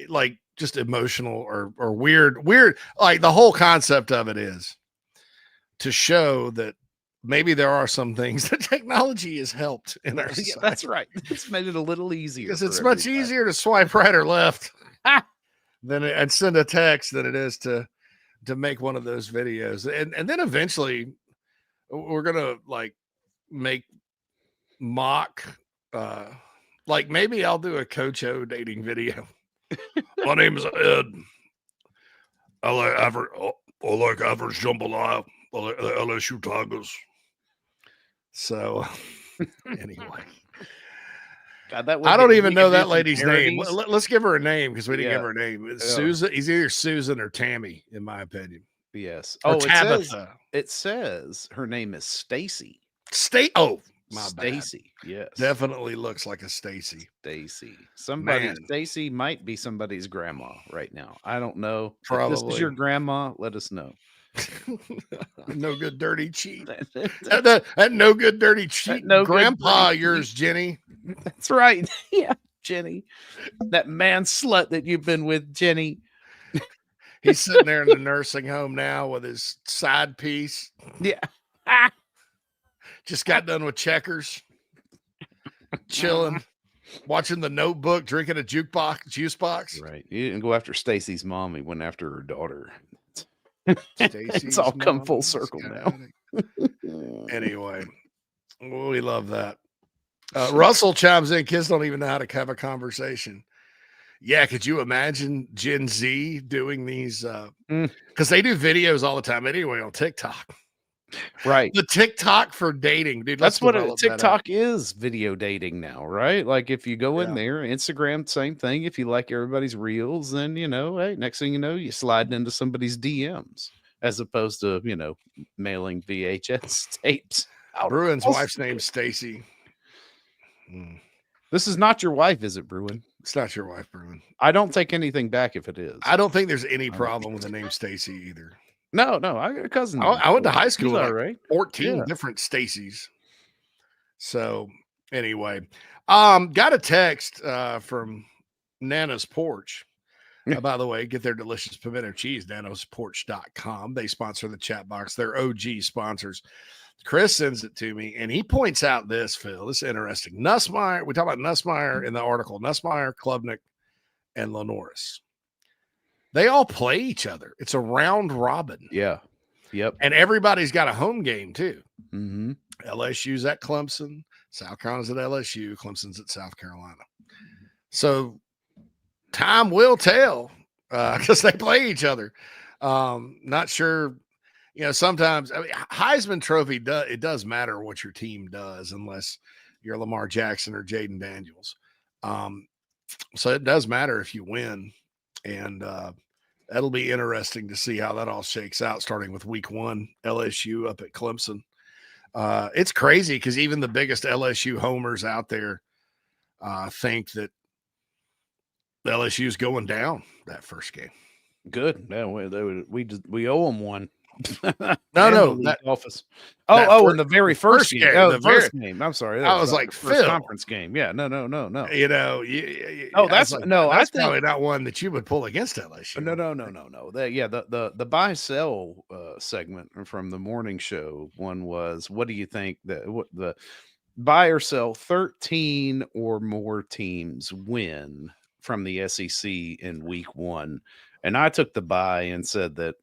like just emotional or weird. Like the whole concept of it is to show that maybe there are some things that technology has helped in our society. That's right. It's made it a little easier. Because it's much easier to swipe right or left and send a text than it is to make one of those videos. And then eventually we're gonna like make mock. Like maybe I'll do a Coach O dating video. My name is Ed. I like average jambalaya. I like LSU Tigers. So anyway, God, I don't even know that lady's name. Let's give her a name because we didn't give her a name. It's Susan. He's either Susan or Tammy, in my opinion. Yes. Or Oh, Tabitha. It says her name is Stacy. My Stacy. Yes. Definitely looks like a Stacy. Stacy. Somebody. Man. Stacy might be somebody's grandma right now. I don't know. Probably. If this is your grandma, let us know. No good, dirty cheat. that no good, dirty cheat. No grandpa, good, yours, Jenny. That's right. Yeah, Jenny. That man slut that you've been with, Jenny. He's sitting there in the nursing home now with his side piece. Yeah. Just got done with Checkers, chilling, watching The Notebook, drinking a juice box. Right. You didn't go after Stacy's mom. He went after her daughter. It's all come full circle now. Anyway, we love that. Russell chimes in. Kids don't even know how to have a conversation. Yeah, could you imagine Gen Z doing these? Because they do videos all the time anyway on TikTok. Right. The TikTok for dating, dude. That's what develop that out. TikTok is, video dating now, right? Like if you go in there, Instagram, same thing. If you like everybody's reels, then hey, next thing you know, you slide into somebody's DMs as opposed to mailing VHS tapes. Bruin's wife's name's Stacy. This is not your wife, is it, Bruin? It's not your wife, Bruin. I don't take anything back if it is. I don't think there's any problem with the name Stacy either. No, I got a cousin. I went to high school with all right. 14 different Stacys. So anyway, got a text from Nana's Porch. By the way, get their delicious pimento cheese, nanosporch.com. They sponsor the chat box. They're OG sponsors. Chris sends it to me, and he points out this, Phil. This is interesting. Nussmeier, we talk about Nussmeier in the article. Nussmeier, Klubnik, and Lenoris. They all play each other. It's a round robin. Yeah. Yep. And everybody's got a home game, too. Mm-hmm. LSU's at Clemson. South Carolina's at LSU. Clemson's at South Carolina. So time will tell because they play each other. Not sure. Sometimes Heisman Trophy it does matter what your team does unless you're Lamar Jackson or Jaden Daniels. So it does matter if you win, and that'll be interesting to see how that all shakes out. Starting with Week 1, LSU up at Clemson. It's crazy because even the biggest LSU homers out there think that LSU is going down that first game. Good. No, we owe them one. No, that office. In the very first game. The first game. I'm sorry. I was like, first conference game. Yeah, no. That's probably not one that you would pull against LSU. No. The buy sell segment from the morning show one was, what do you think that the buy or sell 13 or more teams win from the SEC in Week 1? And I took the buy and said that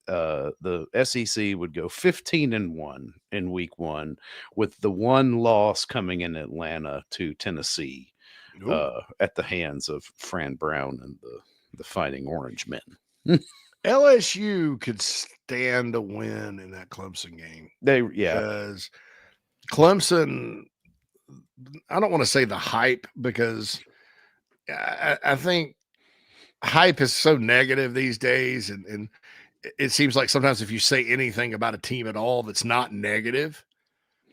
the SEC would go 15-1 in Week 1, with the one loss coming in Atlanta to Tennessee at the hands of Fran Brown and the Fighting Orange Men. LSU could stand to win in that Clemson game. Because Clemson, I don't want to say the hype, because I think hype is so negative these days, and it seems like sometimes if you say anything about a team at all that's not negative,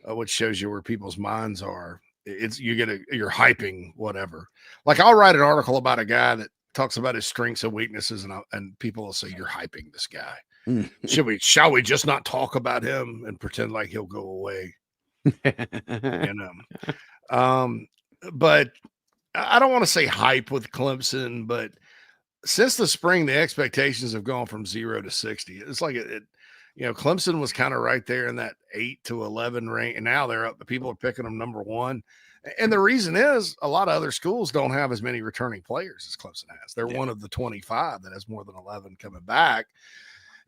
which shows you where people's minds are, you're hyping whatever. Like I'll write an article about a guy that talks about his strengths and weaknesses, and people will say you're hyping this guy. Shall we just not talk about him and pretend like he'll go away? But I don't want to say hype with Clemson, but since the spring, the expectations have gone from 0 to 60. It's like Clemson was kind of right there in that 8 to 11 range, and now they're up. People are picking them number 1. And the reason is a lot of other schools don't have as many returning players as Clemson has. They're one of the 25 that has more than 11 coming back.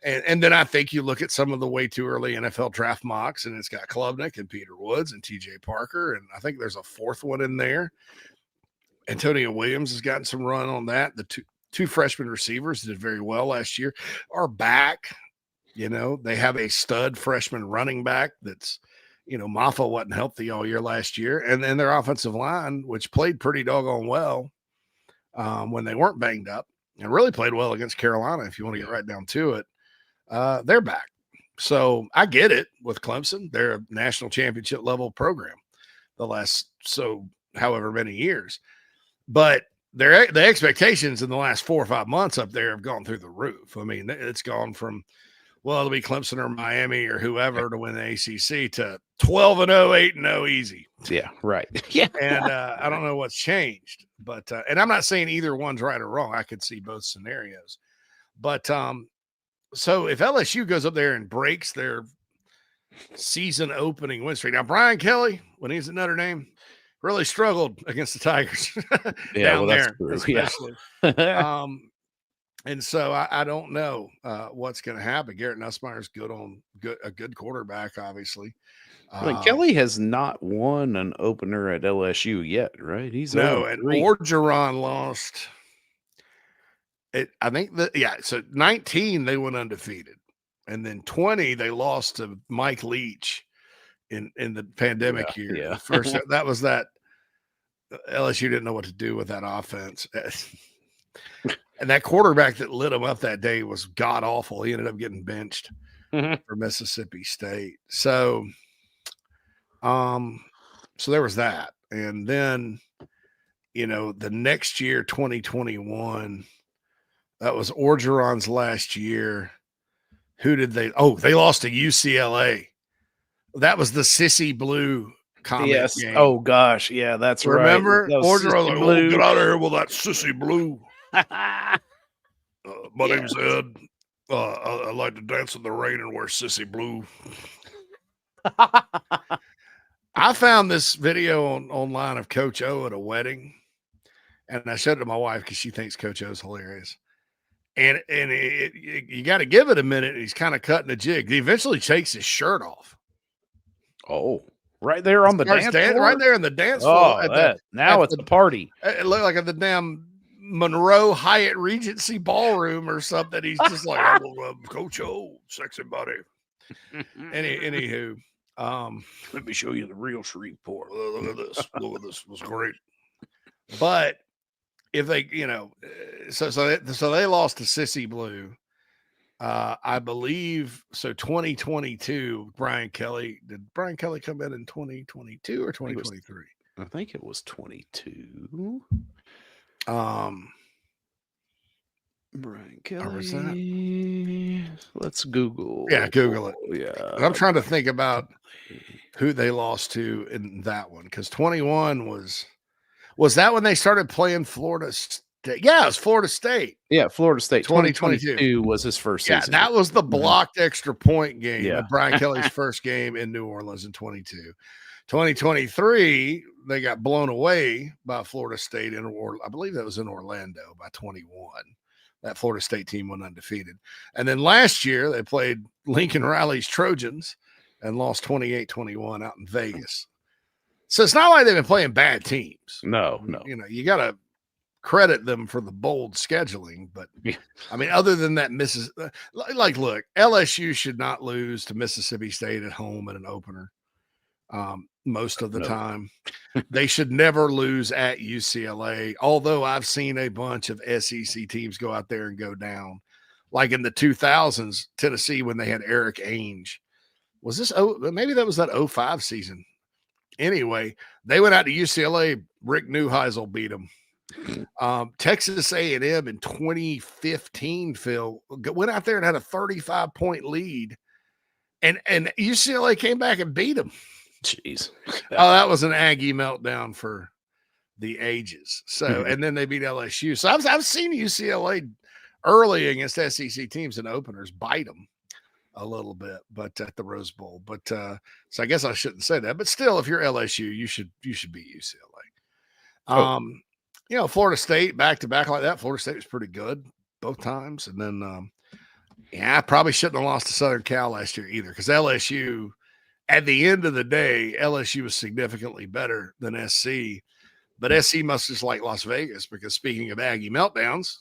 And then I think you look at some of the way too early NFL draft mocks, and it's got Klubnik and Peter Woods and TJ Parker. And I think there's a fourth one in there. Antonio Williams has gotten some run on that. The two freshman receivers did very well last year are back. They have a stud freshman running back that's, Maffa wasn't healthy all year last year. And then their offensive line, which played pretty doggone well when they weren't banged up, and really played well against Carolina, if you want to get right down to it, they're back. So I get it with Clemson. They're a national championship level program the last however many years. But the expectations in the last 4 or 5 months up there have gone through the roof. I mean, it's gone from, it'll be Clemson or Miami or whoever to win the ACC to 12-0, 8-0 easy. Yeah, right. Yeah. And I don't know what's changed, but and I'm not saying either one's right or wrong. I could see both scenarios. But so if LSU goes up there and breaks their season opening win streak. Now, Brian Kelly, when he's at Notre Dame, really struggled against the Tigers down there, especially. Yeah. And so I don't know what's going to happen. Garrett Nussmeier's a good quarterback, obviously. Kelly has not won an opener at LSU yet, right? He's and Orgeron lost. I think so 19 they went undefeated, and then 20 they lost to Mike Leach in the pandemic year. Yeah. The first that was that LSU didn't know what to do with that offense. And that quarterback that lit him up that day was god awful. He ended up getting benched for Mississippi State. So so there was that. And then, the next year, 2021, that was Orgeron's last year. Who did they? Oh, they lost to UCLA. That was the Sissy Blue comment game. Oh gosh, yeah, that's Remember? right. Orgeron like, oh, get out of here with that Sissy Blue. My name's Ed. I like to dance in the rain and wear Sissy Blue. I found this video online of Coach O at a wedding, and I showed it to my wife because she thinks Coach O's hilarious. And you got to give it a minute. He's kind of cutting a jig. He eventually takes his shirt off. Oh, right there on the dance floor? Right there in the dance floor. Now it's a party. It looked like at the damn Monroe Hyatt Regency ballroom or something. He's just like, Coach O, sexy buddy. Anywho. Let me show you the real Shreveport. Look at this. Look at this. It was great. But if they, so they lost to Sissy Blue. I believe so. 2022, Brian Kelly. Did Brian Kelly come in 2022 or 2023? I think it was 22. Brian Kelly. Let's Google. Yeah, Google it. Yeah. I'm trying to think about who they lost to in that one, because 21 was that when they started playing Florida State? Yeah, it was Florida State. Yeah, Florida State. 2022 was his first season. Yeah, that was the blocked extra point game. Yeah. Brian Kelly's first game in New Orleans in 22. 2023, they got blown away by Florida State I believe that was in Orlando by 21. That Florida State team went undefeated. And then last year, they played Lincoln Riley's Trojans and lost 28-21 out in Vegas. So it's not like they've been playing bad teams. No. You got to credit them for the bold scheduling. But, I mean, other than that, look, LSU should not lose to Mississippi State at home in an opener most of the time. They should never lose at UCLA, although I've seen a bunch of SEC teams go out there and go down. Like in the 2000s, Tennessee, when they had Eric Ainge. Was this maybe that was that 05 season? Anyway, they went out to UCLA. Rick Neuheisel beat them. Texas A&M in 2015, Phil, went out there and had a 35-point lead, and UCLA came back and beat them. Jeez. Oh, that was an Aggie meltdown for the ages. So, and then they beat LSU. So I've seen UCLA early against SEC teams and openers bite them a little bit, but at the Rose Bowl. But so I guess I shouldn't say that. But still, if you're LSU, you should beat UCLA. Florida State back to back like that. Florida State was pretty good both times, and then I probably shouldn't have lost to Southern Cal last year either, because LSU. At the end of the day, LSU was significantly better than SC, but SC must just like Las Vegas, because speaking of Aggie meltdowns,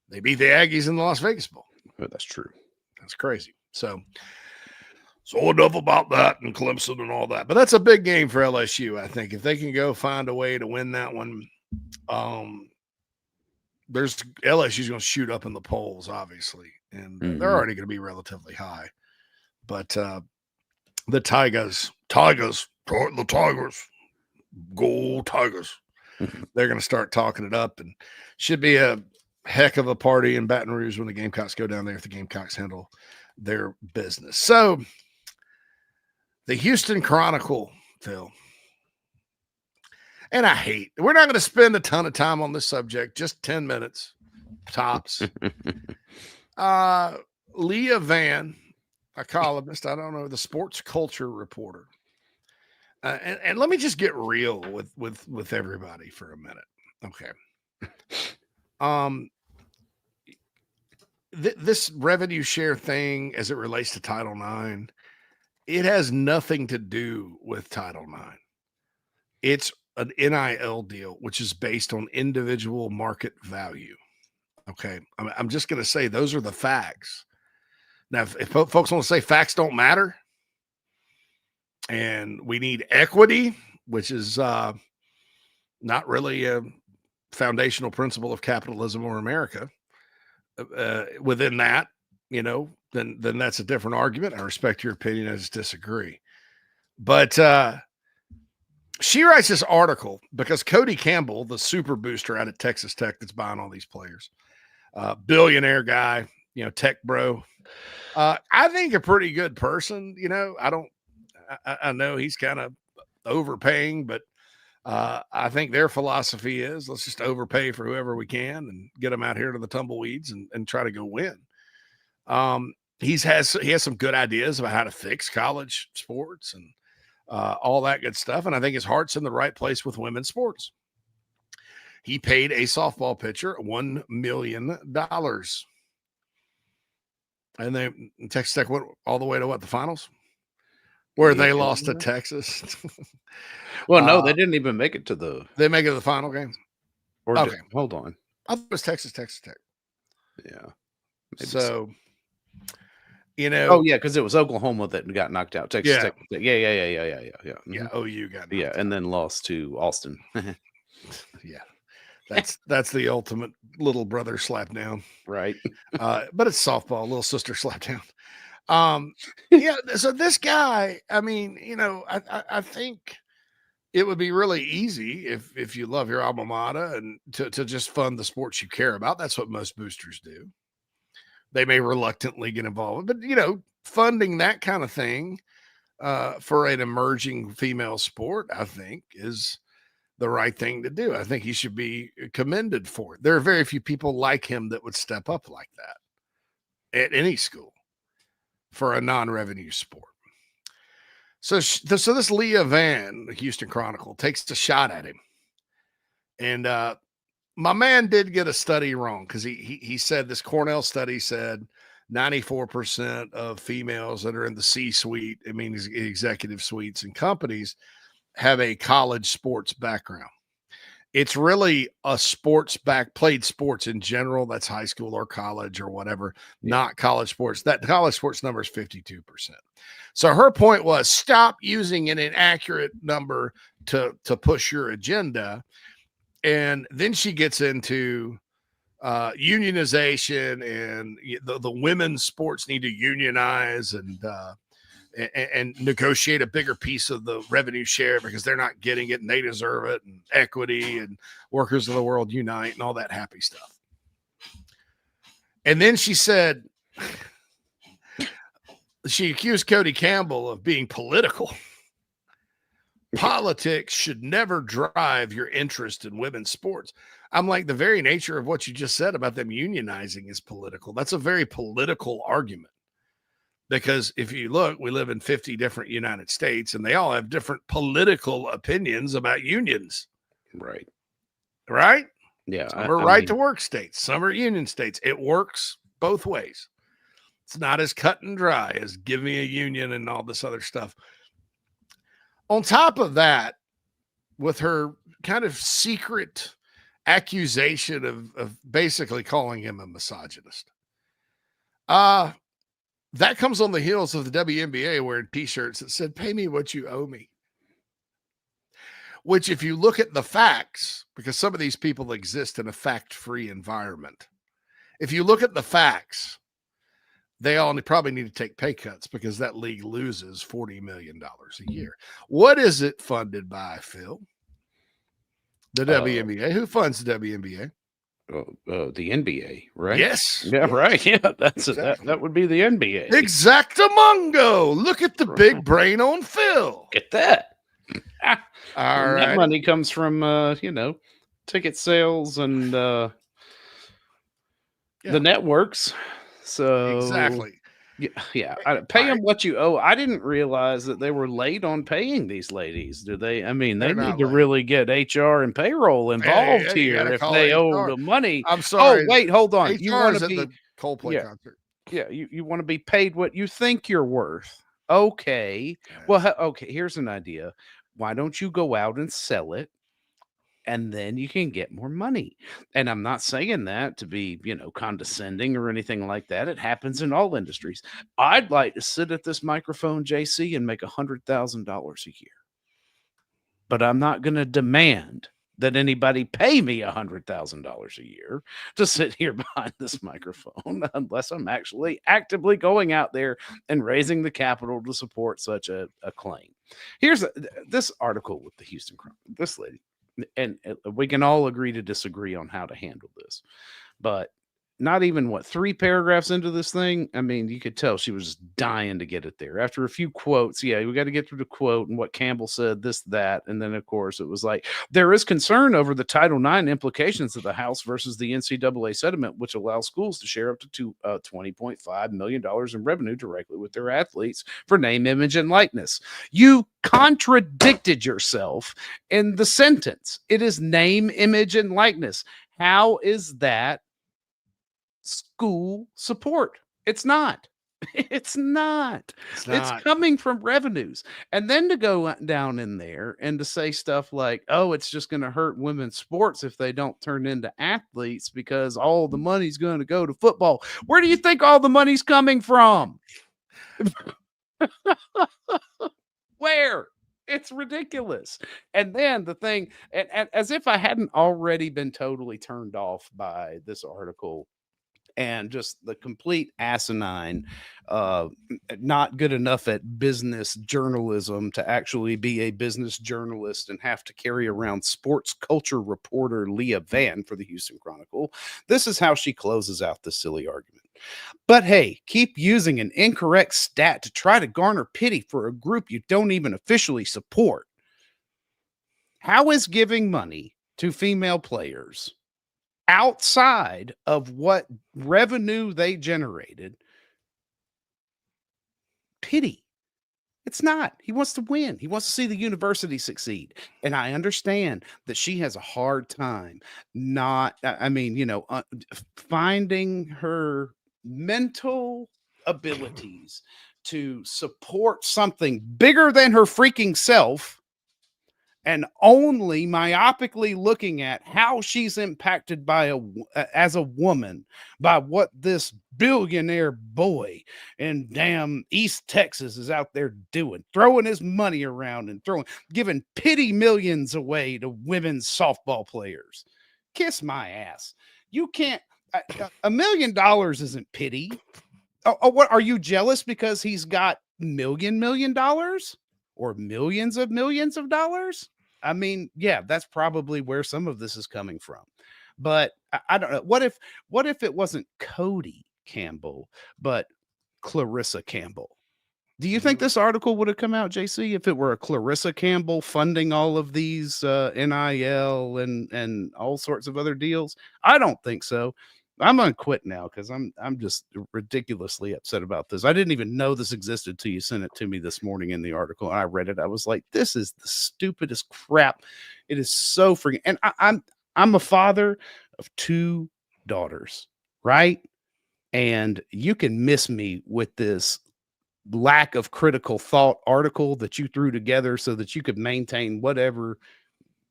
they beat the Aggies in the Las Vegas Bowl. Oh, that's true. That's crazy. So enough about that and Clemson and all that. But that's a big game for LSU, I think. If they can go find a way to win that one, LSU's going to shoot up in the polls, obviously, and they're already going to be relatively high. But the Tigers, go Tigers. They're going to start talking it up, and should be a heck of a party in Baton Rouge when the Gamecocks go down there if the Gamecocks handle their business. So the Houston Chronicle, Phil, and we're not going to spend a ton of time on this subject, just 10 minutes tops. Leah Van, a columnist, I don't know, the sports culture reporter. And let me just get real with everybody for a minute. Okay. This revenue share thing, as it relates to Title IX, it has nothing to do with Title IX. It's an NIL deal, which is based on individual market value. Okay. I'm just going to say those are the facts. Now, if folks want to say facts don't matter and we need equity, which is not really a foundational principle of capitalism or America, within that, then that's a different argument. I respect your opinion. I just disagree. But she writes this article because Cody Campbell, the super booster out at Texas Tech that's buying all these players, billionaire guy, tech bro, I think a pretty good person. I know he's kind of overpaying, but I think their philosophy is let's just overpay for whoever we can and get them out here to the tumbleweeds and try to go win. He has some good ideas about how to fix college sports and all that good stuff. And I think his heart's in the right place with women's sports. He paid a softball pitcher $1 million. And Texas Tech went all the way to the finals? Where they lost to Texas. Well, no, they didn't even make it to they make it to the final game. Okay, hold on. I thought it was Texas Tech. Yeah. So, oh yeah, because it was Oklahoma that got knocked out. Texas Tech. Yeah. Yeah, OU got knocked out. And then lost to Austin. Yeah. That's the ultimate little brother slap down. Right. But it's softball, little sister slap down. Yeah, so this guy, I mean, I think it would be really easy if you love your alma mater and to just fund the sports you care about. That's what most boosters do. They may reluctantly get involved, but funding that kind of thing for an emerging female sport, I think, is the right thing to do. I think he should be commended for it. There are very few people like him that would step up like that at any school for a non-revenue sport. So this Leah Van, the Houston Chronicle, takes a shot at him. And my man did get a study wrong because he said this Cornell study said 94% of females that are in the C-suite, I mean executive suites and companies, have a college sports background. It's really a played sports in general. That's high school or college or whatever, not college sports. That college sports number is 52%. So her point was stop using an inaccurate number to push your agenda. And then she gets into unionization and the women's sports need to unionize and negotiate a bigger piece of the revenue share because they're not getting it and they deserve it, and equity and workers of the world unite and all that happy stuff. And then she said, she accused Cody Campbell of being political. Politics should never drive your interest in women's sports. I'm like, the very nature of what you just said about them unionizing is political. That's a very political argument. Because if you look, we live in 50 different United States, and they all have different political opinions about unions. Right. Right? Yeah. Some are to work states. Some are union states. It works both ways. It's not as cut and dry as give me a union and all this other stuff. On top of that, with her kind of secret accusation of basically calling him a misogynist, that comes on the heels of the WNBA wearing t-shirts that said, pay me what you owe me. Which, if you look at the facts, because some of these people exist in a fact-free environment, if you look at the facts, they all probably need to take pay cuts because that league loses $40 million a year. What is it funded by, Phil? The WNBA. Who funds the WNBA? The NBA, right? Yes. Yeah, right. Yeah, that's exactly. That would be the NBA. Exactamungo. Look at the big brain on Phil. Get that. All right. That money comes from ticket sales and the networks. So exactly. Yeah. Pay them what you owe. I didn't realize that they were late on paying these ladies. Do they? I mean, they need to really get HR and payroll involved here if they owe the money. I'm sorry. Oh, wait, hold on. HR You want to at be the Coldplay concert. Yeah, you want to be paid what you think you're worth. Okay. Well, okay, here's an idea. Why don't you go out and sell it? and then you can get more money. And I'm not saying that to be, condescending or anything like that. It happens in all industries. I'd like to sit at this microphone, JC, and make $100,000 a year. But I'm not going to demand that anybody pay me $100,000 a year to sit here behind this microphone unless I'm actually actively going out there and raising the capital to support such a claim. Here's this article with the Houston Chronicle. This lady, and we can all agree to disagree on how to handle this, but not even 3 paragraphs into this thing. I mean, you could tell she was just dying to get it there. After a few quotes, we got to get through the quote and what Campbell said, this, that. And then, of course, it was like, there is concern over the Title IX implications of the House versus the NCAA settlement, which allows schools to share up to $20.5 million in revenue directly with their athletes for name, image, and likeness. You contradicted yourself in the sentence. It is name, image, and likeness. How is that school support? It's not. It's not. It's coming from revenues. And then to go down in there and to say stuff like, oh, it's just going to hurt women's sports if they don't turn into athletes because all the money's going to go to football. Where do you think all the money's coming from? Where? It's ridiculous. And then the thing, and as if I hadn't already been totally turned off by this article and just the complete asinine, not good enough at business journalism to actually be a business journalist and have to carry around sports culture reporter Leah Vann for the Houston Chronicle. This is how she closes out this silly argument. But hey, keep using an incorrect stat to try to garner pity for a group you don't even officially support. How is giving money to female players outside of what revenue they generated pity? It's not. He wants to win. He wants to see the university succeed. And I understand that she has a hard time finding her mental abilities to support something bigger than her freaking self and only myopically looking at how she's impacted by as a woman by what this billionaire boy in damn East Texas is out there doing, throwing his money around and giving pity millions away to women's softball players. Kiss my ass. You can't. $1 million isn't pity. What are you jealous because he's got $1 million or millions of dollars? I mean, yeah, that's probably where some of this is coming from. But I don't know. What if it wasn't Cody Campbell, but Clarissa Campbell? Do you think this article would have come out, JC, if it were a Clarissa Campbell funding all of these NIL and all sorts of other deals? I don't think so. I'm gonna quit now because I'm just ridiculously upset about this. I didn't even know this existed till you sent it to me this morning in the article. And I read it. I was like, this is the stupidest crap. It is so freaking. And I'm a father of 2 daughters, right? And you can miss me with this lack of critical thought article that you threw together so that you could maintain whatever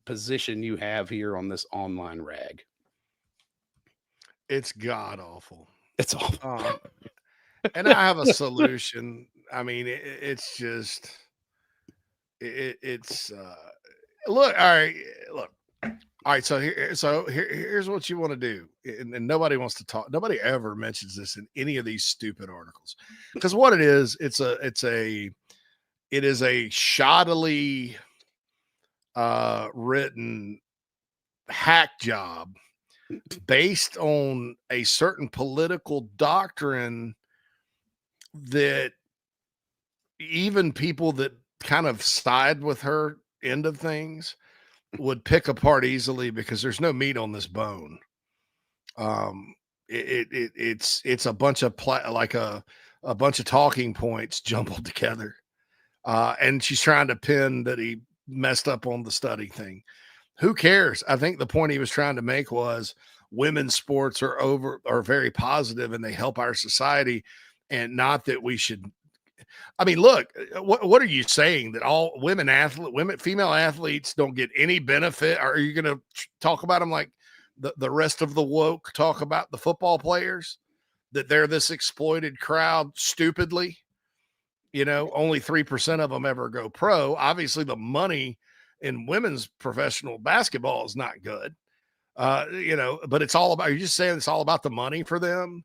position you have here on this online rag. It's god awful. It's awful. And I have a solution. I mean, it's just, it's look. All right. So here's what you want to do. And nobody wants to talk. Nobody ever mentions this in any of these stupid articles, because what it is, it is a shoddily written hack job based on a certain political doctrine that even people that kind of side with her end of things would pick apart easily because there's no meat on this bone. It's a bunch of a bunch of talking points jumbled together. And she's trying to pin that he messed up on the study thing. Who cares? I think the point he was trying to make was women's sports are very positive and they help our society, and not that we should I mean, look, what are you saying, that all female athletes don't get any benefit? Are you going to talk about them like the rest of the woke talk about the football players, that they're this exploited crowd stupidly? Only 3% of them ever go pro. Obviously, the money in women's professional basketball is not good. But it's all about, you're just saying it's all about the money for them,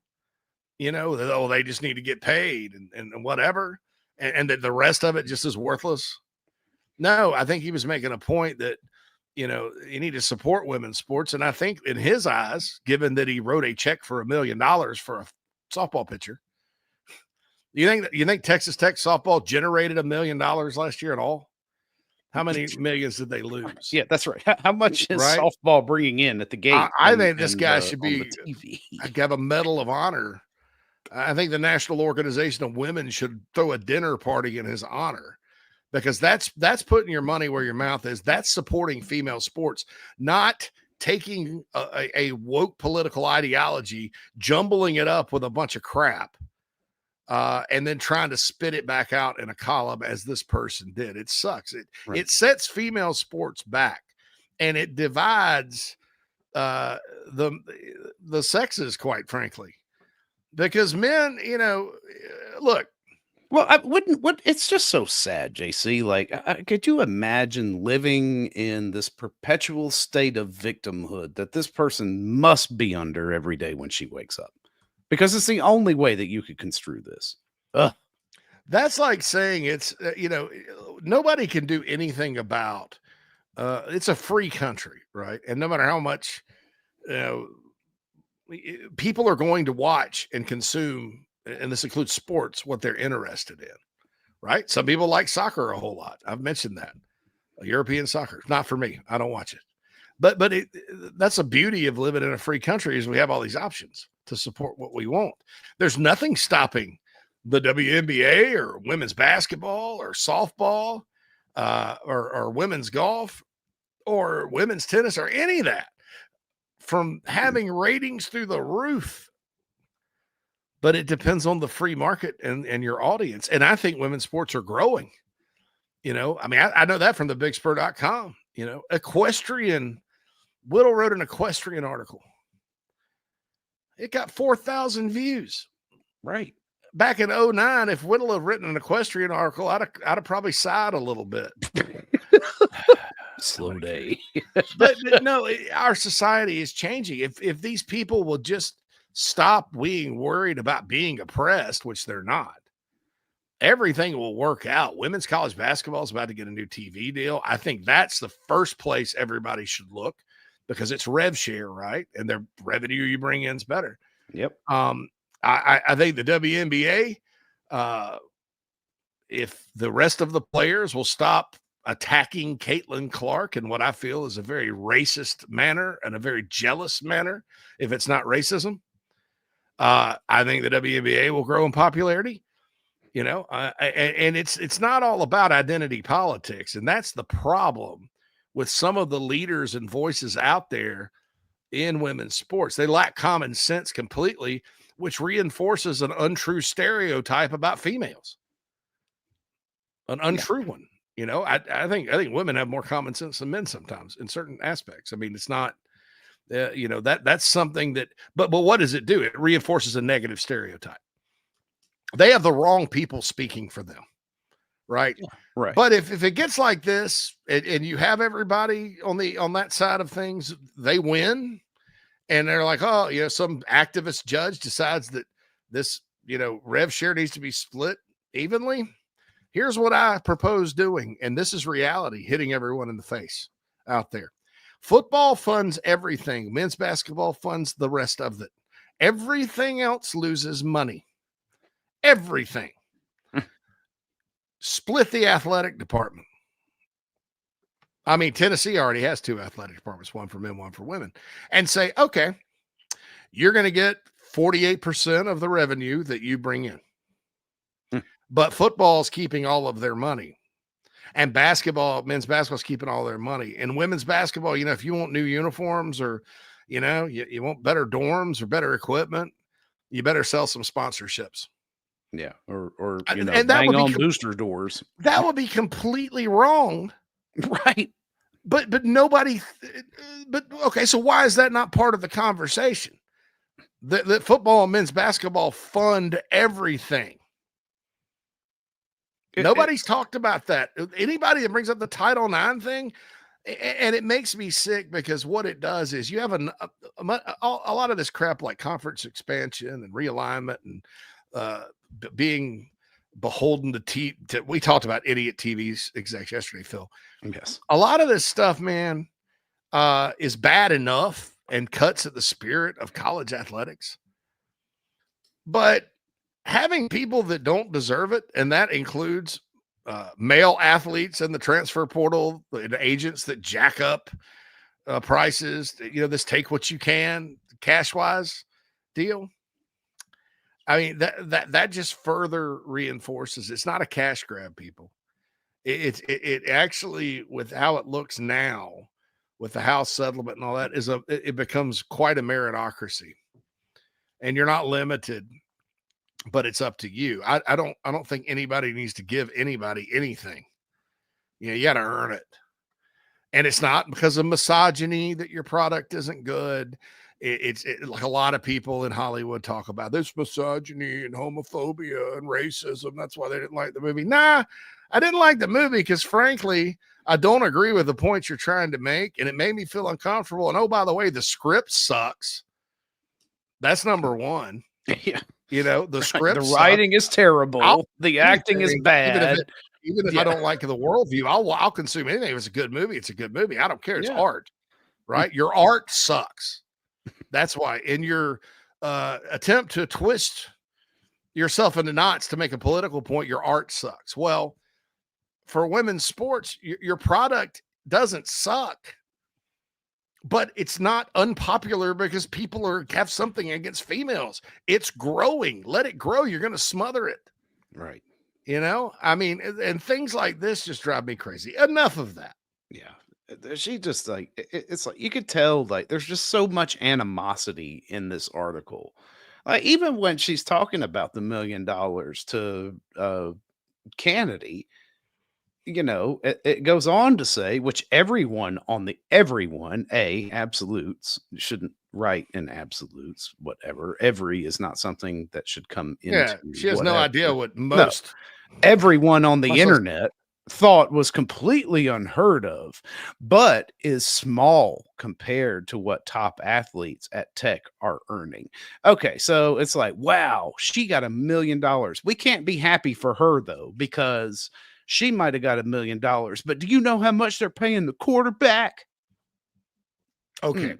they just need to get paid and whatever. And that the rest of it just is worthless. No, I think he was making a point that, you need to support women's sports. And I think in his eyes, given that he wrote a check for $1 million for a softball pitcher, you think Texas Tech softball generated $1 million last year at all? How many millions did they lose? Yeah, that's right. How much is softball bringing in at the gate? I think this guy should have a Medal of Honor. I think the National Organization of Women should throw a dinner party in his honor, because that's putting your money where your mouth is. That's supporting female sports, not taking a woke political ideology, jumbling it up with a bunch of crap, and then trying to spit it back out in a column as this person did. It sucks. It sets female sports back, and it divides the sexes, quite frankly. Because men, look. Well, it's just so sad, JC. Like, could you imagine living in this perpetual state of victimhood that this person must be under every day when she wakes up? Because it's the only way that you could construe this. Ugh. That's like saying it's, nobody can do anything about, it's a free country, right? And no matter how much, people are going to watch and consume, and this includes sports, what they're interested in, right? Some people like soccer a whole lot. I've mentioned that. European soccer, not for me. I don't watch it. But that's the beauty of living in a free country, is we have all these options to support what we want. There's nothing stopping the WNBA or women's basketball or softball or women's golf or women's tennis or any of that from having ratings through the roof. But it depends on the free market and your audience. And I think women's sports are growing. I know that from the bigspur.com. Equestrian, Whittle wrote an equestrian article. It got 4,000 views. Right. Back in 2009, if Whittle had written an equestrian article, I'd have probably sighed a little bit. Slow day. but no, our society is changing. If these people will just stop being worried about being oppressed, which they're not, everything will work out. Women's college basketball is about to get a new TV deal. I think that's the first place everybody should look, because it's rev share, right? And the revenue you bring in is better. Yep. I think the WNBA, if the rest of the players will stop attacking Caitlin Clark in what I feel is a very racist manner and a very jealous manner, if it's not racism, I think the WNBA will grow in popularity. And it's not all about identity politics. And that's the problem with some of the leaders and voices out there in women's sports. They lack common sense completely, which reinforces an untrue stereotype about females. An untrue one. I think women have more common sense than men sometimes in certain aspects. I mean, it's not, that's something that, but what does it do? It reinforces a negative stereotype. They have the wrong people speaking for them. Right. Yeah, right. But if it gets like this and you have everybody on that side of things, they win. And they're like, oh, some activist judge decides that this, rev share needs to be split evenly. Here's what I propose doing. And this is reality hitting everyone in the face out there. Football funds everything. Men's basketball funds the rest of it. Everything else loses money. Everything. Split the athletic department. I mean, Tennessee already has 2 athletic departments, one for men, one for women, and say, okay, you're going to get 48% of the revenue that you bring in. But football's keeping all of their money, and men's basketball's keeping all their money. And women's basketball, if you want new uniforms or, you want better dorms or better equipment, you better sell some sponsorships. Yeah, or And that bang would be on booster doors. That would be completely wrong. Right. But nobody, but okay, so why is that not part of the conversation? That football and men's basketball fund everything. Nobody's talked about that. Anybody that brings up the Title IX thing, and it makes me sick because what it does is you have a lot of this crap like conference expansion and realignment and being beholden to we talked about idiot TV's execs yesterday, Phil. Yes. A lot of this stuff, man, is bad enough and cuts at the spirit of college athletics. But having people that don't deserve it, and that includes male athletes in the transfer portal, the agents that jack up prices, this take what you can cash wise deal. I mean, that just further reinforces it's not a cash grab, people. It actually, with how it looks now, with the House settlement and all that, it becomes quite a meritocracy, and you're not limited, but it's up to you. I don't think anybody needs to give anybody anything. You got to earn it, and it's not because of misogyny that your product isn't good. It's like a lot of people in Hollywood talk about this misogyny and homophobia and racism. That's why they didn't like the movie. Nah, I didn't like the movie because, frankly, I don't agree with the points you're trying to make, and it made me feel uncomfortable. And oh, by the way, the script sucks. That's number one. Yeah, the script, the writing is terrible. The acting is bad. Even if I don't like the worldview, I'll consume anything. If it's a good movie, it's a good movie. I don't care. It's art, right? Your art sucks. That's why in your attempt to twist yourself into knots to make a political point, your art sucks. Well, for women's sports, your product doesn't suck, but it's not unpopular because people have something against females. It's growing. Let it grow. You're going to smother it. Right. I mean, and things like this just drive me crazy. Enough of that. Yeah. She just it's like you could tell there's just so much animosity in this article. Even when she's talking about the $1 million to Kennedy, it goes on to say, which everyone absolutes shouldn't write in absolutes, whatever. Every is not something that should come into. Yeah, she has no idea what everyone on the internet thought was completely unheard of, but is small compared to what top athletes at Tech are earning. Okay, so it's like, wow, she got $1 million. We can't be happy for her though, because she might have got $1 million, but do you know how much they're paying the quarterback? Okay.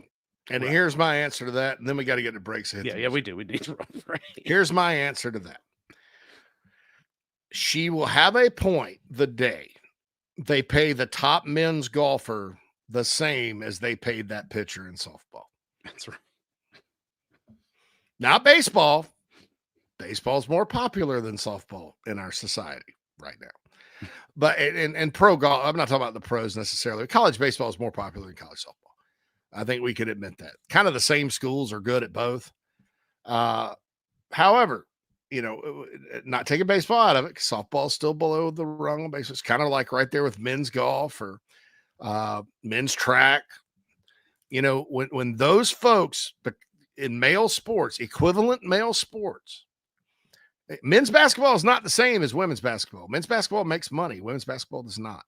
And here's my answer to that. And then we got to get to breaks. Yeah, we do. We need to run right. Here's my answer to that. She will have a point the day they pay the top men's golfer the same as they paid that pitcher in softball. That's right. Not baseball. Baseball's more popular than softball in our society right now. But and pro golf, I'm not talking about the pros necessarily. College baseball is more popular than college softball. I think we could admit that. Kind of the same schools are good at both. However, not taking baseball out of it, softball's still below the rung on baseball. It's kind of like right there with men's golf or men's track. When those folks in male sports, equivalent male sports, men's basketball is not the same as women's basketball. Men's basketball makes money. Women's basketball does not.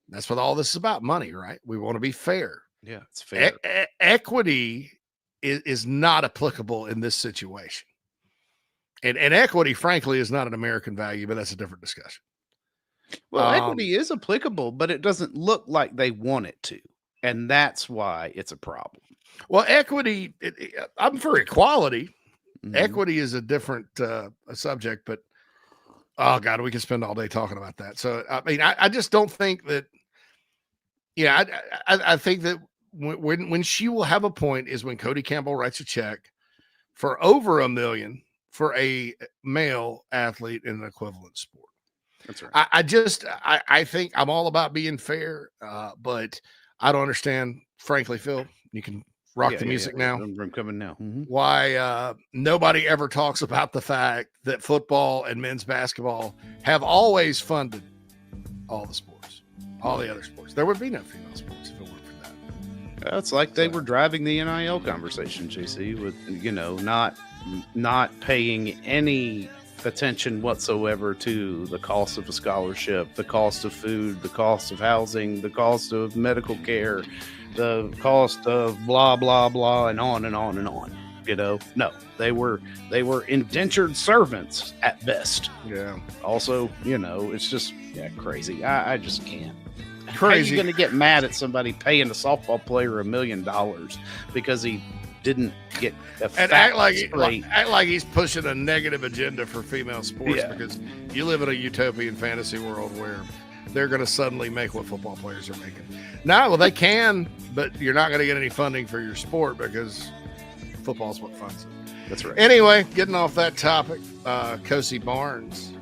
That's what all this is about, money, right? We want to be fair. Yeah, it's fair. Equity is not applicable in this situation. And equity, frankly, is not an American value, but that's a different discussion. Well, equity is applicable, but it doesn't look like they want it to. And that's why it's a problem. Well, equity, I'm for equality. Mm-hmm. Equity is a different subject, but oh God, we can spend all day talking about that. So, I mean, I just don't think that, I think that when she will have a point is when Cody Campbell writes a check for over $1 million for a male athlete in an equivalent sport. That's right. I think I'm all about being fair, but I don't understand, frankly, Phil, you can Rock the music now. I'm coming now. Mm-hmm. Why nobody ever talks about the fact that football and men's basketball have always funded all the sports, all the other sports. There would be no female sports if it weren't for that. It's like they were driving the NIL conversation, JC, with not paying any attention whatsoever to the cost of a scholarship, the cost of food, the cost of housing, the cost of medical care, the cost of blah blah blah, and on and on and on. No, they were indentured servants at best. Yeah. Also, it's just crazy. I just can't. Crazy. How are you going to get mad at somebody paying a softball player $1 million because he didn't get and act like he's pushing a negative agenda for female sports because you live in a utopian fantasy world where they're going to suddenly make what football players are making. Well, they can, but you're not going to get any funding for your sport because football's what funds it. That's right. Anyway, getting off that topic, Kosi Barnes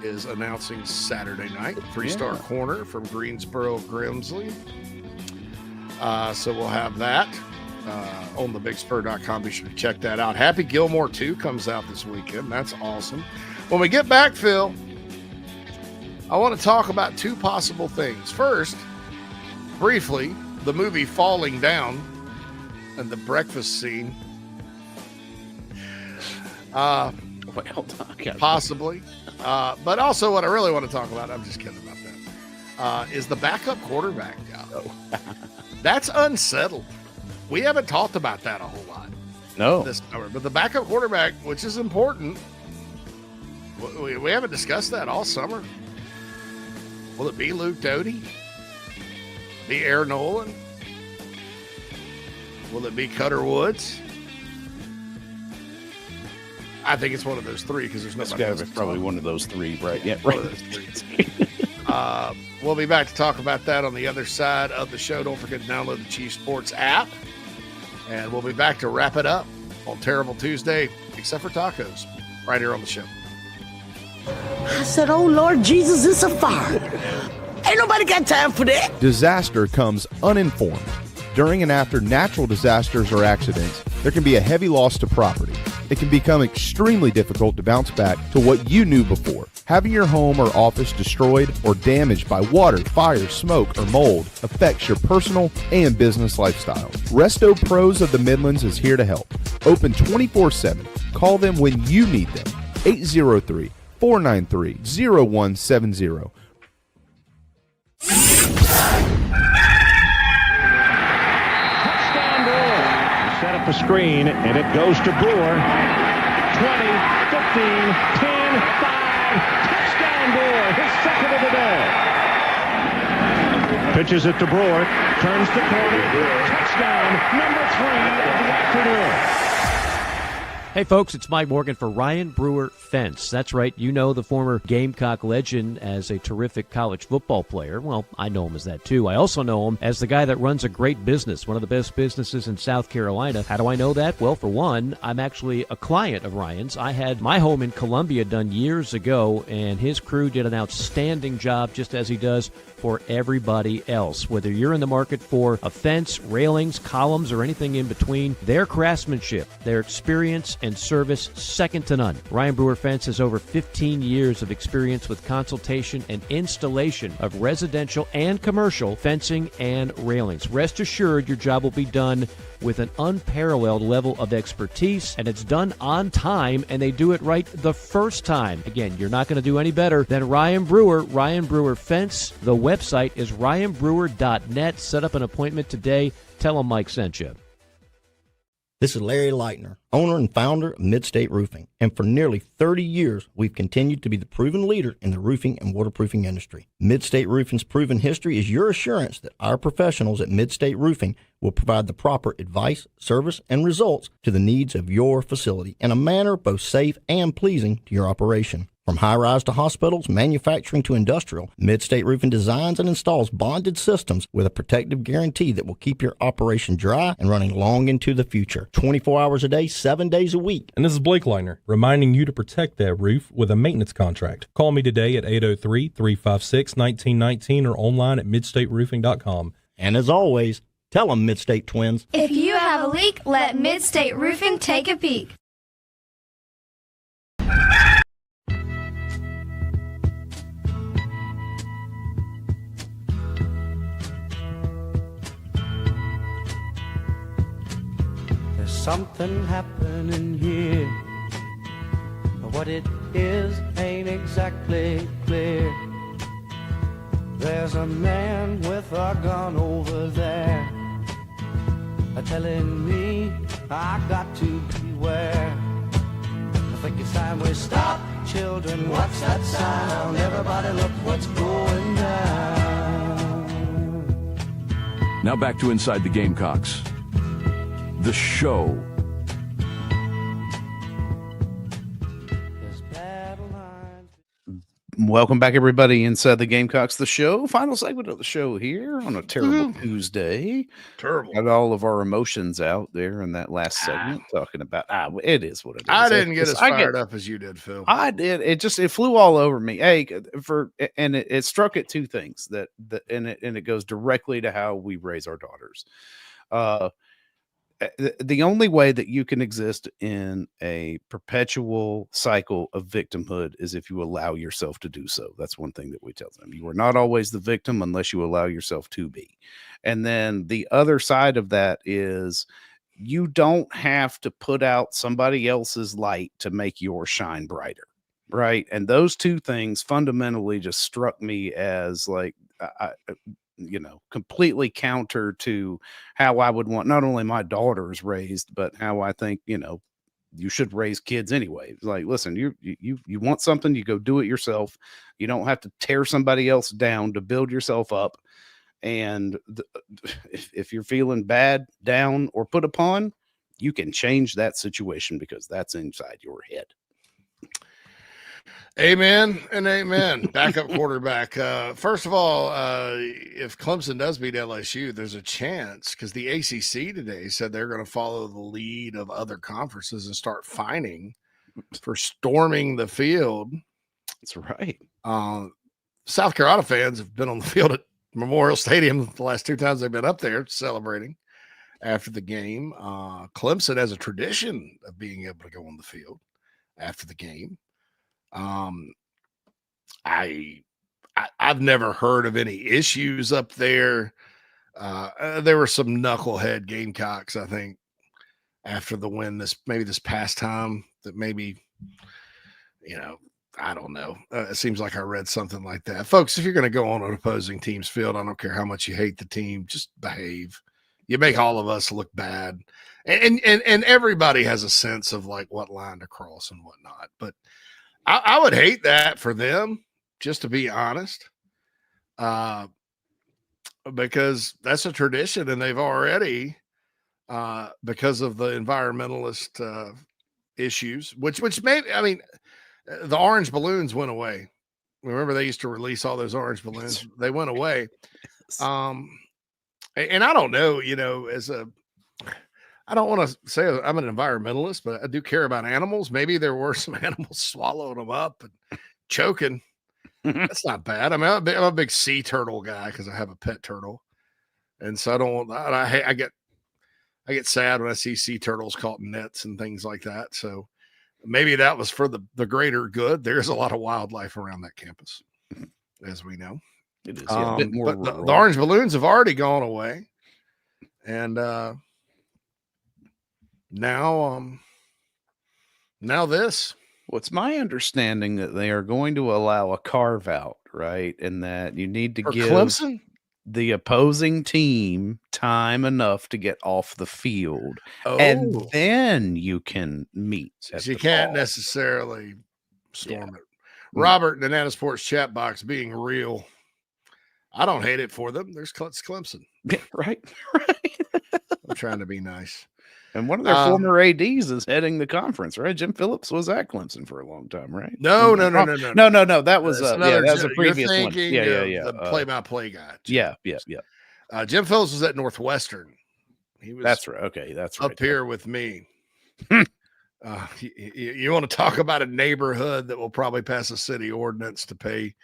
is announcing Saturday night, three-star corner from Greensboro Grimsley. So we'll have that on thebigspur.com. Be sure to check that out. Happy Gilmore 2 comes out this weekend. That's awesome. When we get back, Phil, I want to talk about two possible things. First, briefly, the movie Falling Down and the breakfast scene. Possibly. But also what I really want to talk about, I'm just kidding about that, is the backup quarterback job. That's unsettled. We haven't talked about that a whole lot. No. This summer. But the backup quarterback, which is important, we haven't discussed that all summer. Will it be Luke Doty? Be Aaron Nolan? Will it be Cutter Woods? I think it's one of those three because there's nobody else. It's probably one of those three, right? Yeah, One right. of those three. We'll be back to talk about that on the other side of the show. Don't forget to download the Chief Sports app. And we'll be back to wrap it up on Terrible Tuesday, except for tacos, right here on the show. I said, oh, Lord Jesus, it's a fire. Ain't nobody got time for that. Disaster comes uninformed. During and after natural disasters or accidents, there can be a heavy loss to property. It can become extremely difficult to bounce back to what you knew before. Having your home or office destroyed or damaged by water, fire, smoke, or mold affects your personal and business lifestyle. Resto Pros of the Midlands is here to help. Open 24/7. Call them when you need them. 803-493-0170. Set up a screen, and it goes to Brewer. 20, 15, 10, 5. Touchdown, Brewer. His second of the day. Pitches it to Brewer. Turns the corner. Touchdown, number 3 of the afternoon. Hey folks, it's Mike Morgan for Ryan Brewer Fence. That's right, you know the former Gamecock legend as a terrific college football player. Well, I know him as that too. I also know him as the guy that runs a great business, one of the best businesses in South Carolina. How do I know that? Well, for one, I'm actually a client of Ryan's. I had my home in Columbia done years ago, and his crew did an outstanding job, just as he does for everybody else. Whether you're in the market for a fence, railings, columns, or anything in between, their craftsmanship, their experience, and service second to none. Ryan Brewer Fence has over 15 years of experience with consultation and installation of residential and commercial fencing and railings. Rest assured your job will be done with an unparalleled level of expertise, and it's done on time, and they do it right the first time. Again, you're not going to do any better than Ryan Brewer. Ryan Brewer Fence. The website is ryanbrewer.net. Set up an appointment today. Tell him Mike sent you. This is Larry Leitner, owner and founder of Midstate Roofing, and for nearly 30 years, we've continued to be the proven leader in the roofing and waterproofing industry. Midstate Roofing's proven history is your assurance that our professionals at Midstate Roofing will provide the proper advice, service, and results to the needs of your facility in a manner both safe and pleasing to your operation. From high-rise to hospitals, manufacturing to industrial, Midstate Roofing designs and installs bonded systems with a protective guarantee that will keep your operation dry and running long into the future. 24 hours a day, 7 days a week. And this is Blake Leitner, reminding you to protect that roof with a maintenance contract. Call me today at 803-356-1919 or online at midstateroofing.com. And as always, Tell them, Mid-State Twins. If you have a leak, let Mid-State Roofing take a peek. There's something happening here. What it is ain't exactly clear. There's a man with a gun over there, telling me I got to beware. I think it's time we stop, children. What's that sound? Everybody look what's going down. Now back to Inside the Gamecocks. The show. Welcome back, everybody, inside the Gamecocks The Show. Final segment of the show here on a terrible Tuesday. Terrible. Got all of our emotions out there in that last segment, talking about it is what it is. I didn't get as fired up as you did, Phil. I did. It flew all over me. Hey, it struck at two things and it goes directly to how we raise our daughters. The only way that you can exist in a perpetual cycle of victimhood is if you allow yourself to do so. That's one thing that we tell them. You are not always the victim unless you allow yourself to be. And then the other side of that is you don't have to put out somebody else's light to make yours shine brighter. Right. And those two things fundamentally just struck me as like, completely counter to how I would want not only my daughters raised, but how I think, you should raise kids anyway. It's like, listen, you want something, you go do it yourself. You don't have to tear somebody else down to build yourself up. And if you're feeling bad, down, or put upon, you can change that situation because that's inside your head. Amen and amen. Backup quarterback. First of all, if Clemson does beat LSU, there's a chance because the ACC today said they're going to follow the lead of other conferences and start fining for storming the field. That's right. South Carolina fans have been on the field at Memorial Stadium the last two times they've been up there celebrating after the game. Clemson has a tradition of being able to go on the field after the game. I've never heard of any issues up there. There were some knucklehead Gamecocks, I think, after the win this past time that maybe, I don't know. It seems like I read something like that. Folks, if you're going to go on an opposing team's field, I don't care how much you hate the team, just behave. You make all of us look bad. And everybody has a sense of like what line to cross and whatnot. But I would hate that for them, just to be honest, because that's a tradition, and they've already, because of the environmentalist issues, which maybe, I mean, the orange balloons went away. Remember, they used to release all those orange balloons. They went away. And I don't know, I don't want to say I'm an environmentalist, but I do care about animals. Maybe there were some animals swallowing them up and choking. That's not bad. I mean, I'm a big sea turtle guy because I have a pet turtle. And so I don't want that. I get sad when I see sea turtles caught in nets and things like that. So maybe that was for the greater good. There's a lot of wildlife around that campus, as we know. It is a bit more but the orange balloons have already gone away. And, Now this. Well, it's my understanding that they are going to allow a carve out, right? And that you need to give Clemson? The opposing team time enough to get off the field. And then you can meet. You can't necessarily storm it. Robert in the Nana Sports chat box being real. I don't hate it for them. There's Clemson. Right. I'm trying to be nice. And one of their former ADs is heading the conference, right? Jim Phillips was at Clemson for a long time, right? No. That was that was a previous one. Yeah. The play-by-play guy. Yeah. Jim Phillips was at Northwestern. He was. That's right. Okay, that's right. Up here with me. You want to talk about a neighborhood that will probably pass a city ordinance to pay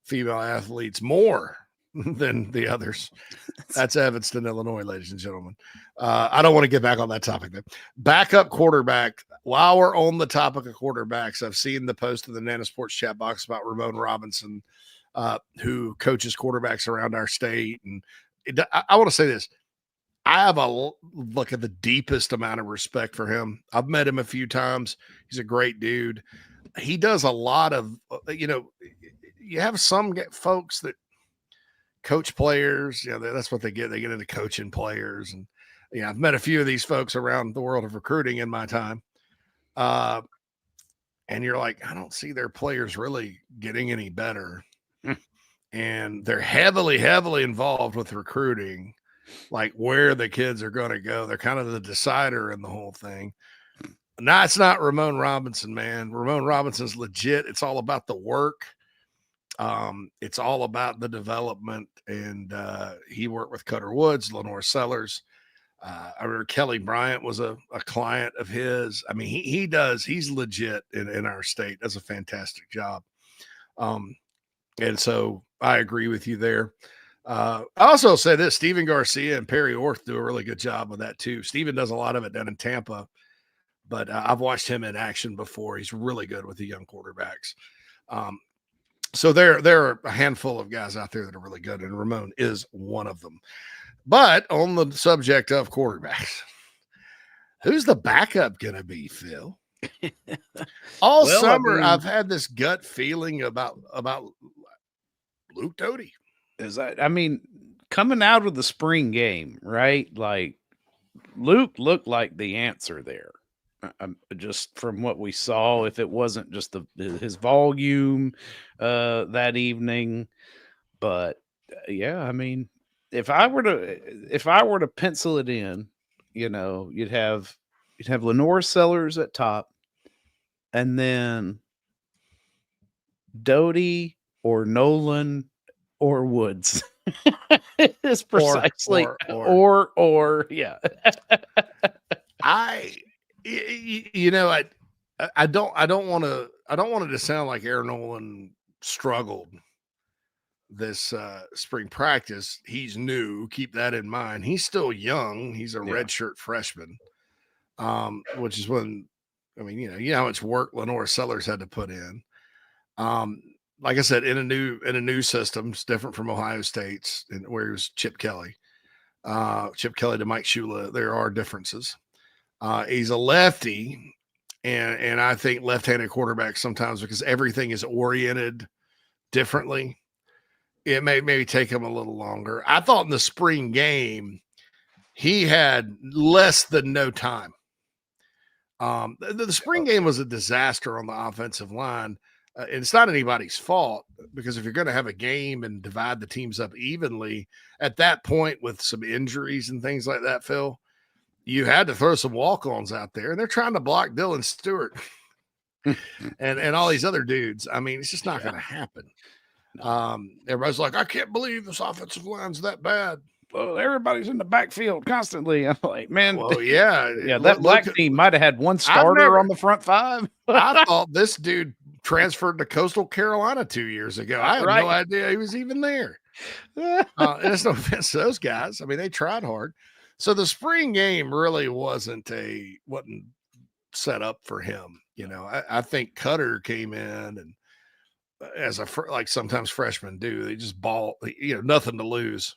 female athletes more than the others. That's Evanston, Illinois, ladies and gentlemen. I don't want to get back on that topic. Though. Backup quarterback. While we're on the topic of quarterbacks, I've seen the post in the Nana Sports chat box about Ramon Robinson, who coaches quarterbacks around our state. And I want to say this. I have look at the deepest amount of respect for him. I've met him a few times. He's a great dude. He does a lot of, you have some folks that coach players, that's what they get. They get into coaching players. And, I've met a few of these folks around the world of recruiting in my time. And you're like, I don't see their players really getting any better. And they're heavily, heavily involved with recruiting, like where the kids are going to go. They're kind of the decider in the whole thing. No, it's not Ramon Robinson, man. Ramon Robinson's legit. It's all about the work. It's all about the development. And he worked with Cutter Woods, Lenore Sellers. I remember Kelly Bryant was a client of his. I mean, he's legit in our state. Does a fantastic job. And so I agree with you there. I also say this, Steven Garcia and Perry Orth do a really good job with that too. Steven does a lot of it down in Tampa, but I've watched him in action before. He's really good with the young quarterbacks. So there are a handful of guys out there that are really good, and Ramon is one of them. But on the subject of quarterbacks, who's the backup going to be, Phil? All summer, I've had this gut feeling about Luke Doty. Coming out of the spring game, right? Like Luke looked like the answer there. Just from what we saw, if it wasn't just his volume that evening, but if I were to pencil it in, you'd have Lenore Sellers at top, and then Doty or Nolan or Woods. It's precisely or yeah. I don't want it to sound like Aaron Nolan struggled this spring practice. He's new. Keep that in mind. He's still young. He's a redshirt freshman, which is when, you know how much work Lenore Sellers had to put in. Like I said, in a new system, it's different from Ohio State's, and where it was Chip Kelly to Mike Shula. There are differences. He's a lefty, and I think left-handed quarterbacks sometimes, because everything is oriented differently, it may maybe take him a little longer. I thought in the spring game he had less than no time. The spring game was a disaster on the offensive line. And it's not anybody's fault, because if you're going to have a game and divide the teams up evenly at that point with some injuries and things like that, Phil, you had to throw some walk-ons out there, and they're trying to block Dylan Stewart and all these other dudes. I mean, it's just not going to happen. Everybody's like, I can't believe this offensive line's that bad. Well, everybody's in the backfield constantly. I'm like, man, well, yeah. That black team might have had one starter on the front five. I thought this dude transferred to Coastal Carolina 2 years ago. I had no idea he was even there. And it's no offense to those guys. I mean, they tried hard. So the spring game really wasn't set up for him. You know, I think Cutter came in and as like sometimes freshmen do, they just nothing to lose.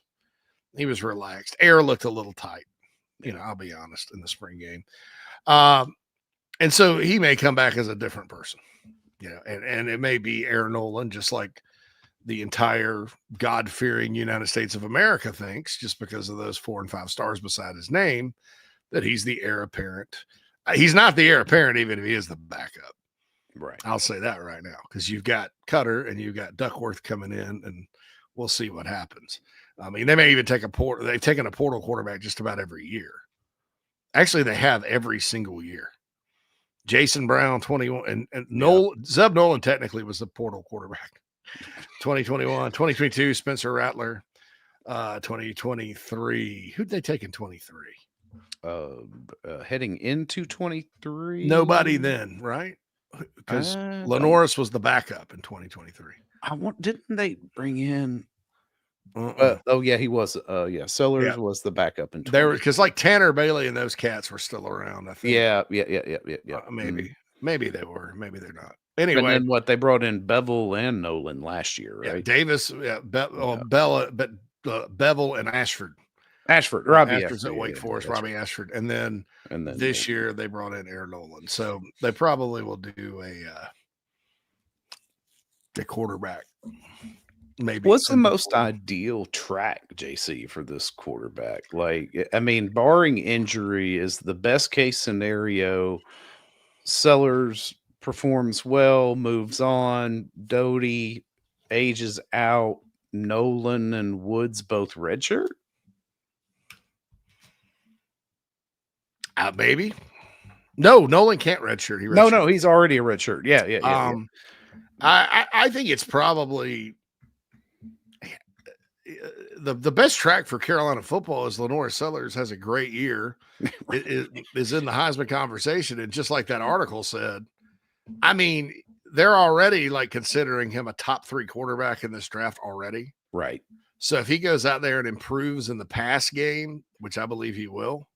He was relaxed. Air looked a little tight, I'll be honest, in the spring game. And so he may come back as a different person, and it may be Aaron Nolan, just like the entire God-fearing United States of America thinks, just because of those 4 and 5 stars beside his name, that he's the heir apparent. He's not the heir apparent, even if he is the backup. Right. I'll say that right now, because you've got Cutter and you've got Duckworth coming in, and we'll see what happens. I mean, they may even take they've taken a portal quarterback just about every year. Actually, they have every single year. Jason Brown, 21, and Zeb Nolan technically was the portal quarterback. 2021, 2022, Spencer Rattler, 2023. Who'd they take in 23? Heading into 23? Nobody then, right? Because Lenoris was the backup in 2023. Didn't they bring in Oh yeah, he was. Sellers was the backup in. There, because like Tanner Bailey and those cats were still around. I think. Yeah. Maybe they were. Maybe they're not. And Anyway, then what they brought in Bevel and Nolan last year, right? Yeah, Davis, Bella, but Bevel and Ashford. Robbie Ashford's at Wake Forest, Robbie Ashford, and then this year they brought in Aaron Nolan, so they probably will do a quarterback. Maybe. What's the most ideal track, JC, for this quarterback? Like, I mean, barring injury, is the best case scenario. Sellers performs well, moves on. Doty ages out. Nolan and Woods both redshirt. Maybe. No, Nolan can't redshirt. No, he's already a redshirt. Yeah. I think it's probably the best track for Carolina football is Lenore Sellers has a great year. It is in the Heisman conversation, and just like that article said, I mean, they're already like considering him a top 3 quarterback in this draft already. Right. So if he goes out there and improves in the pass game, which I believe he will,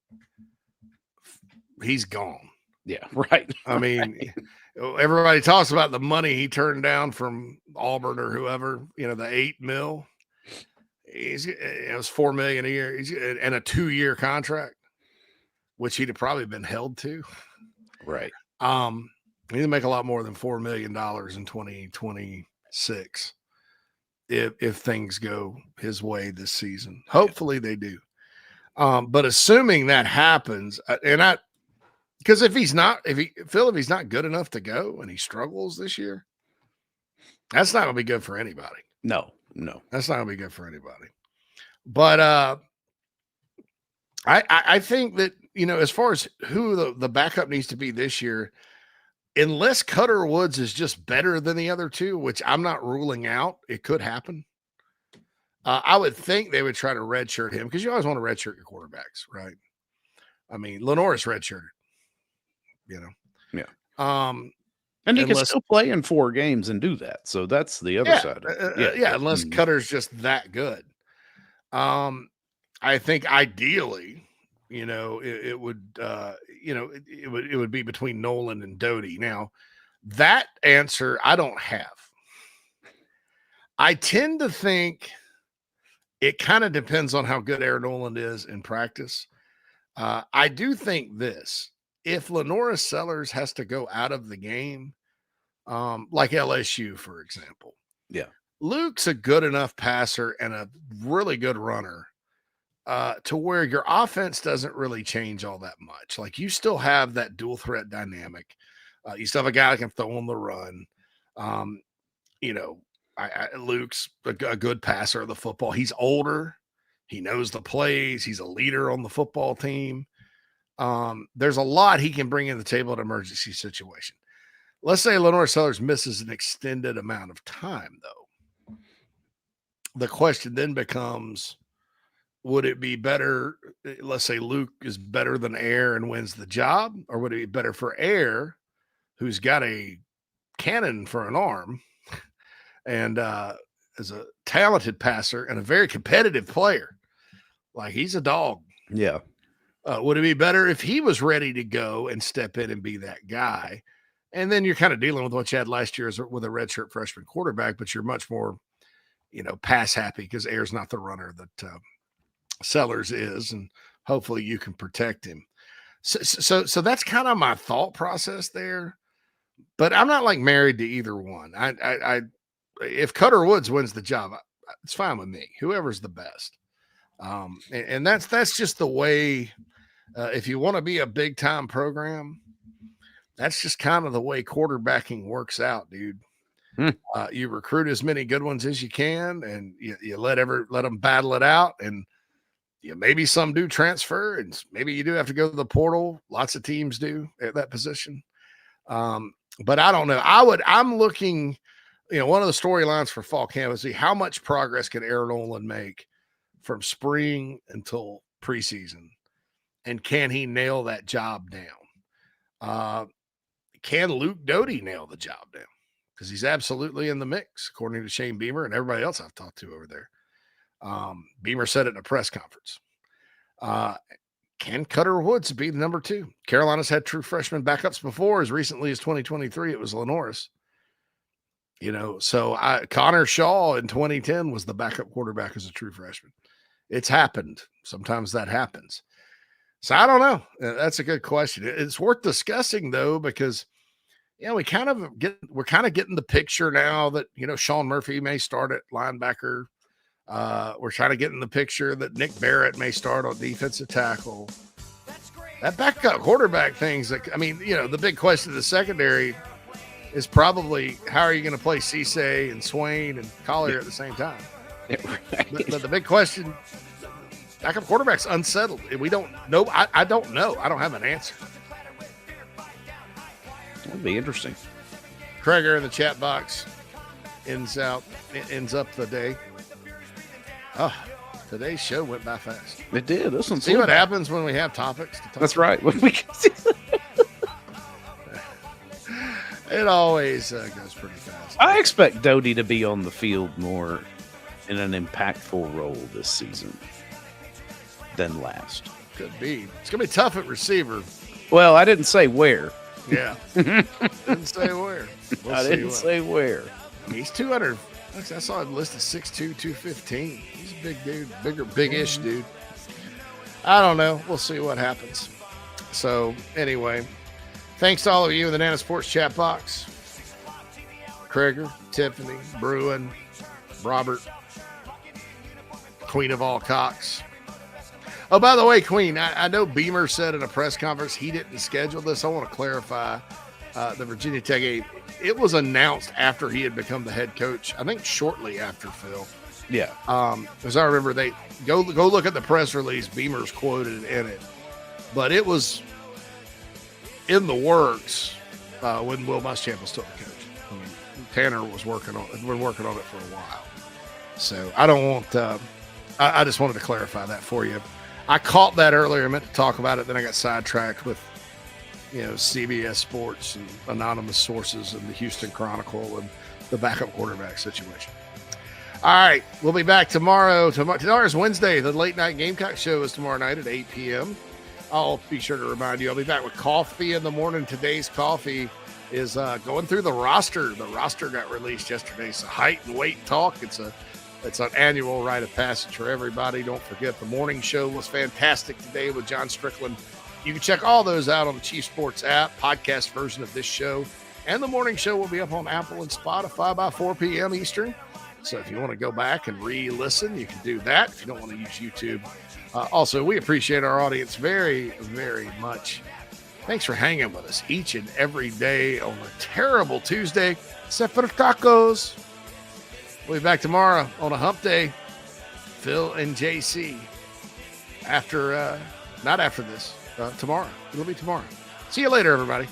he's gone. Yeah, right. I mean, everybody talks about the money he turned down from Auburn or whoever, the $8 million. It was $4 million a year and a 2-year contract, which he'd have probably been held to. Right. He'd make a lot more than $4 million in 2026 if things go his way this season. Hopefully they do. But assuming that happens, because if he's not good enough to go and he struggles this year, that's not going to be good for anybody. No, that's not going to be good for anybody. But I think that, as far as who the backup needs to be this year, unless Cutter Woods is just better than the other two, which I'm not ruling out, it could happen. I would think they would try to redshirt him because you always want to redshirt your quarterbacks, right? I mean, Lenore's redshirted, Yeah. And he can still play in 4 games and do that. So that's the other side. Unless Cutter's just that good. I think ideally, it would be between Nolan and Doty. Now, that answer I don't have. I tend to think it kind of depends on how good Aaron Nolan is in practice. I do think this. If Lenora Sellers has to go out of the game, like LSU, for example. Yeah. Luke's a good enough passer and a really good runner to where your offense doesn't really change all that much. Like, you still have that dual threat dynamic. You still have a guy that can throw on the run. Luke's a good passer of the football. He's older. He knows the plays. He's a leader on the football team. There's a lot he can bring in the table in an emergency situation. Let's say Lenore Sellers misses an extended amount of time, though. The question then becomes, would it be better? Let's say Luke is better than Air and wins the job, or would it be better for Air, who's got a cannon for an arm and is a talented passer and a very competitive player? Like, he's a dog. Yeah. Would it be better if he was ready to go and step in and be that guy? And then you're kind of dealing with what you had last year with a redshirt freshman quarterback, but you're much more, pass happy because Air's not the runner that Sellers is, and hopefully you can protect him. So that's kind of my thought process there. But I'm not like married to either one. I if Cutter Woods wins the job, it's fine with me. Whoever's the best. And that's just the way. If you want to be a big time program, that's just kind of the way quarterbacking works out, dude. You recruit as many good ones as you can, and you let them battle it out. And maybe some do transfer, and maybe you do have to go to the portal. Lots of teams do at that position. But I don't know. I'm looking, one of the storylines for fall camp is see how much progress can Aaron Nolan make from spring until preseason. And can he nail that job down? Can Luke Doty nail the job down? Because he's absolutely in the mix, according to Shane Beamer and everybody else I've talked to over there. Beamer said it in a press conference. Can Cutter Woods be the number 2? Carolina's had true freshman backups before. As recently as 2023, it was Lenoris. So Connor Shaw in 2010 was the backup quarterback as a true freshman. It's happened. Sometimes that happens. So I don't know. That's a good question. It's worth discussing though, because we're kind of getting the picture now that Sean Murphy may start at linebacker. We're trying to get in the picture that Nick Barrett may start on defensive tackle. That backup quarterback thing's the big question of the secondary is probably how are you going to play Cisse and Swain and Collier at the same time? But the big question, backup quarterback's unsettled. We don't know. I don't know. I don't have an answer. That'd be interesting. Kreger in the chat box ends up the day. Oh, today's show went by fast. It did. This one's See what happens when we have topics to talk That's about. right. When we It always goes pretty fast. I expect Doty to be on the field more in an impactful role this season than last. Could be. It's going to be tough at receiver. Well, I didn't say where. Yeah. Didn't say where. I didn't say where. He's 200. I saw him listed 6'2", 215. He's a big dude. Big-ish dude. I don't know. We'll see what happens. So, anyway, thanks to all of you in the Nana Sports chat box. Kreger, Tiffany, Bruin, Robert, Queen of all cocks. Oh, by the way, Queen, I know Beamer said in a press conference he didn't schedule this. I want to clarify the Virginia Tech game. It was announced after he had become the head coach, I think shortly after, Phil. Yeah. As I remember, they go look at the press release. Beamer's quoted in it. But it was in the works when Will Muschamp was still the coach. Tanner was been working on it for a while. So I don't want I just wanted to clarify that for you. I caught that earlier. I meant to talk about it. Then I got sidetracked with, CBS Sports and anonymous sources and the Houston Chronicle and the backup quarterback situation. All right. We'll be back tomorrow. Tomorrow's Wednesday. The late night Gamecock show is tomorrow night at 8 p.m. I'll be sure to remind you, I'll be back with coffee in the morning. Today's coffee is going through the roster. The roster got released yesterday. So height and weight talk. It's an annual rite of passage for everybody. Don't forget the morning show was fantastic today with John Strickland. You can check all those out on the Chief Sports app, podcast version of this show. And the morning show will be up on Apple and Spotify by 4 p.m. Eastern. So if you want to go back and re-listen, you can do that if you don't want to use YouTube. Also, we appreciate our audience very, very much. Thanks for hanging with us each and every day on a terrible Tuesday, except for the tacos. We'll be back tomorrow on a hump day. Phil and JC. Not after this. Tomorrow. It'll be tomorrow. See you later, everybody.